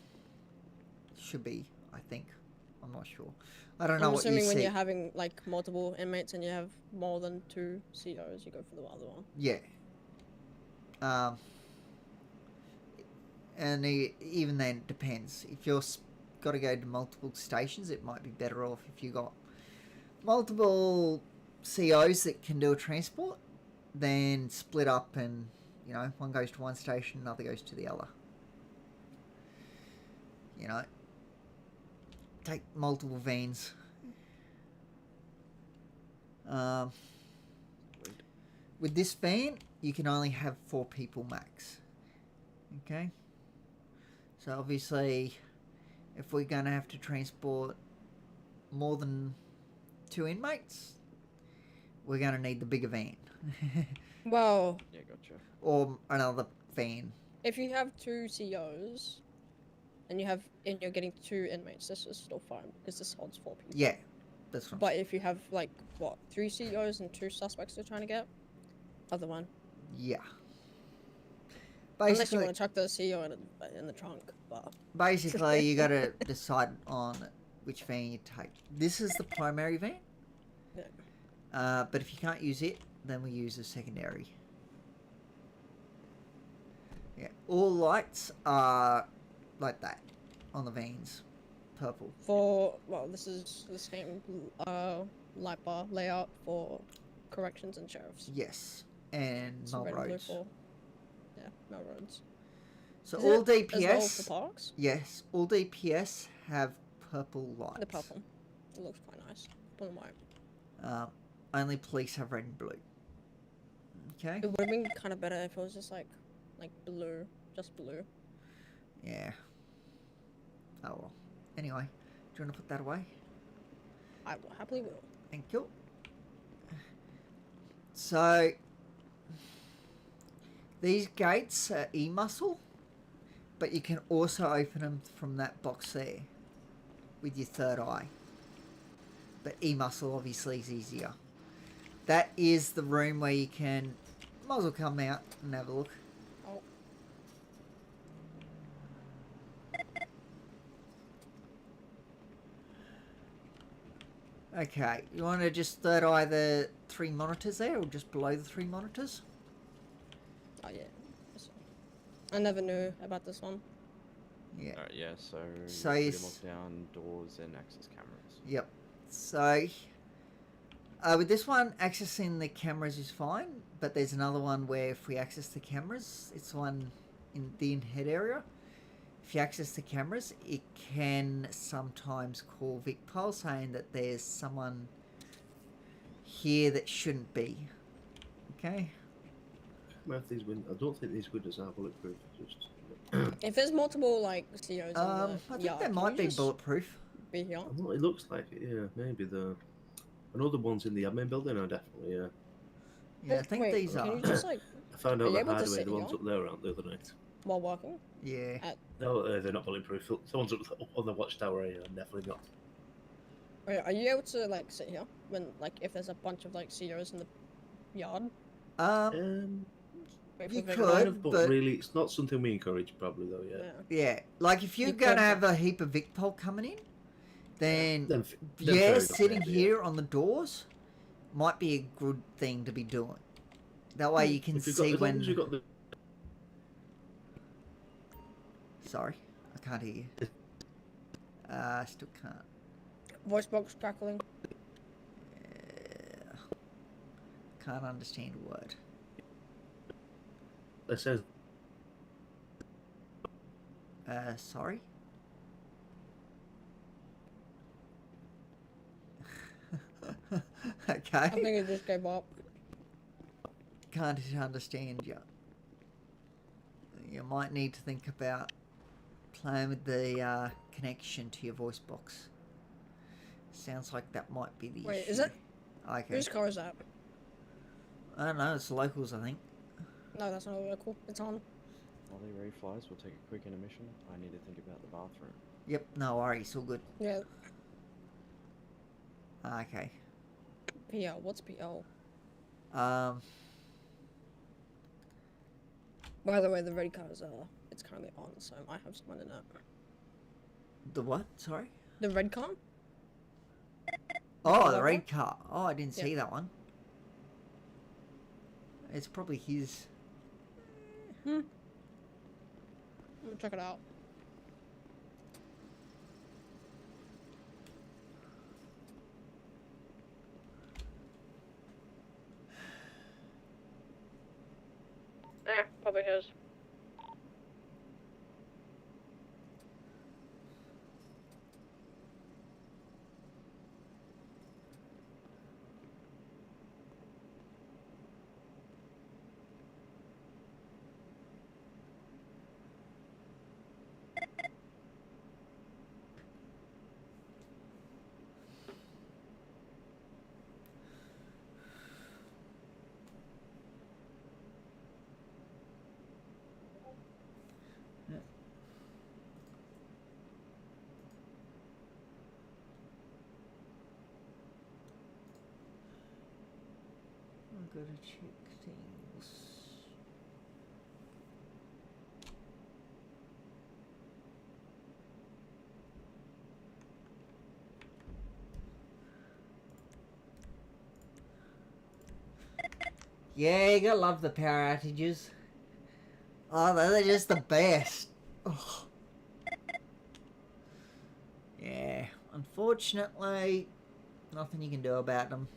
Speaker 1: Should be, I think. I'm not sure. I don't know what you see.
Speaker 6: I'm assuming when you're having like multiple inmates and you have more than 2 COs, you go for the other one.
Speaker 1: Yeah. And even then, it depends. If you're got to go to multiple stations, it might be better off if you got multiple COs that can do a transport, then split up and, you know, one goes to one station, another goes to the other. You know, take multiple vans. With this van, you can only have 4 people max. Okay? So obviously, if we're going to have to transport more than 2 inmates, we're going to need the bigger van.
Speaker 6: Well,
Speaker 10: Yeah, gotcha.
Speaker 1: Or another van.
Speaker 6: if you have 2 COs and you're getting 2 inmates, this is still fine because this holds 4 people.
Speaker 1: Yeah, that's what.
Speaker 6: But if you have like what 3 COs and 2 suspects you're trying to get, other one.
Speaker 1: Yeah.
Speaker 6: Unless you
Speaker 1: Basically,
Speaker 6: want to chuck the CO in the trunk, but
Speaker 1: basically you got to decide on which van you take. This is the primary van.
Speaker 6: Yeah.
Speaker 1: But if you can't use it, then we use a secondary. Yeah. all lights are like that on the vans, purple.
Speaker 6: For, well, this is the same light bar layout for corrections and sheriffs.
Speaker 1: Yes, and
Speaker 6: So
Speaker 1: Mel
Speaker 6: red and blue
Speaker 1: roads.
Speaker 6: for, yeah, Mel roads.
Speaker 1: So
Speaker 6: Is
Speaker 1: all
Speaker 6: it
Speaker 1: DPS.
Speaker 6: as well for parks?
Speaker 1: Yes, all DPS have purple lights.
Speaker 6: The purple. It looks quite nice. Blue and white.
Speaker 1: Only police have red and blue. Okay.
Speaker 6: It would have been kind of better if it was just like blue, just blue.
Speaker 1: Yeah. Oh well. Anyway, do you want to put that away?
Speaker 6: I will happily will.
Speaker 1: Thank you. So these gates are e-muscle, but you can also open them from that box there with your third eye. But e-muscle obviously is easier. That is the room where you can, might as well come out and have a look.
Speaker 6: Oh.
Speaker 1: Okay, you want to just third eye the 3 monitors there, or just below the 3 monitors?
Speaker 6: Oh yeah. I never knew about this one.
Speaker 1: Yeah.
Speaker 10: Yeah, so
Speaker 1: So
Speaker 10: freedom
Speaker 1: is-
Speaker 10: of down, doors, and access cameras.
Speaker 1: Yep. So, with this one, accessing the cameras is fine, but there's another one where if we access the cameras, it's one in the in-head area. If you access the cameras, it can sometimes call VicPol saying that there's someone here that shouldn't be. Okay?
Speaker 5: I don't think these windows are bulletproof. Just
Speaker 6: If there's multiple like COs in the
Speaker 1: I think
Speaker 6: yard,
Speaker 1: they
Speaker 6: can
Speaker 1: might
Speaker 6: we
Speaker 1: be
Speaker 6: just
Speaker 1: bulletproof.
Speaker 6: be here?
Speaker 5: well, it looks like it. Yeah, maybe the. I know the ones in the admin building are definitely. Yeah.
Speaker 1: Yeah, I think
Speaker 6: Wait,
Speaker 1: these
Speaker 6: can
Speaker 1: are.
Speaker 6: you just like
Speaker 5: I found
Speaker 6: Are
Speaker 5: out
Speaker 6: you
Speaker 5: the
Speaker 6: able to
Speaker 5: hard way.
Speaker 6: sit
Speaker 5: The ones
Speaker 6: here?
Speaker 5: up there aren't the other night.
Speaker 6: while walking?
Speaker 1: Yeah.
Speaker 5: No, they're not bulletproof. The ones up on the watchtower are definitely not.
Speaker 6: Wait, are you able to like sit here when like if there's a bunch of like COs in the yard? Wait
Speaker 1: You
Speaker 6: for Vic-
Speaker 1: could,
Speaker 5: Kind of,
Speaker 1: but
Speaker 5: really, it's not something we encourage. Probably though. Yeah.
Speaker 1: yeah, like if you're
Speaker 6: You
Speaker 1: gonna
Speaker 6: could,
Speaker 1: have a heap of VicPol coming in, then
Speaker 5: Then
Speaker 1: yeah,
Speaker 5: fair enough,
Speaker 1: sitting
Speaker 5: maybe,
Speaker 1: here on the doors might be a good thing to be doing. That way you can
Speaker 5: If you've
Speaker 1: see
Speaker 5: got, as long as you've
Speaker 1: when.
Speaker 5: got the
Speaker 1: Sorry, I can't hear you. Still can't.
Speaker 6: Voice box crackling.
Speaker 1: Can't understand a word.
Speaker 5: it says
Speaker 1: Sorry.
Speaker 6: I
Speaker 1: Okay.
Speaker 6: think it just gave up.
Speaker 1: Can't understand you. You might need to think about playing with the connection to your voice box. Sounds like that might be the
Speaker 6: Wait,
Speaker 1: issue.
Speaker 6: is it?
Speaker 1: Okay.
Speaker 6: Whose car is that?
Speaker 1: I don't know. It's the locals, I think.
Speaker 6: No, that's not local. It's on.
Speaker 10: Ollie Ray flies. We'll take a quick intermission. I need to think about the bathroom.
Speaker 1: Yep. No worries. All good.
Speaker 6: Yeah.
Speaker 1: Okay.
Speaker 6: PL. What's PL? By the way, the red cars are. It's currently on, so I might have someone in it.
Speaker 1: The what? Sorry.
Speaker 6: The red car?
Speaker 1: Oh,
Speaker 6: that
Speaker 1: the red car. Oh, I didn't
Speaker 6: Yeah.
Speaker 1: see that one. It's probably his.
Speaker 6: I'm gonna check it out. Probably his.
Speaker 1: I've got to check things. Yeah, you gotta love the power outages. Oh, they're just the best. Ugh. Yeah, unfortunately, nothing you can do about them.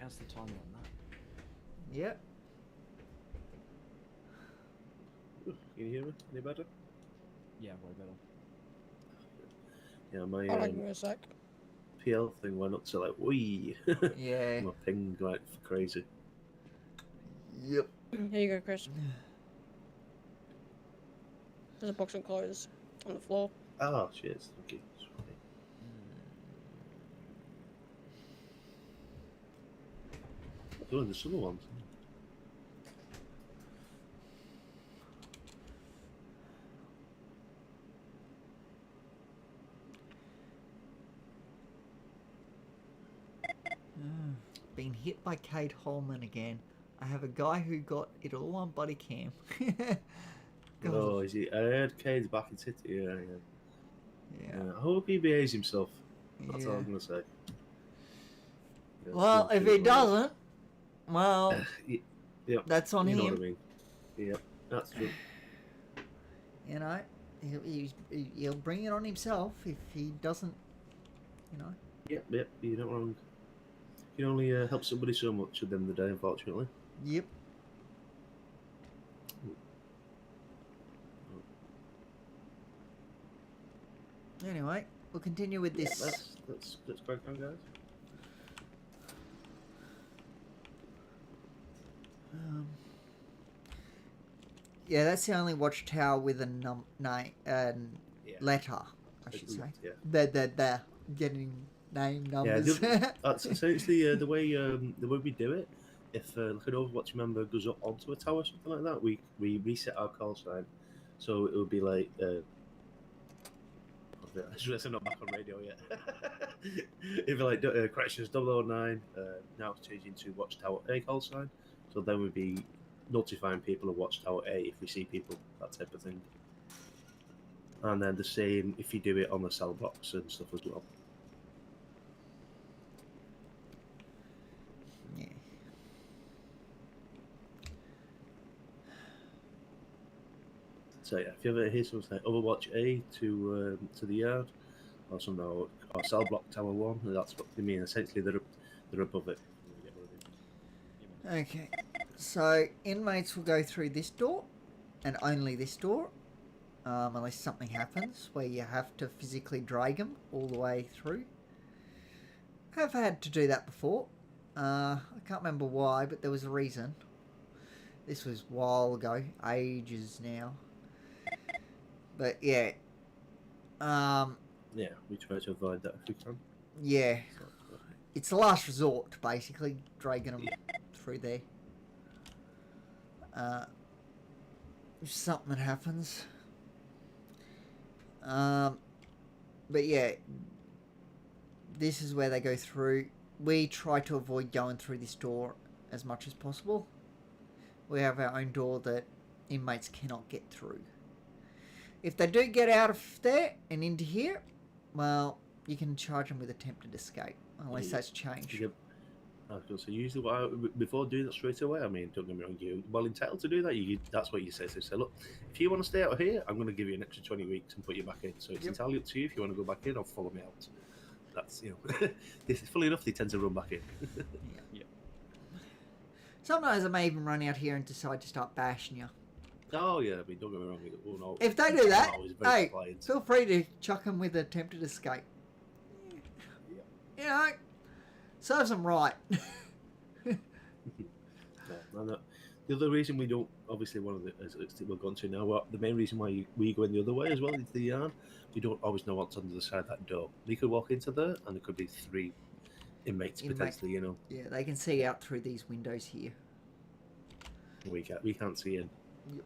Speaker 10: How's the timing on that?
Speaker 1: Yep.
Speaker 5: Can you hear me? Any better?
Speaker 10: Yeah, way better.
Speaker 5: Yeah, my
Speaker 6: Hold on, give me a sec.
Speaker 5: PL thing went up to like, wee.
Speaker 1: Yeah.
Speaker 5: My ping like crazy.
Speaker 1: Yep.
Speaker 6: Here you go, Chris. There's a box of clothes on the floor.
Speaker 5: Oh, cheers. Thank you. Oh, there's other ones.
Speaker 1: Been hit by Kate Holman again. I have a guy who got it all on body cam. God.
Speaker 5: Oh, is he? I heard Kane's back in City. Yeah. I hope he behaves himself. That's all I'm gonna say. Yeah,
Speaker 1: Well, if he doesn't, well,
Speaker 5: yeah,
Speaker 1: that's on
Speaker 5: you
Speaker 1: him.
Speaker 5: know what I mean? Yeah, that's true.
Speaker 1: You know, he'll bring it on himself if he doesn't, you know.
Speaker 5: Yep, you're not wrong. You can only help somebody so much at the end of the day, unfortunately.
Speaker 1: Yep. Anyway, we'll continue with this.
Speaker 5: Let's crack on, guys.
Speaker 1: Yeah, that's the only watchtower with a letter, I should say.
Speaker 5: Yeah.
Speaker 1: They're getting name numbers.
Speaker 5: Yeah, so it's the way we do it. If like an Overwatch member goes up onto a tower or something like that, we reset our call sign, so it would be like. I'm not back on radio yet. It'd be like corrections 009. Now it's changing to Watchtower A call sign, so then we'd be notifying people of Watchtower A if we see people, that type of thing. And then the same if you do it on the cell box and stuff as well.
Speaker 1: Yeah.
Speaker 5: So yeah, if you ever hear something like Overwatch A to the yard, or something, or cell block tower 1, that's what they mean. Essentially, they're above it.
Speaker 1: Okay, so inmates will go through this door, and only this door, unless something happens where you have to physically drag them all the way through. I've had to do that before. I can't remember why, but there was a reason. This was a while ago, ages now. But yeah,
Speaker 5: yeah, we try to avoid that if we can.
Speaker 1: Yeah, it's the last resort, basically, dragging them through there. If something happens. But yeah, this is where they go through. We try to avoid going through this door as much as possible. We have our own door that inmates cannot get through. If they do get out of there and into here, well, you can charge them with attempted escape, unless that's changed.
Speaker 5: Yep. I was going to say, usually before doing that straight away, I mean, don't get me wrong, you're well entitled to do that. That's what you say. So say, look, if you want to stay out here, I'm going to give you an extra 20 weeks and put you back in. So it's entirely up to you if you want to go back in or follow me out. that's this is fully enough. They tend to run back in.
Speaker 10: Yeah.
Speaker 1: Sometimes I may even run out here and decide to start bashing you.
Speaker 5: Oh yeah, I mean, don't get me wrong. No,
Speaker 1: If they do that,
Speaker 5: always very
Speaker 1: hey,
Speaker 5: compliant.
Speaker 1: feel free to chuck them with attempted escape. You know, serves them right.
Speaker 5: No. The other reason we don't, obviously, one of the as we're going to now, the main reason why we go in the other way as well into the yard, we don't always know what's under the side of that door. We could walk into there, and there could be 3 inmates potentially.
Speaker 1: Yeah, they can see out through these windows here.
Speaker 5: We can't see in.
Speaker 1: Yep.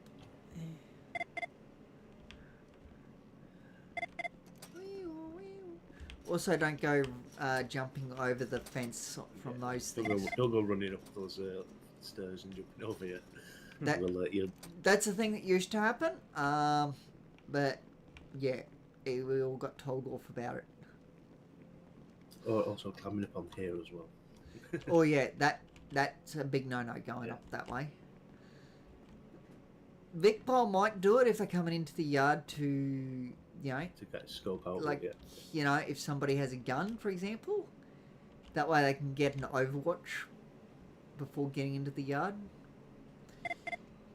Speaker 1: Also, don't go jumping over the fence from those things.
Speaker 5: Don't go running up those stairs and jumping over you.
Speaker 1: That's a thing that used to happen. But yeah, we all got told off about it.
Speaker 5: Also climbing up on here as well.
Speaker 1: Oh yeah, that's a big no-no going up that way. Vicpol might do it if they're coming into the yard to
Speaker 5: get a scope out.
Speaker 1: Like, if somebody has a gun, for example, that way they can get an overwatch before getting into the yard.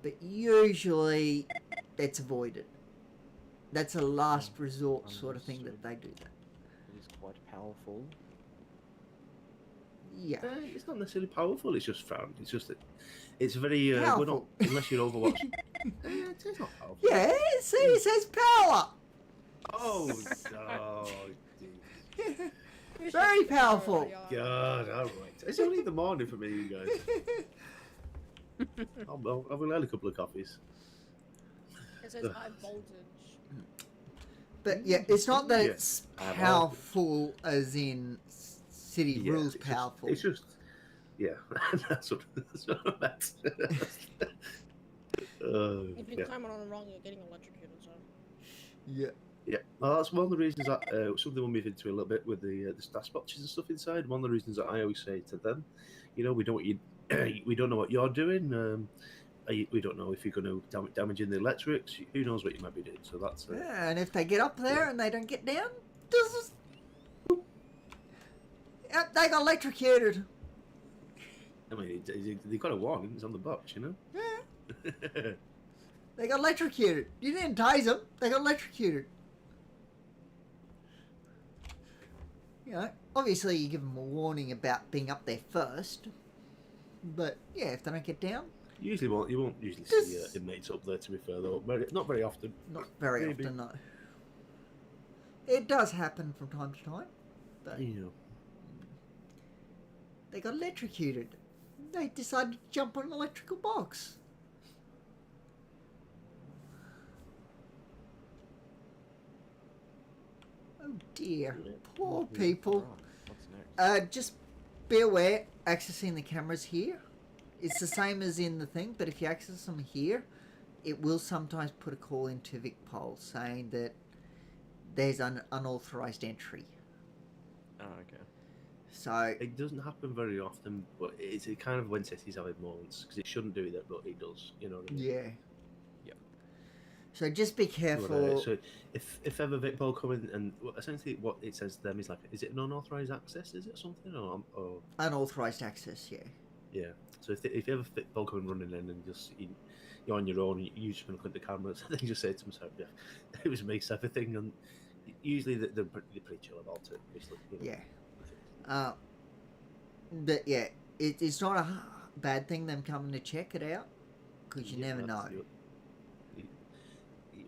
Speaker 1: But usually, it's avoided. That's a last resort sort of thing that they do that.
Speaker 10: It is quite powerful.
Speaker 1: Yeah.
Speaker 5: It's not necessarily powerful. It's just fun. It's just that it's very. We're not,
Speaker 1: Powerful.
Speaker 5: unless you're Overwatch. It's not powerful.
Speaker 1: Yeah, see, it says power.
Speaker 5: Oh,
Speaker 1: Very powerful.
Speaker 5: God, all right. It's only the morning for me, you guys. I've only had a couple of coffees.
Speaker 6: It says high voltage.
Speaker 1: But yeah, it's not that it's powerful as in city rules powerful.
Speaker 5: It's just, that's what I meant.
Speaker 6: If you climb on it wrong, you're getting electrocuted. So.
Speaker 1: Yeah.
Speaker 5: Yeah, well, that's one of the reasons that something we'll move into a little bit with the stash boxes and stuff inside. One of the reasons that I always say to them, we don't know what you're doing. We don't know if you're going to damaging the electrics. Who knows what you might be doing? So that's
Speaker 1: yeah, and if they get up there and they don't get down, they got electrocuted.
Speaker 5: I mean, they got a warning. It's on the box,
Speaker 1: Yeah. They got electrocuted. You didn't tase them. They got electrocuted. Obviously you give them a warning about being up there first. But yeah, if they don't get down.
Speaker 5: You won't usually see inmates up there. To be fair, though, not very often.
Speaker 1: Not very often, no. It does happen from time to time. But they got electrocuted. They decided to jump on an electrical box. Oh dear, poor people.
Speaker 10: What's next?
Speaker 1: Just be aware, accessing the cameras here. It's the same as in the thing, but if you access them here, it will sometimes put a call into Vicpol saying that there's an unauthorized entry.
Speaker 10: Oh, okay.
Speaker 1: So
Speaker 5: it doesn't happen very often, but it kind of when cities have moments because it shouldn't do that, but it does. You know what I mean?
Speaker 1: Yeah. So just be careful.
Speaker 5: So if ever Vicpol come in and essentially what it says to them is like, is it an unauthorized access? Is it something or
Speaker 1: unauthorized access? Yeah.
Speaker 5: Yeah. So if you ever Vicpol come running in and just you're on your own, you're just going to click the cameras, and then you just say to themselves, "Yeah, it was me," type of thing, and usually they're pretty chill about it. Obviously,
Speaker 1: Yeah. But yeah, it's not a bad thing them coming to check it out because you never know.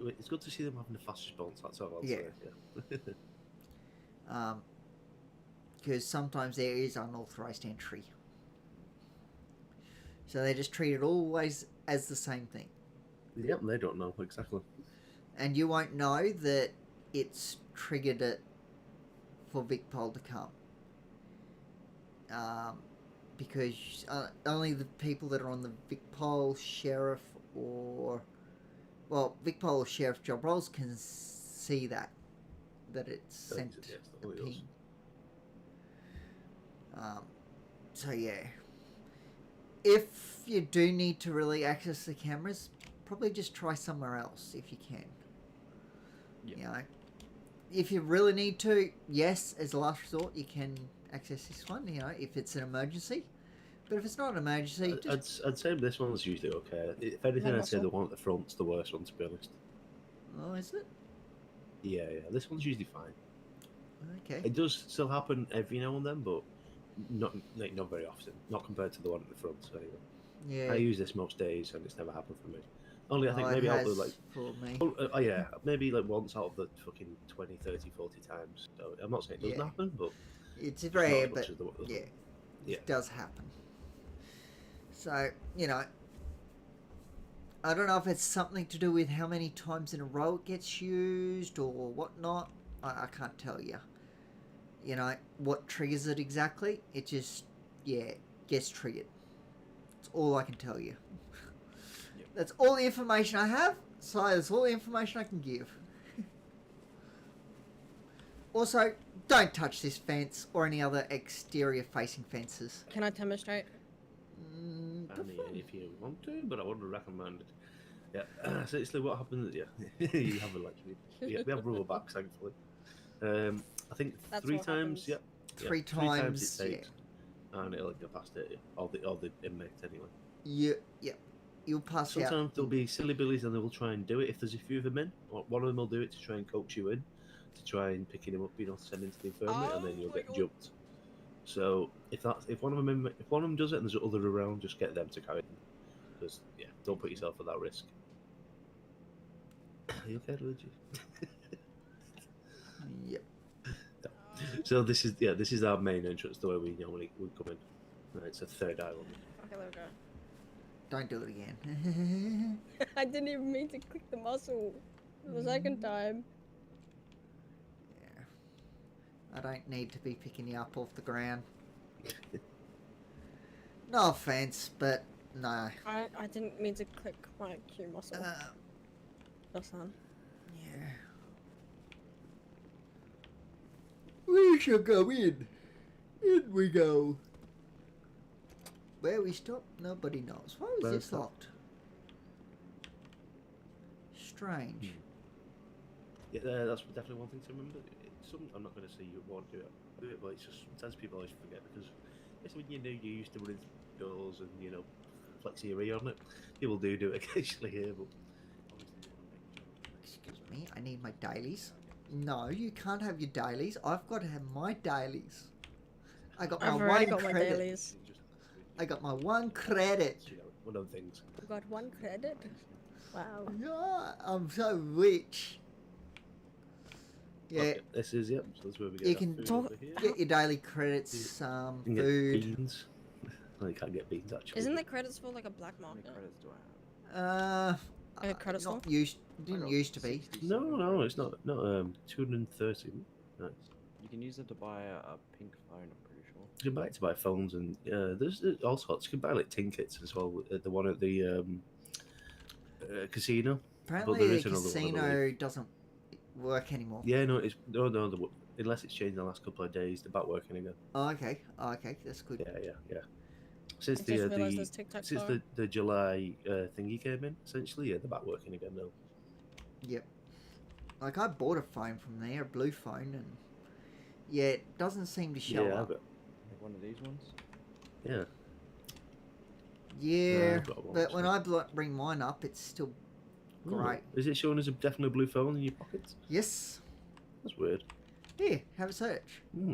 Speaker 5: It's good to see them having a fast response. That's all I'll say. Yeah.
Speaker 1: Because sometimes there is unauthorized entry, so they just treat it always as the same thing.
Speaker 5: Yep, they don't know exactly.
Speaker 1: And you won't know that it's triggered it for Vicpol to come. Because only the people that are on the Vicpol sheriff or Vicpol or sheriff job roles can see that it's sent a ping. So yeah, if you do need to really access the cameras, probably just try somewhere else if you can. if you really need to, yes, as a last resort, you can access this one. You know, if it's an emergency. But if it's not an emergency,
Speaker 5: I'd say this one's usually okay. If anything, I'd say the one at the front's the worst one, to be honest.
Speaker 1: Oh, is it?
Speaker 5: Yeah. This one's usually fine.
Speaker 1: Okay.
Speaker 5: It does still happen every now and then, but not very often. Not compared to the one at the front. So anyway.
Speaker 1: Yeah.
Speaker 5: I use this most days, and it's never happened for me. Only I think
Speaker 1: it
Speaker 5: maybe out
Speaker 1: has
Speaker 5: of like
Speaker 1: for me.
Speaker 5: yeah, maybe like once out of the fucking 20, 30, 40 times. So I'm not saying it doesn't happen, but
Speaker 1: it's
Speaker 5: not
Speaker 1: rare,
Speaker 5: as much
Speaker 1: but
Speaker 5: as the one.
Speaker 1: yeah,
Speaker 5: Yeah.
Speaker 1: it does happen. So you know, I don't know if it's something to do with how many times in a row it gets used or whatnot. I can't tell you. You know what triggers it exactly? It just gets triggered. That's all I can tell you. That's all the information I have, so that's all the information I can give. Also, don't touch this fence or any other exterior facing fences.
Speaker 6: Can I demonstrate?
Speaker 5: I mean, if you want to, but I wouldn't recommend it. Yeah, essentially what happens, you have we have rubber backs, thankfully. I think
Speaker 6: That's
Speaker 5: 3
Speaker 6: what
Speaker 5: times,
Speaker 6: happens.
Speaker 1: Three times,
Speaker 5: it takes, and it'll get past it, all the inmates anyway.
Speaker 1: Yeah. You'll pass out.
Speaker 5: Sometimes there'll be silly billies and they will try and do it if there's a few of them in. Or one of them will do it to try and coax you in, to try and picking him up, send him to the infirmary, and then you'll get jumped. So if one of them does it and there's other around, just get them to carry them, because don't put yourself at that risk. Are you okay, Luigi?
Speaker 1: Yep.
Speaker 5: So this is our main entrance, the way we normally would come in. It's a third island.
Speaker 6: Okay, there we go.
Speaker 1: Don't do it again.
Speaker 6: I didn't even mean to click the muscle the second time.
Speaker 1: Yeah. I don't need to be picking you up off the ground. No offense, but no.
Speaker 6: I didn't mean to click my Q muscle. That's on.
Speaker 1: Yeah. We shall go in. In we go. Where we stop, nobody knows. Why was this locked? Strange.
Speaker 5: Yeah, that's definitely one thing to remember. I'm not going to say you won't do it, but it's just sometimes people always forget, because when you're used to running doors and flexing your ear on it. People do it occasionally here, but.
Speaker 1: Excuse me, I need my dailies. No, you can't have your dailies. I've got to have my dailies. I got my one credit.
Speaker 6: Dailies.
Speaker 1: I got my 1 credit.
Speaker 5: One of the things.
Speaker 6: You got 1 credit? Wow.
Speaker 1: Yeah, I'm so rich. Yeah.
Speaker 5: Okay, this is So that's where we get.
Speaker 1: You can get your daily credits.
Speaker 5: You can
Speaker 1: Food.
Speaker 5: get beans. No, you can't get beans actually.
Speaker 6: Isn't there credits for like a black market?
Speaker 10: Credits do I have?
Speaker 6: Credits
Speaker 1: not used. Didn't used to be.
Speaker 5: No, it's not. Not 230. Nice.
Speaker 10: You can use it to buy a pink phone, I'm pretty sure.
Speaker 5: You can buy it to buy phones, and there's all sorts. You can buy like tickets as well. The one at the casino.
Speaker 1: Apparently, the casino doesn't work anymore.
Speaker 5: Yeah, no, unless it's changed in the last couple of days, they're back working again.
Speaker 1: Oh, okay. That's good.
Speaker 5: Yeah. Since the July thingy came in, essentially, they're back working again now.
Speaker 1: Yep. Like I bought a phone from there, a blue phone, and it doesn't seem to show up.
Speaker 10: Like one of these ones.
Speaker 5: Yeah.
Speaker 1: Yeah, but when I bring mine up, it's still great.
Speaker 5: Is it showing as a definitely blue phone in your pockets?
Speaker 1: Yes.
Speaker 5: That's weird.
Speaker 1: Here, have a search.
Speaker 5: Let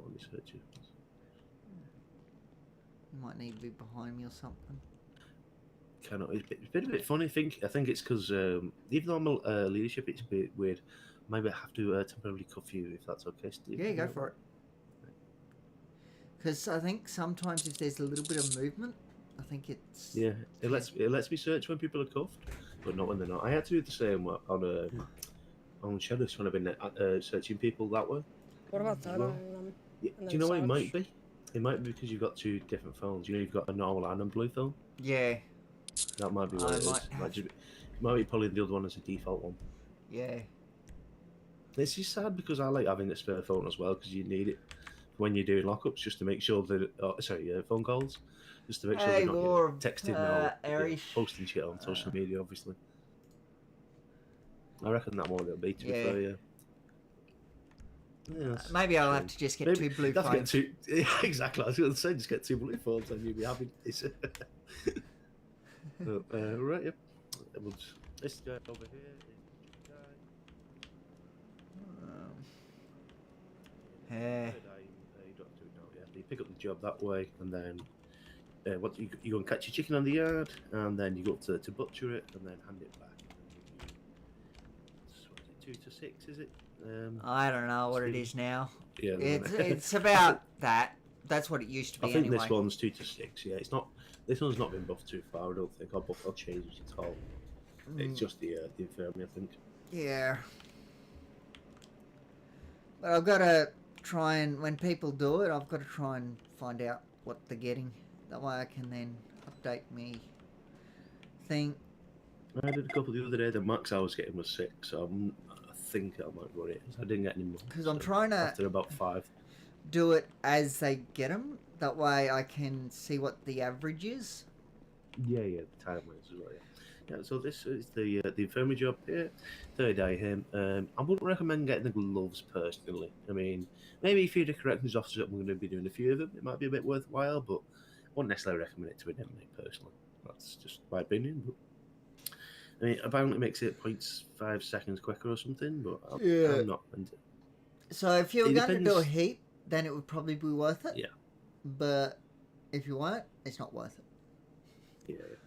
Speaker 5: me search it.
Speaker 1: You might need to be behind me or something.
Speaker 5: It's been a bit funny. I think it's because even though I'm a leadership, it's a bit weird. Maybe I have to temporarily cuff you if that's okay, Steve.
Speaker 1: Yeah, go for it. Because I think sometimes if there's a little bit of movement, I think it's...
Speaker 5: Yeah, it lets me search when people are cuffed, but not when they're not. I had to do the same on Sheriff's when I've been searching people that way.
Speaker 6: What about that?
Speaker 5: Well, do you know what it might be? It might be because you've got 2 different phones. You've got a normal and a blue phone.
Speaker 1: Yeah.
Speaker 5: That might be what it is. It might be probably the other one as a default one.
Speaker 1: Yeah.
Speaker 5: It's just sad because I like having a spare phone as well because you need it. when you're doing lockups, just to make sure that phone calls, just to make sure
Speaker 1: Hey,
Speaker 5: they're not
Speaker 1: more
Speaker 5: texting now,
Speaker 1: Irish.
Speaker 5: posting shit on social media, obviously. I reckon that more it'll be to be
Speaker 1: Yeah.
Speaker 5: fair, yeah. Yeah,
Speaker 1: Maybe I'll have to just get two blue
Speaker 5: that's
Speaker 1: phones.
Speaker 5: yeah, exactly. I was going to say, just get 2 blue phones and you'll be happy. Right, yep. This guy over here is
Speaker 1: Yeah.
Speaker 5: you don't have to know, yeah. You pick up the job that way, and then what you go and catch your chicken on the yard, and then you go up to butcher it, and then hand it back. What is it, 2 to 6? Is it?
Speaker 1: I don't know what it is now.
Speaker 5: Yeah,
Speaker 1: it's about that. That's what it used to be.
Speaker 5: I think
Speaker 1: anyway.
Speaker 5: this one's 2 to 6. Yeah, it's not. This one's not been buffed too far. I don't think. I'll change it at all. It's just the infirmary, I think.
Speaker 1: Yeah. But I've got to try and, when people do it, I've got to try and find out what they're getting. That way I can then update me thing.
Speaker 5: I did a couple the other day. The max I was getting was 6, so I think I might run it. I didn't get any more.
Speaker 1: Because I'm trying to
Speaker 5: after about 5.
Speaker 1: do it as they get them. That way I can see what the average is.
Speaker 5: Yeah, the timelines as well. Yeah. So this is the infirmary job here. 3rd day here. I wouldn't recommend getting the gloves personally. I mean, maybe if you're the corrections officer, I'm going to be doing a few of them. It might be a bit worthwhile, but I wouldn't necessarily recommend it to an inmate personally. That's just my opinion. But I mean, apparently it makes it 0.5 seconds quicker or something, but I'm not.
Speaker 1: So if you were going to do a heap, then it would probably be worth it.
Speaker 5: Yeah.
Speaker 1: But if you weren't, it's not worth it.
Speaker 5: Yeah.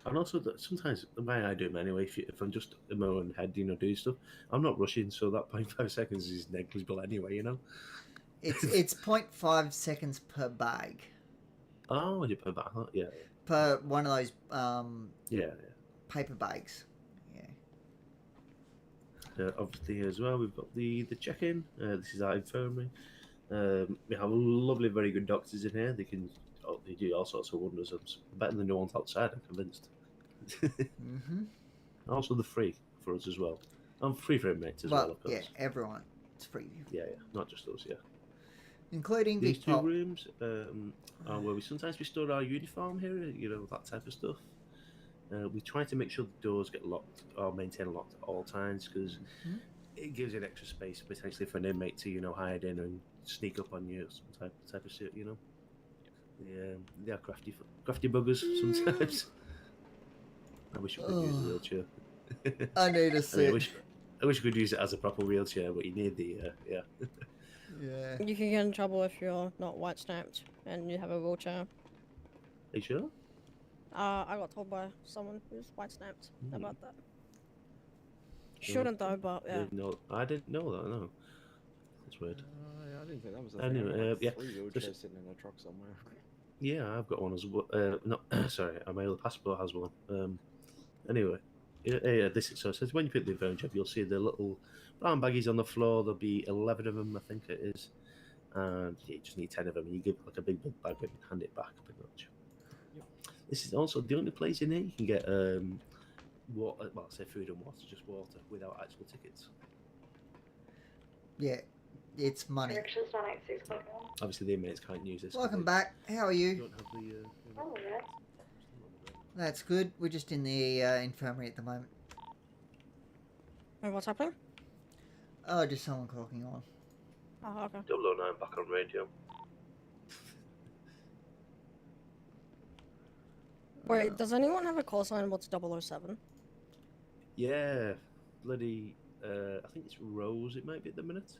Speaker 5: And also, that sometimes, the way I do them anyway, if I'm just in my own head, doing stuff, I'm not rushing, so that 0.5 seconds is negligible anyway,
Speaker 1: It's 0.5 seconds per bag.
Speaker 5: Oh, you per bag? Yeah.
Speaker 1: Per one of those paper bags. Yeah.
Speaker 5: Obviously, as well, we've got the check-in. This is our infirmary. We have lovely, very good doctors in here. They do all sorts of wonders. Better than the ones outside, I'm convinced. Also, they're free for us as well. And free for inmates as well, of course.
Speaker 1: Yeah, everyone. It's free.
Speaker 5: Yeah, not just us, yeah.
Speaker 1: Including
Speaker 5: these 2 rooms are where we sometimes store our uniform here, that type of stuff. We try to make sure the doors get locked or maintained locked at all times because it gives you an extra space potentially for an inmate to, hide in and sneak up on you, some type of shit, They are crafty buggers sometimes. I wish we could use a wheelchair.
Speaker 1: I need a sit.
Speaker 5: I wish we could use it as a proper wheelchair, but you need the yeah.
Speaker 1: Yeah.
Speaker 6: You can get in trouble if you're not white stamped and you have a wheelchair.
Speaker 5: Are you sure?
Speaker 6: I got told by someone who's white stamped about that. Shouldn't though, but yeah.
Speaker 5: I didn't know that. No, that's weird.
Speaker 10: I didn't think that was a
Speaker 5: anyway.
Speaker 10: thing.
Speaker 5: Yeah,
Speaker 10: 3 wheelchairs sitting in a truck somewhere.
Speaker 5: Yeah, I've got one as well. No, sorry, my other passport has one. Anyway, this is so. It says when you pick the infirmary job, you'll see the little brown baggies on the floor. There'll be 11 of them, I think it is, and you just need 10 of them. And you give like a big bag and hand it back, pretty much. Yep. This is also the only place in here you can get water. Well, say food and water, just water without actual tickets.
Speaker 1: Yeah. It's money.
Speaker 5: Obviously, the inmates can't use this.
Speaker 1: Welcome back. How are you?
Speaker 5: Don't have the,
Speaker 1: That's good. We're just in the infirmary at the moment.
Speaker 6: And what's happening?
Speaker 1: Oh, just someone clocking on.
Speaker 6: Oh, okay.
Speaker 5: 009 back on radio.
Speaker 6: Wait, does anyone have a call sign? What's 007?
Speaker 5: Yeah, bloody. I think it's Rose. It might be at the minute.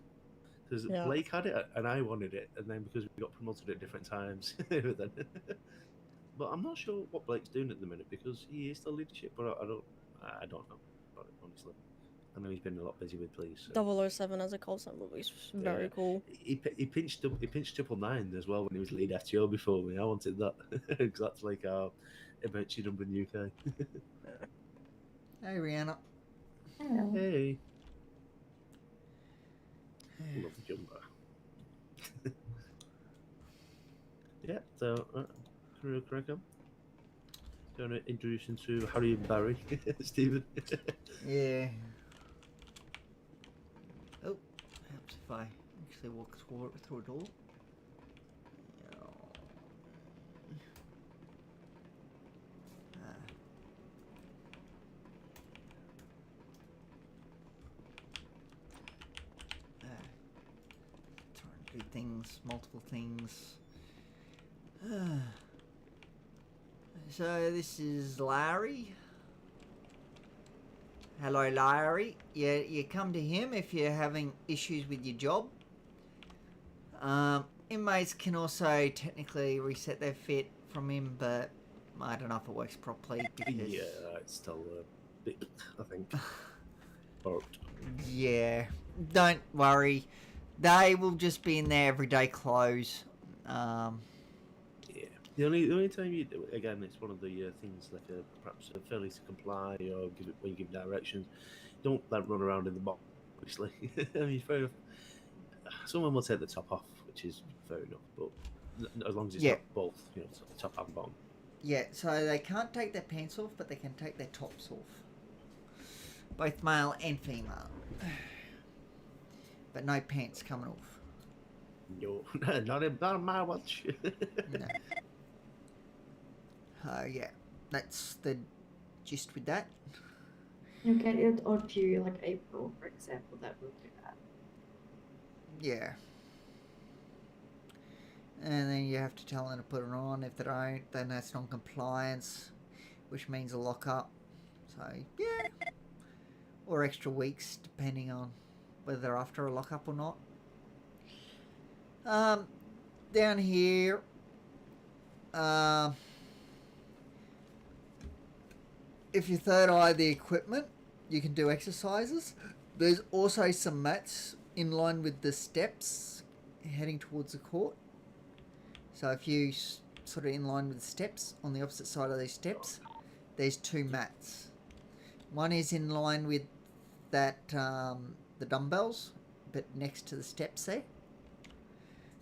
Speaker 5: Because Blake had it and I wanted it, and then because we got promoted at different times, then. But I'm not sure what Blake's doing at the minute because he is still leadership, but I don't know about it honestly. I know he's been a lot busy with police. So.
Speaker 6: 007 as a call sign would be very cool.
Speaker 5: He pinched 999 as well when he was lead FTO before me. I wanted that because that's like our emergency number in the UK.
Speaker 1: Hey, Rihanna.
Speaker 3: Hello.
Speaker 5: Hey. Love the jumper. Yeah, so crack on. Going to introduce him to Harry and Barry, Stephen.
Speaker 1: Yeah. Oh, perhaps if I actually walk through a door. Trying to do things, multiple things. So this is Larry. Hello, Larry. Yeah, you come to him if you're having issues with your job. Inmates can also technically reset their fit from him, but I don't know if it works properly because...
Speaker 5: Yeah, it's still a bit, I think. Or...
Speaker 1: Yeah, don't worry. They will just be in their everyday clothes.
Speaker 5: Yeah. The only time you do it, again, it's one of the things that perhaps fairly to comply or give it when you give directions. Don't let run around in the box, obviously. I mean, fair enough. Someone will take the top off, which is fair enough, but as long as it's not both, you know, top and bottom.
Speaker 1: Yeah, so they can't take their pants off, but they can take their tops off. Both male and female. But no pants coming off.
Speaker 5: No, not on my watch.
Speaker 1: No. Yeah, that's the gist with that.
Speaker 12: Okay, it's odd to like April, for example, that will do that.
Speaker 1: Yeah. And then you have to tell them to put it on. If they don't, then that's non-compliance, which means a lockup. So, yeah. Or extra weeks, depending on whether they're after a lockup or not. Down here, if you third eye the equipment, you can do exercises. There's also some mats in line with the steps heading towards the court. So if you sort of in line with the steps, on the opposite side of these steps, there's two mats. One is in line with that, the dumbbells, but next to the steps there.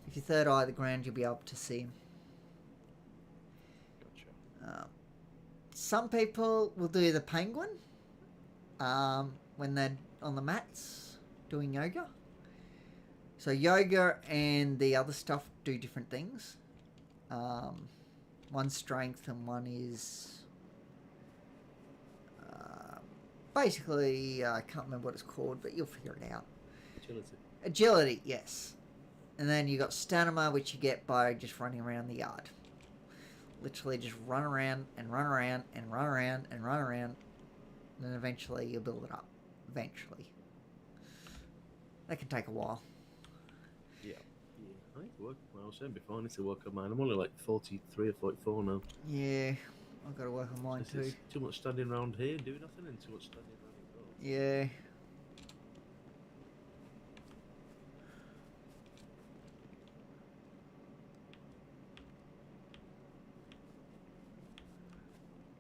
Speaker 1: If you third eye the ground, you'll be able to see them.
Speaker 10: Gotcha.
Speaker 1: Some people will do the penguin when they're on the mats doing yoga. So yoga and the other stuff do different things. One's strength and one is basically, I can't remember what it's called, but you'll figure it out.
Speaker 5: Agility.
Speaker 1: Agility, yes. And then you got stamina, which you get by just running around the yard. Literally just run around and run around and run around and run around. And then eventually you build it up. Eventually. That can take a while.
Speaker 5: Yeah. I need to work, well, I was saying before, I need to work on mine. I'm only like 43 or 44 now.
Speaker 1: Yeah, I've got to work on mine too.
Speaker 5: Too much standing around here doing nothing and too much standing around in the
Speaker 1: Yeah.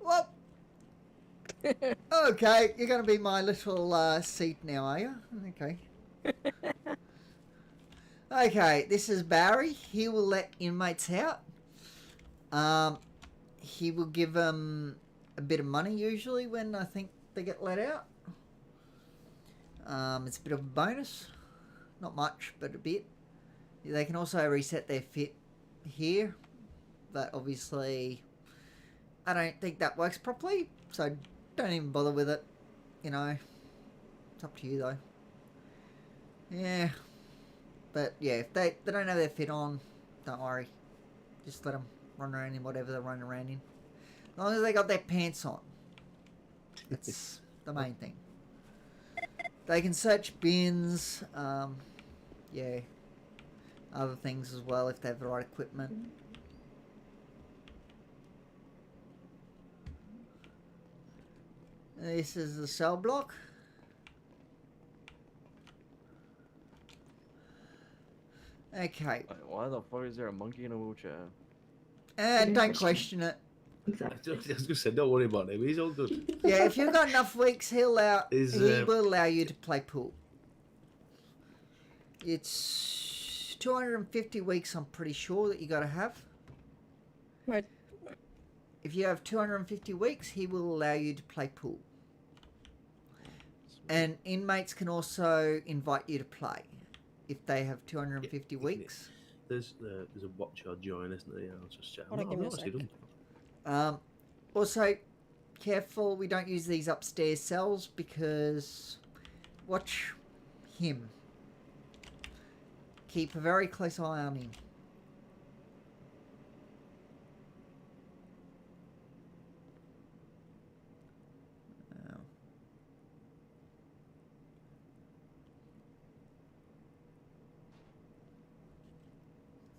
Speaker 1: Well, okay, you're going to be my little seat now, are you? Okay. Okay, this is Barry. He will let inmates out. He will give them a bit of money usually when I think they get let out. It's a bit of a bonus. Not much, but a bit. They can also reset their fit here. But obviously, I don't think that works properly. So don't even bother with it. You know, it's up to you though. Yeah. But yeah, if they don't have their fit on, don't worry. Just let them run around in whatever they're running around in. As long as they got their pants on. That's the main thing. They can search bins. Yeah. Other things as well if they have the right equipment. This is the cell block. Okay.
Speaker 10: Why the fuck is there a monkey in a wheelchair?
Speaker 1: Don't question it.
Speaker 12: Exactly.
Speaker 5: I was going to say, don't worry about him. He's all good.
Speaker 1: Yeah, if you've got enough weeks, he will allow you to play pool. It's 250 weeks, I'm pretty sure, that you got to have.
Speaker 6: Right.
Speaker 1: If you have 250 weeks, he will allow you to play pool. And inmates can also invite you to play. if they have 250 weeks.
Speaker 5: There's a watch or join, isn't there? Yeah, I'll just check.
Speaker 6: Hold on, give me a
Speaker 5: actually
Speaker 6: sec.
Speaker 5: done.
Speaker 1: Also, careful we don't use these upstairs cells because watch him. Keep a very close eye on him.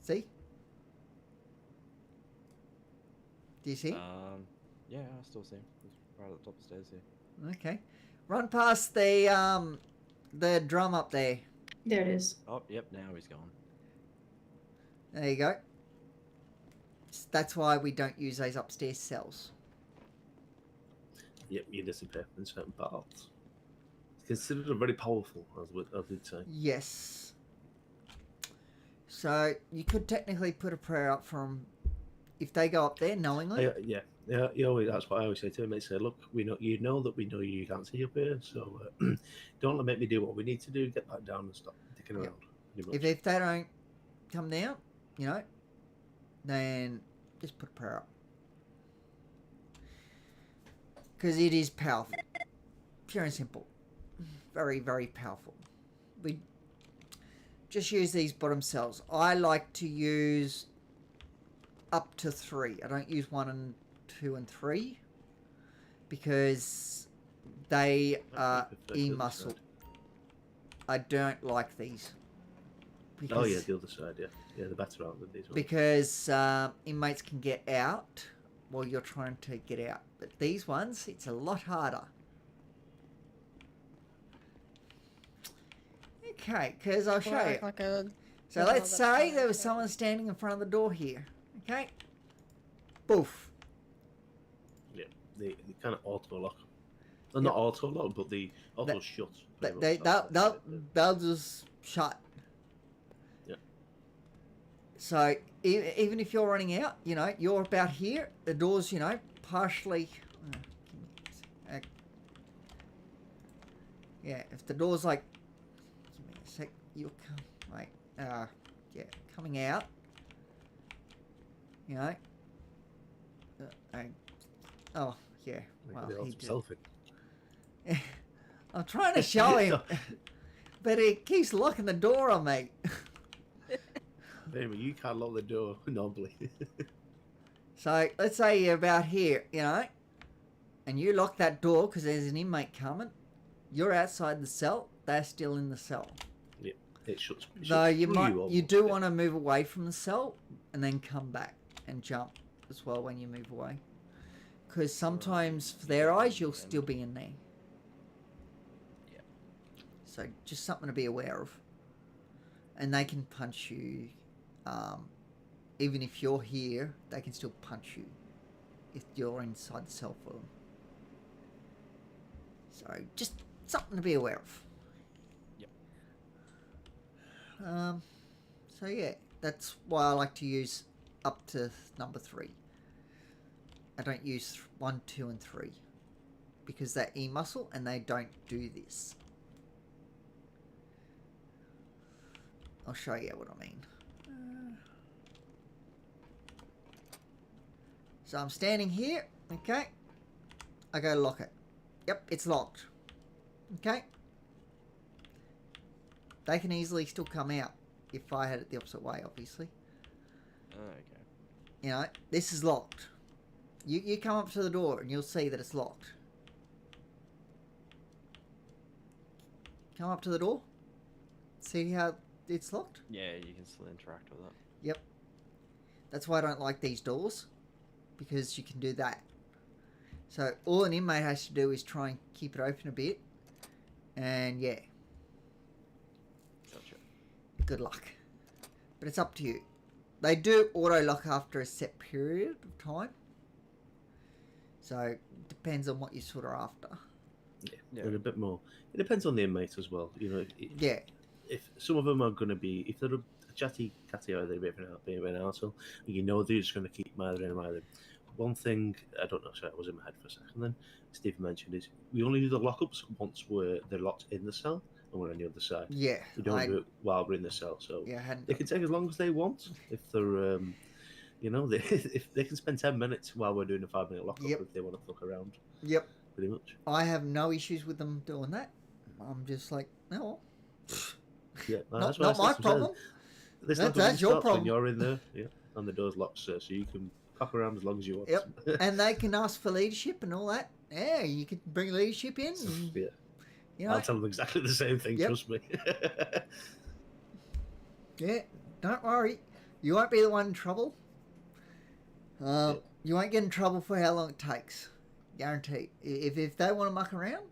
Speaker 1: See? Do you see?
Speaker 10: Yeah, I still see him. He's right at the top of the stairs here.
Speaker 1: Okay. Run past the drum up there.
Speaker 12: There it is.
Speaker 10: Oh, yep, now he's gone.
Speaker 1: There you go. That's why we don't use those upstairs cells.
Speaker 5: Yep, you disappear in certain parts. It's considered very powerful, as we'd say.
Speaker 1: Yes. So you could technically put a prayer up from if they go up there knowingly.
Speaker 5: Yeah. That's what I always say to him. I say, look, we know that we know you can't see up here, so don't make me do what we need to do. Get back down and stop dicking around.
Speaker 1: If they don't come down, then just put a prayer up. Because it is powerful. Pure and simple. Very, very powerful. We just use these bottom cells. I like to use up to 3. I don't use 1 and 2 and 3 because they are e-muscle. I don't like these.
Speaker 5: Oh yeah, the other side, yeah. Yeah, the better out than these ones.
Speaker 1: Because inmates can get out while you're trying to get out. But these ones, it's a lot harder. Okay, because I'll show you. So let's say there was someone standing in front of the door here. Okay? Boof.
Speaker 5: Yeah, they kind of auto-lock. Well, not auto-lock, but the auto-shut.
Speaker 1: They'll just shut.
Speaker 5: Yeah.
Speaker 1: So even if you're running out, you're about here, the door's, partially... yeah, if the door's like... Give me a sec. You'll come... Wait. Yeah, coming out. Oh, yeah. Well, he did. I'm trying to show him, but he keeps locking the door on me.
Speaker 5: Anyway, you can't lock the door normally.
Speaker 1: So let's say you're about here, and you lock that door because there's an inmate coming. You're outside the cell. They're still in the cell.
Speaker 5: Yeah, it shuts.
Speaker 1: Though you do want to move away from the cell and then come back and jump as well when you move away, because sometimes for their eyes you'll still be in there.
Speaker 10: Yeah.
Speaker 1: So just something to be aware of. And they can punch you. Even if you're here, they can still punch you if you're inside the cell for them. So just something to be aware of.
Speaker 10: Yep.
Speaker 1: So yeah, that's why I like to use up to number 3. I don't use 1, 2, and 3 because they're e-muscle and they don't do this. I'll show you what I mean. So I'm standing here, okay? I go lock it. Yep, it's locked. Okay? They can easily still come out if I had it the opposite way, obviously.
Speaker 10: Okay.
Speaker 1: This is locked. You come up to the door and you'll see that it's locked. Come up to the door. See how it's locked?
Speaker 10: Yeah, you can still interact with it.
Speaker 1: Yep. That's why I don't like these doors, because you can do that. So all an inmate has to do is try and keep it open a bit, and yeah.
Speaker 10: Gotcha.
Speaker 1: Good luck. But it's up to you. They do auto-lock after a set period of time. So it depends on what you're sort of after.
Speaker 5: Yeah, and a bit more. It depends on the inmate as well.
Speaker 1: Yeah.
Speaker 5: If some of them are going to be, if they're a chatty catty or they're being an arsehole, they're just going to keep mithering. One thing, I don't know, sorry, I was in my head for a second then, Stephen mentioned is we only do the lockups once they're locked in the cell. and we're on the other side.
Speaker 1: Yeah,
Speaker 5: We don't do it while we're in the cell, so
Speaker 1: Yeah, I hadn't
Speaker 5: they can take as long as they want. If they're, you know, if they can spend 10 minutes while we're doing a 5-minute lockup if they want to fuck around.
Speaker 1: Yep.
Speaker 5: Pretty much.
Speaker 1: I have no issues with them doing that. I'm just like, no.
Speaker 5: Yeah,
Speaker 1: not my problem.
Speaker 5: That's
Speaker 1: your problem.
Speaker 5: When you're in there, yeah, and the door's locked, so you can cock around as long as you want.
Speaker 1: Yep. And they can ask for leadership and all that. Yeah, you could bring leadership in. And,
Speaker 5: Yeah.
Speaker 1: You know,
Speaker 5: I'll tell them exactly the same thing, trust me.
Speaker 1: Yeah, don't worry. You won't be the one in trouble. You won't get in trouble for how long it takes. Guaranteed. If they want to muck around,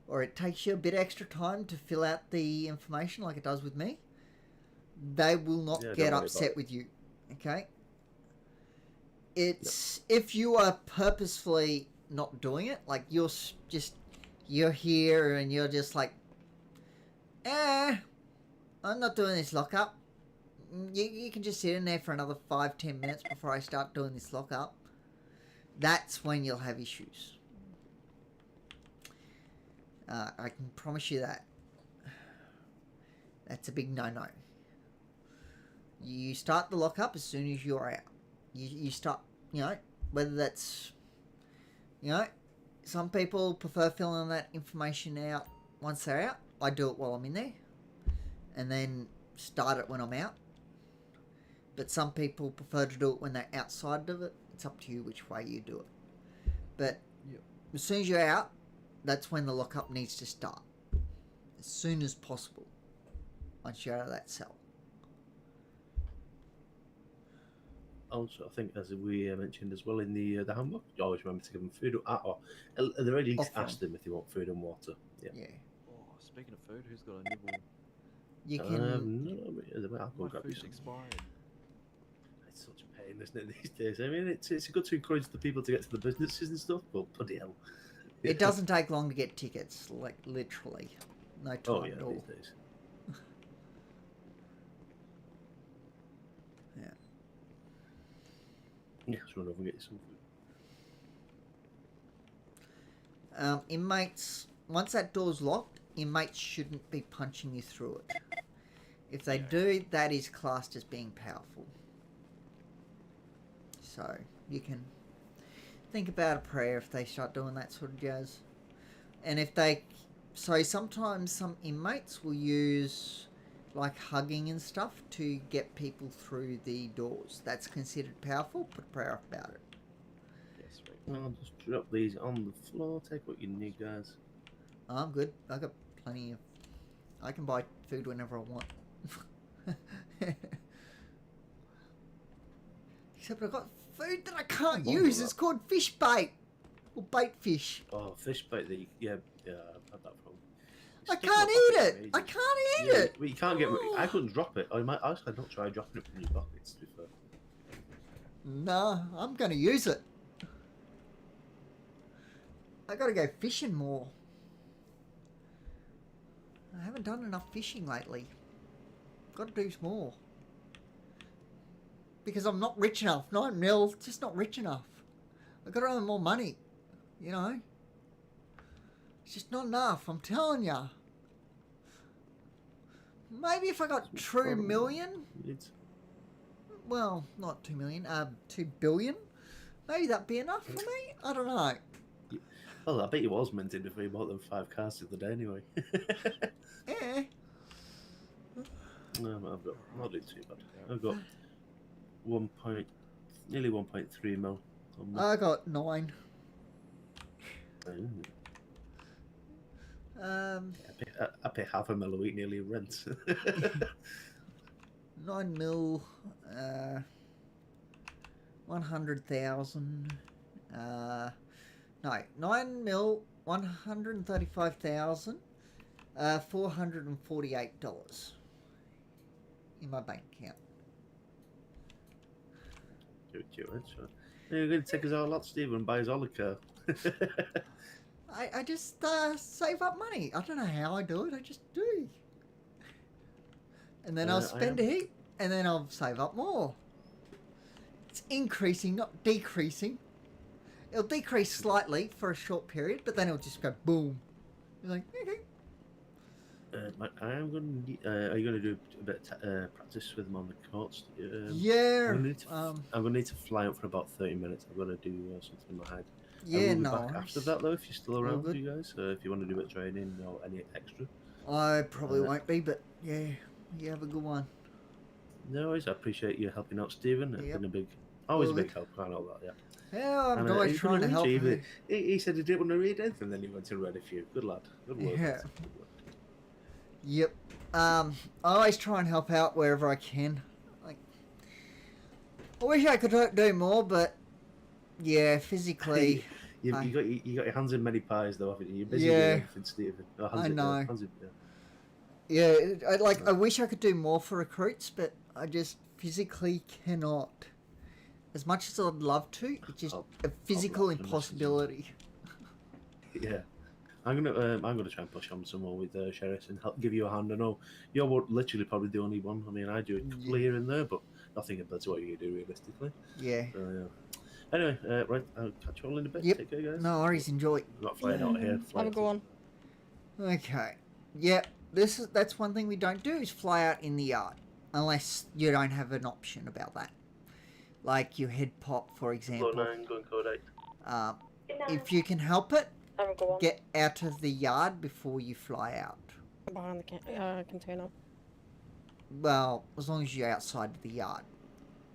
Speaker 1: or it takes you a bit extra time to fill out the information like it does with me, they will not get upset with you. Okay? It's if you are purposefully not doing it, like you're here and you're just like, I'm not doing this lockup. You can just sit in there for another 5-10 minutes before I start doing this lockup. That's when you'll have issues. I can promise you that. That's a big no-no. You start the lockup as soon as you're out. You start, you know, whether that's, you know, some people prefer filling that information out once they're out. I do it while I'm in there. And then start it when I'm out. But some people prefer to do it when they're outside of it. It's up to you which way you do it. But as soon as you're out, that's when the lockup needs to start. As soon as possible. Once you're out of that cell.
Speaker 5: Also, I think as we mentioned as well in the handbook, you always remember to give them food or at the very least ask them if they want food and water. Yeah.
Speaker 10: Oh, speaking of food, who's got a nibble?
Speaker 1: You can.
Speaker 5: No, I'll go
Speaker 10: My
Speaker 5: grab you
Speaker 10: food's
Speaker 5: some.
Speaker 10: expired.
Speaker 5: It's such a pain, isn't it, these days? I mean, it's good to encourage the people to get to the businesses and stuff, but bloody hell.
Speaker 1: It doesn't take long to get tickets, like literally. No time at all.
Speaker 5: These days. Yeah, just run over and get you some food.
Speaker 1: Inmates, once that door's locked, inmates shouldn't be punching you through it. If they do, that is classed as being powerful. So, you can think about a prayer if they start doing that sort of jazz. And if they... So, sometimes some inmates will use, like, hugging and stuff to get people through the doors. That's considered powerful. Put a prayer up about it.
Speaker 10: Yes, right.
Speaker 5: I'll just drop these on the floor. Take what you need, guys.
Speaker 1: I'm good. I got plenty of... I can buy food whenever I want. Except I've got food that I can't use. It's called fish bait. Or bait fish.
Speaker 5: Oh, fish bait. Yeah, I've had that problem.
Speaker 1: I can't eat it. I can't eat it.
Speaker 5: Well, you can't get... I couldn't drop it. I might actually not try dropping it from your pockets, to be fair.
Speaker 1: No, I'm going to use it. I got to go fishing more. I haven't done enough fishing lately. Got to do more. Because I'm not rich enough. 9 mil, just not rich enough. I've got to earn more money. You know? It's just not enough, I'm telling ya. Maybe if I got 2 million? Well, not 2 million, 2 billion? Maybe that'd be enough for me? I don't know.
Speaker 5: Well, I bet you was minted before you bought them 5 cars the other day anyway.
Speaker 1: Yeah.
Speaker 5: No, I've got... Not doing too bad. I've got nearly 1.3 mil.
Speaker 1: I got 9.
Speaker 5: I pay half a mil a week nearly in rent.
Speaker 1: 9 mil, 100,000. No, 9 mil, 135,000. $448 in my bank account.
Speaker 5: You're going to take us all out, Steve, and buy us all a car.
Speaker 1: I just save up money. I don't know how I do it. I just do. And then I'll spend a heap, and then I'll save up more. It's increasing, not decreasing. It'll decrease slightly for a short period, but then it'll just go boom. You're like, okay.
Speaker 5: I am going to. Are you going to do a bit of practice with them on the courts?
Speaker 1: Yeah.
Speaker 5: I'm going to need to fly up for about 30 minutes. I'm going to do something in my head. I
Speaker 1: Yeah,
Speaker 5: will be
Speaker 1: no
Speaker 5: back
Speaker 1: worries.
Speaker 5: after that though. If you're still
Speaker 1: All
Speaker 5: around,
Speaker 1: good.
Speaker 5: you guys. If you want to do a bit of training or any extra.
Speaker 1: I probably won't be, but yeah, you have a good one.
Speaker 5: No worries. I appreciate you helping out, Stephen. It's
Speaker 1: Yep.
Speaker 5: been always
Speaker 1: All
Speaker 5: a big
Speaker 1: good.
Speaker 5: help. I know that. Yeah.
Speaker 1: Yeah, I'm
Speaker 5: And,
Speaker 1: always
Speaker 5: he's gonna
Speaker 1: trying to
Speaker 5: read
Speaker 1: help.
Speaker 5: you. He said he didn't want to read anything, then he went and read a few. Good lad. Good work.
Speaker 1: Yeah.
Speaker 5: Good work.
Speaker 1: Yep. I always try and help out wherever I can. Like, I wish I could do more, but yeah, physically.
Speaker 5: you got your hands in many pies though, haven't you? You're busy
Speaker 1: Yeah.
Speaker 5: doing everything, Stephen.
Speaker 1: I know.
Speaker 5: Yeah.
Speaker 1: Yeah, I wish I could do more for recruits, but I just physically cannot. As much as I'd love to, it's just a physical impossibility.
Speaker 5: Yeah. I'm gonna try and push on some more with Sheriff and help give you a hand. I know you're literally probably the only one. I mean, I do a couple here and there, but nothing compared to what you do realistically.
Speaker 1: Yeah.
Speaker 5: So, yeah. Anyway, right, I'll catch you all in a bit.
Speaker 1: Yep.
Speaker 5: Take care, guys.
Speaker 1: No worries. Enjoy.
Speaker 5: I'm not flying out here.
Speaker 6: Have a good one.
Speaker 1: Okay. Yeah. That's one thing we don't do is fly out in the yard, unless you don't have an option about that. Like your head pop, for example.
Speaker 5: Going code 8.
Speaker 1: If you can help it,
Speaker 6: Have a good one.
Speaker 1: get out of the yard before you fly out.
Speaker 6: Behind the container.
Speaker 1: Well, as long as you're outside the yard.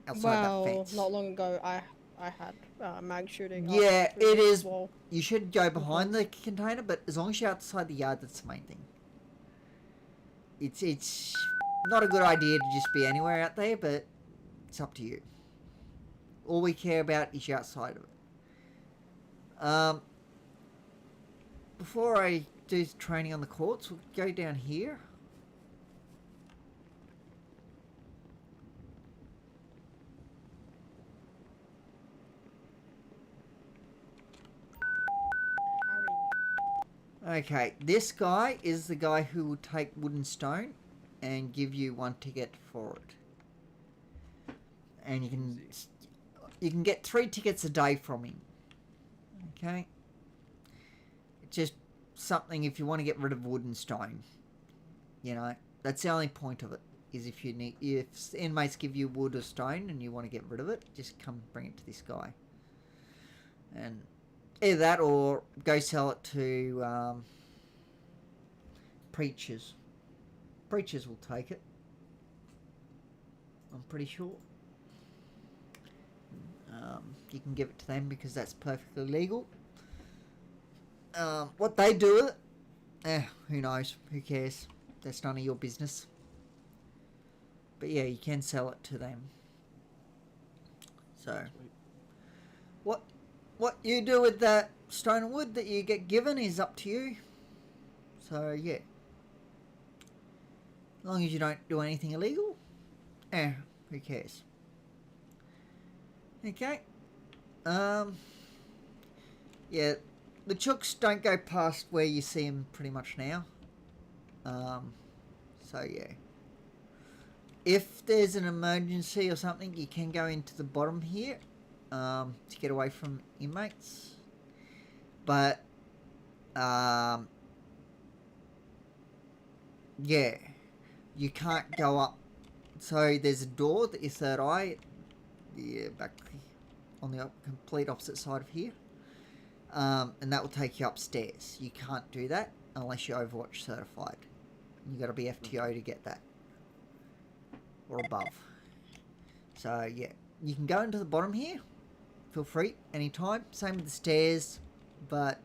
Speaker 1: Outside that fence.
Speaker 6: Not long ago, I had mag shooting.
Speaker 1: Yeah, it is.
Speaker 6: Wall.
Speaker 1: You should go behind the container, but as long as you're outside the yard, that's the main thing. It's not a good idea to just be anywhere out there, but it's up to you. All we care about is you're outside of it. Before I do training on the courts, we'll go down here. Okay, this guy is the guy who will take wood and stone and give you 1 ticket for it. And you can get 3 tickets a day from him. Okay? It's just something if you want to get rid of wood and stone. You know, that's the only point of it. Is if inmates give you wood or stone and you want to get rid of it, just come bring it to this guy. And either that or go sell it to preachers. Preachers will take it. I'm pretty sure. You can give it to them because that's perfectly legal. What they do with it, who knows? Who cares? That's none of your business. But yeah, you can sell it to them. So, what you do with that stone and wood that you get given is up to you. So yeah, as long as you don't do anything illegal, who cares? Okay. Yeah, the chooks don't go past where you see them pretty much now. So yeah. If there's an emergency or something, you can go into the bottom here to get away from inmates. But, yeah, you can't go up. So there's a door that your third eye, back on the complete opposite side of here. And that will take you upstairs. You can't do that unless you're Overwatch certified. You got to be FTO to get that. Or above. So yeah, you can go into the bottom here. Feel free anytime. Same with the stairs, but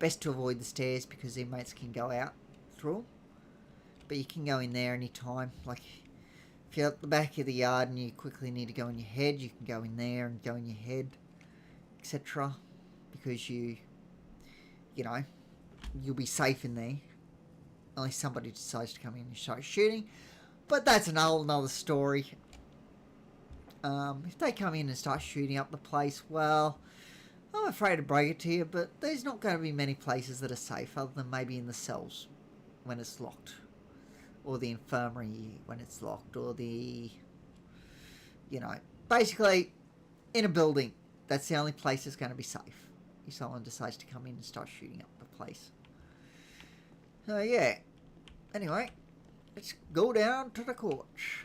Speaker 1: best to avoid the stairs because inmates can go out through them. But you can go in there anytime. Like if you're at the back of the yard and you quickly need to go in your head, you can go in there and go in your head, etc. Because you'll be safe in there. Unless somebody decides to come in and start shooting. But that's another story. If they come in and start shooting up the place, well, I'm afraid to break it to you, but there's not going to be many places that are safe other than maybe in the cells when it's locked. Or the infirmary when it's locked. Or basically in a building, that's the only place that's going to be safe. If someone decides to come in and start shooting up the place. So yeah. anyway, let's go down to the couch.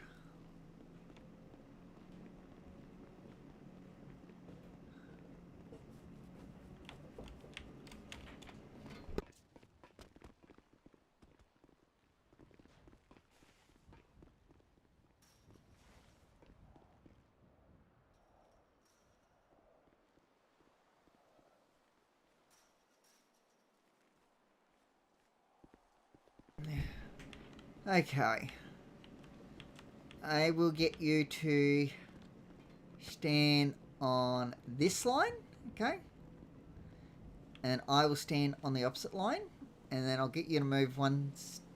Speaker 1: Okay. I will get you to stand on this line, okay? And I will stand on the opposite line, and then I'll get you to move one.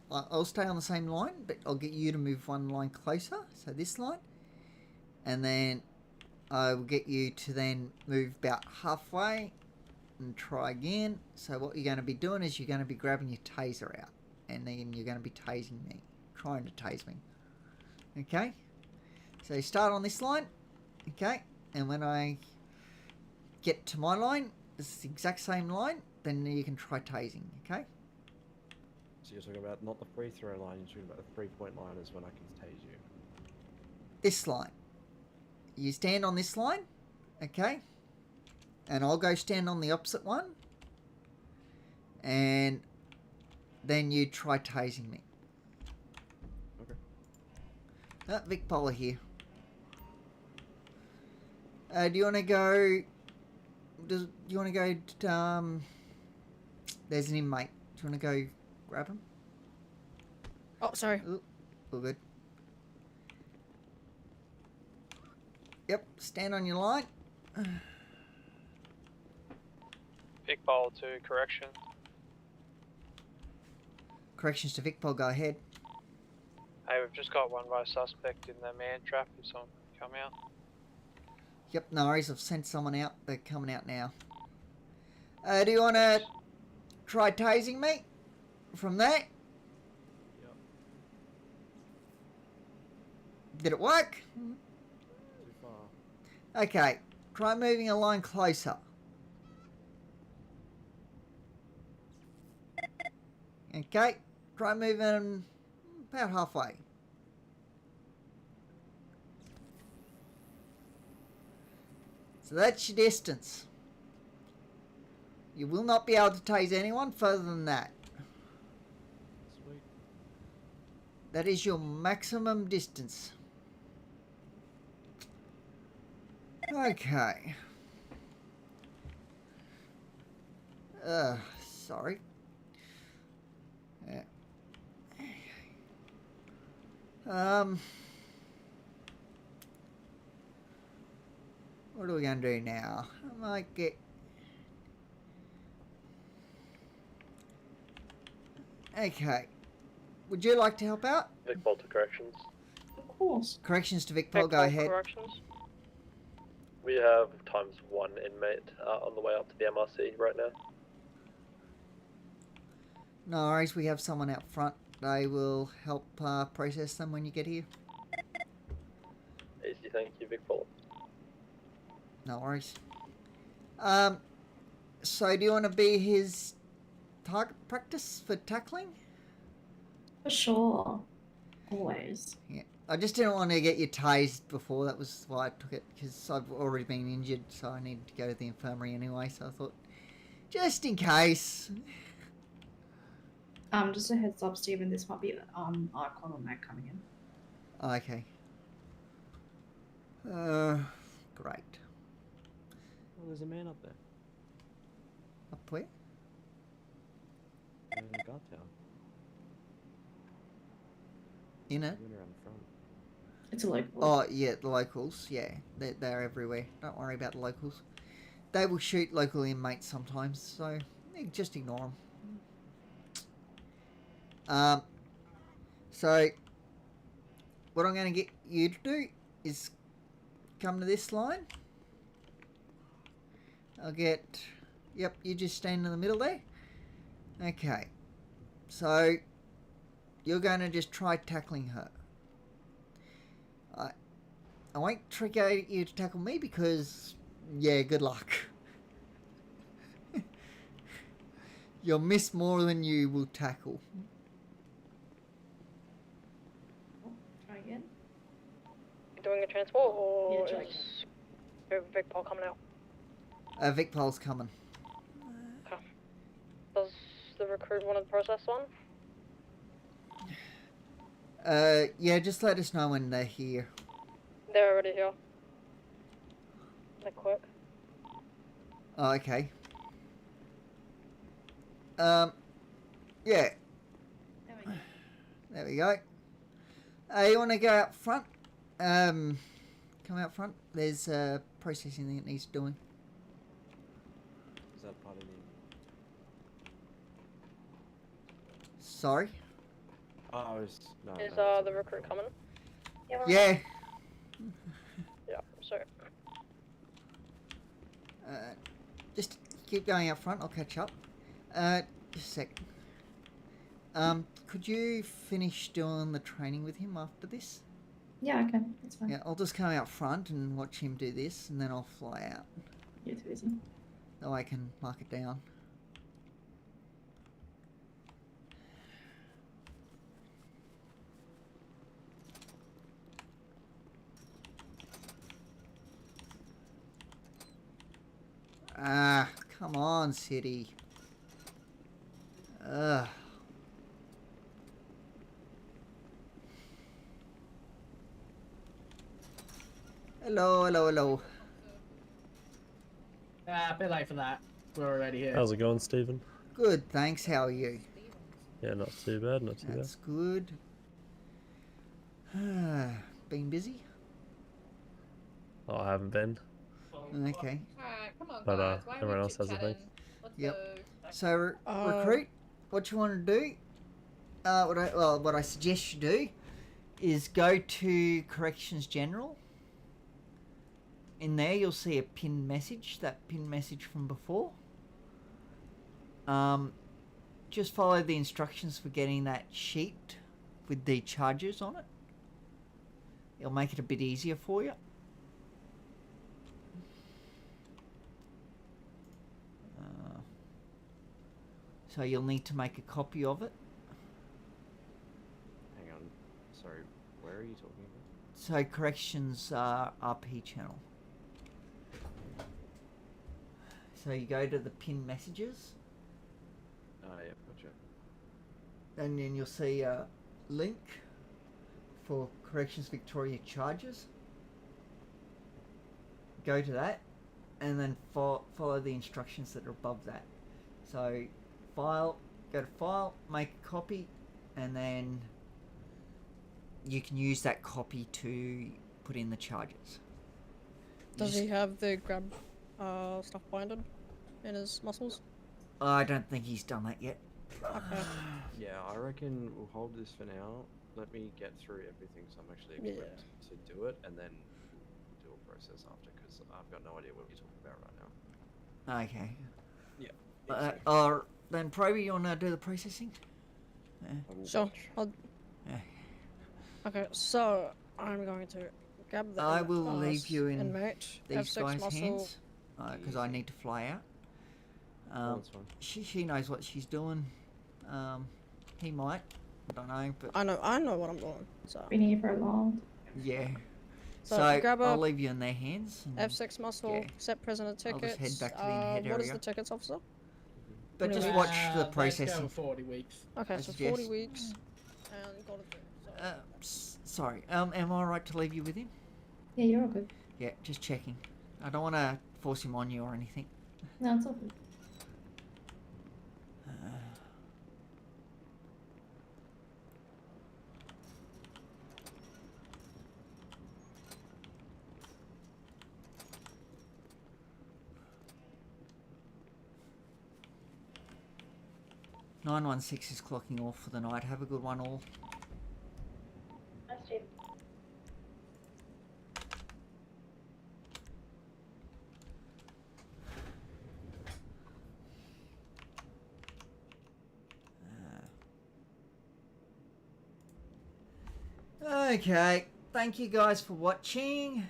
Speaker 1: I'll stay on the same line, but I'll get you to move one line closer, so this line. And then I will get you to then move about halfway and try again. So what you're going to be doing is you're going to be grabbing your taser out, and then you're going to be tasing me, trying to tase me. Okay? So you start on this line, okay? And when I get to my line, this is the exact same line, then you can try tasing, okay?
Speaker 10: So you're talking about not the free throw line, you're talking about the 3-point line is when I can tase you.
Speaker 1: This line. You stand on this line, okay? And I'll go stand on the opposite one. And then you try tasing me. Okay. Vic Polar here. Do you want to go... Do you want to go... there's an inmate. Do you want to go grab him?
Speaker 6: Oh, sorry.
Speaker 1: Ooh, all good. Yep, stand on your line.
Speaker 13: Vic Pol to correction.
Speaker 1: Corrections to Vic Pol, go ahead.
Speaker 13: Hey, we've just got one more suspect in the man trap. If someone can come out.
Speaker 1: Yep, no worries. I've sent someone out. They're coming out now. Do you want to try tasing me from there? Yep. Did it work?
Speaker 10: Too far.
Speaker 1: Okay, try moving a line closer. Okay, try moving about halfway. So that's your distance. You will not be able to tase anyone further than that.
Speaker 10: Sweet.
Speaker 1: That is your maximum distance. Okay. Sorry. What are we going to do now? I might get... Okay. Would you like to help out?
Speaker 14: Vic Pol to corrections.
Speaker 12: Of course.
Speaker 1: Corrections to Vic Pol, go ahead.
Speaker 13: Corrections.
Speaker 14: We have times 1 inmate on the way up to the MRC right now.
Speaker 1: No worries, we have someone out front. They will help process them when you get here.
Speaker 14: Easy, thank you, Vic Pol.
Speaker 1: No worries. So do you want to be his target practice for tackling?
Speaker 12: For sure. Always.
Speaker 1: Yeah. I just didn't want to get you tased before. That was why I took it, because I've already been injured, so I needed to go to the infirmary anyway. So I thought, just in case.
Speaker 12: Just a heads up, Stephen. This might be Icon or Mac coming in.
Speaker 1: Okay. Great.
Speaker 10: Oh, there's a man up there.
Speaker 1: Up where?
Speaker 10: In the guard tower.
Speaker 1: In it?
Speaker 10: Went around the front.
Speaker 12: It's a local.
Speaker 1: Oh, yeah, the locals. Yeah, they're everywhere. Don't worry about the locals. They will shoot local inmates sometimes, so just ignore them. So, what I'm going to get you to do is come to this line. I'll get... Yep, you just stand in the middle there. Okay. So, you're going to just try tackling her. I won't trigger you to tackle me because, yeah, good luck. You'll miss more than you will tackle.
Speaker 6: doing a transport, or
Speaker 12: Yeah,
Speaker 6: is Vic Paul coming out?
Speaker 1: Vic Pol's coming.
Speaker 6: Okay. Does the recruit want to process one?
Speaker 1: Yeah, just let us know when they're here.
Speaker 6: They're already here. They're quick.
Speaker 1: Oh, okay. Yeah. There we go. You want to go out front? Come out front. There's processing that needs doing.
Speaker 10: Is that part of the...
Speaker 1: Sorry?
Speaker 10: Oh, I was... No,
Speaker 6: Is
Speaker 10: no,
Speaker 6: the recruit coming?
Speaker 1: Yeah.
Speaker 6: Yeah, sorry.
Speaker 1: Just keep going out front. I'll catch up. Just a sec. Could you finish doing the training with him after this?
Speaker 12: Yeah, I can. That's fine.
Speaker 1: Yeah, I'll just come out front and watch him do this, and then I'll fly out.
Speaker 12: You're too busy.
Speaker 1: So I can mark it down. Ah, come on, City. Ugh. Hello, hello, hello.
Speaker 15: A bit late for that. We're already here.
Speaker 16: How's it going, Stephen?
Speaker 1: Good, thanks. How are you?
Speaker 16: Yeah, not too bad, not too
Speaker 1: That's good. Been busy?
Speaker 16: bad. Oh, I haven't been.
Speaker 1: Okay.
Speaker 17: Alright, come on,
Speaker 16: But
Speaker 17: guys. Why are
Speaker 16: everyone
Speaker 17: we
Speaker 16: else has, I think.
Speaker 17: chit-chatting? Let's
Speaker 1: Yep.
Speaker 17: go.
Speaker 1: So, recruit, what you want to do, what I suggest you do is go to Corrections General. In there, you'll see a pinned message, that pinned message from before. Just follow the instructions for getting that sheet with the charges on it. It'll make it a bit easier for you. So you'll need to make a copy of it.
Speaker 10: Hang on. Sorry, where are you talking about?
Speaker 1: So Corrections RP channel. So you go to the pinned messages.
Speaker 10: Yeah, gotcha.
Speaker 1: And then you'll see a link for Corrections Victoria charges. Go to that and then follow the instructions that are above that. So file, go to file, make a copy, and then you can use that copy to put in the charges.
Speaker 6: Does he have the grab stuff binded in his muscles?
Speaker 1: I don't think he's done that yet.
Speaker 6: Okay.
Speaker 10: Yeah, I reckon we'll hold this for now. Let me get through everything so I'm actually equipped to do it, and then do a process after, because I've got no idea what you're talking about right now.
Speaker 1: Okay.
Speaker 10: Yeah.
Speaker 1: Or then Proby, you want to do the processing?
Speaker 6: Sure. I'll...
Speaker 1: Yeah.
Speaker 6: Okay, so I'm going to grab the
Speaker 1: I will leave you in
Speaker 6: inmate,
Speaker 1: these
Speaker 6: F6
Speaker 1: guys'
Speaker 6: muscle.
Speaker 1: hands because I need to fly out.
Speaker 10: That's fine.
Speaker 1: She knows what she's doing. He might. I don't know, but
Speaker 6: I know what I'm doing. So
Speaker 12: Been here for long.
Speaker 1: yeah.
Speaker 6: So,
Speaker 1: So
Speaker 6: grab
Speaker 1: I'll
Speaker 6: a
Speaker 1: leave you in their hands. and-
Speaker 6: F6 muscle,
Speaker 1: yeah.
Speaker 6: set prisoner
Speaker 1: I'll
Speaker 6: tickets.
Speaker 1: just head back to the in-head
Speaker 6: What is
Speaker 1: area.
Speaker 6: the tickets, officer?
Speaker 1: But just
Speaker 6: Really?
Speaker 1: watch the
Speaker 15: Let's go
Speaker 1: processing.
Speaker 15: with 40 weeks.
Speaker 6: Okay,
Speaker 1: I
Speaker 6: so
Speaker 1: suggest.
Speaker 6: 40 weeks. And got it.
Speaker 1: Sorry. Am I right to leave you with him?
Speaker 12: Yeah, you're all good.
Speaker 1: Yeah, just checking. I don't want to force him on you or anything.
Speaker 12: No, it's all good.
Speaker 1: Uh, 916 is clocking off for the night. Have a good one all.
Speaker 12: That's it.
Speaker 1: Okay, thank you guys for watching.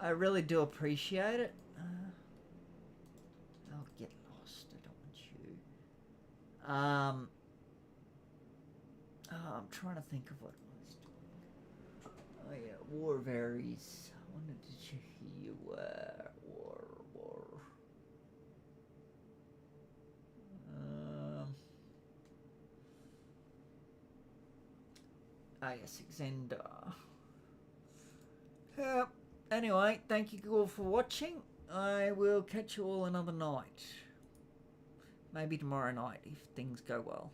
Speaker 1: I really do appreciate it. I'll get lost. I don't want you. I'm trying to think of what I was Oh yeah, war varies. I wanted to check you war. Yes, Xender. Anyway, thank you all for watching. I will catch you all another night. Maybe tomorrow night if things go well.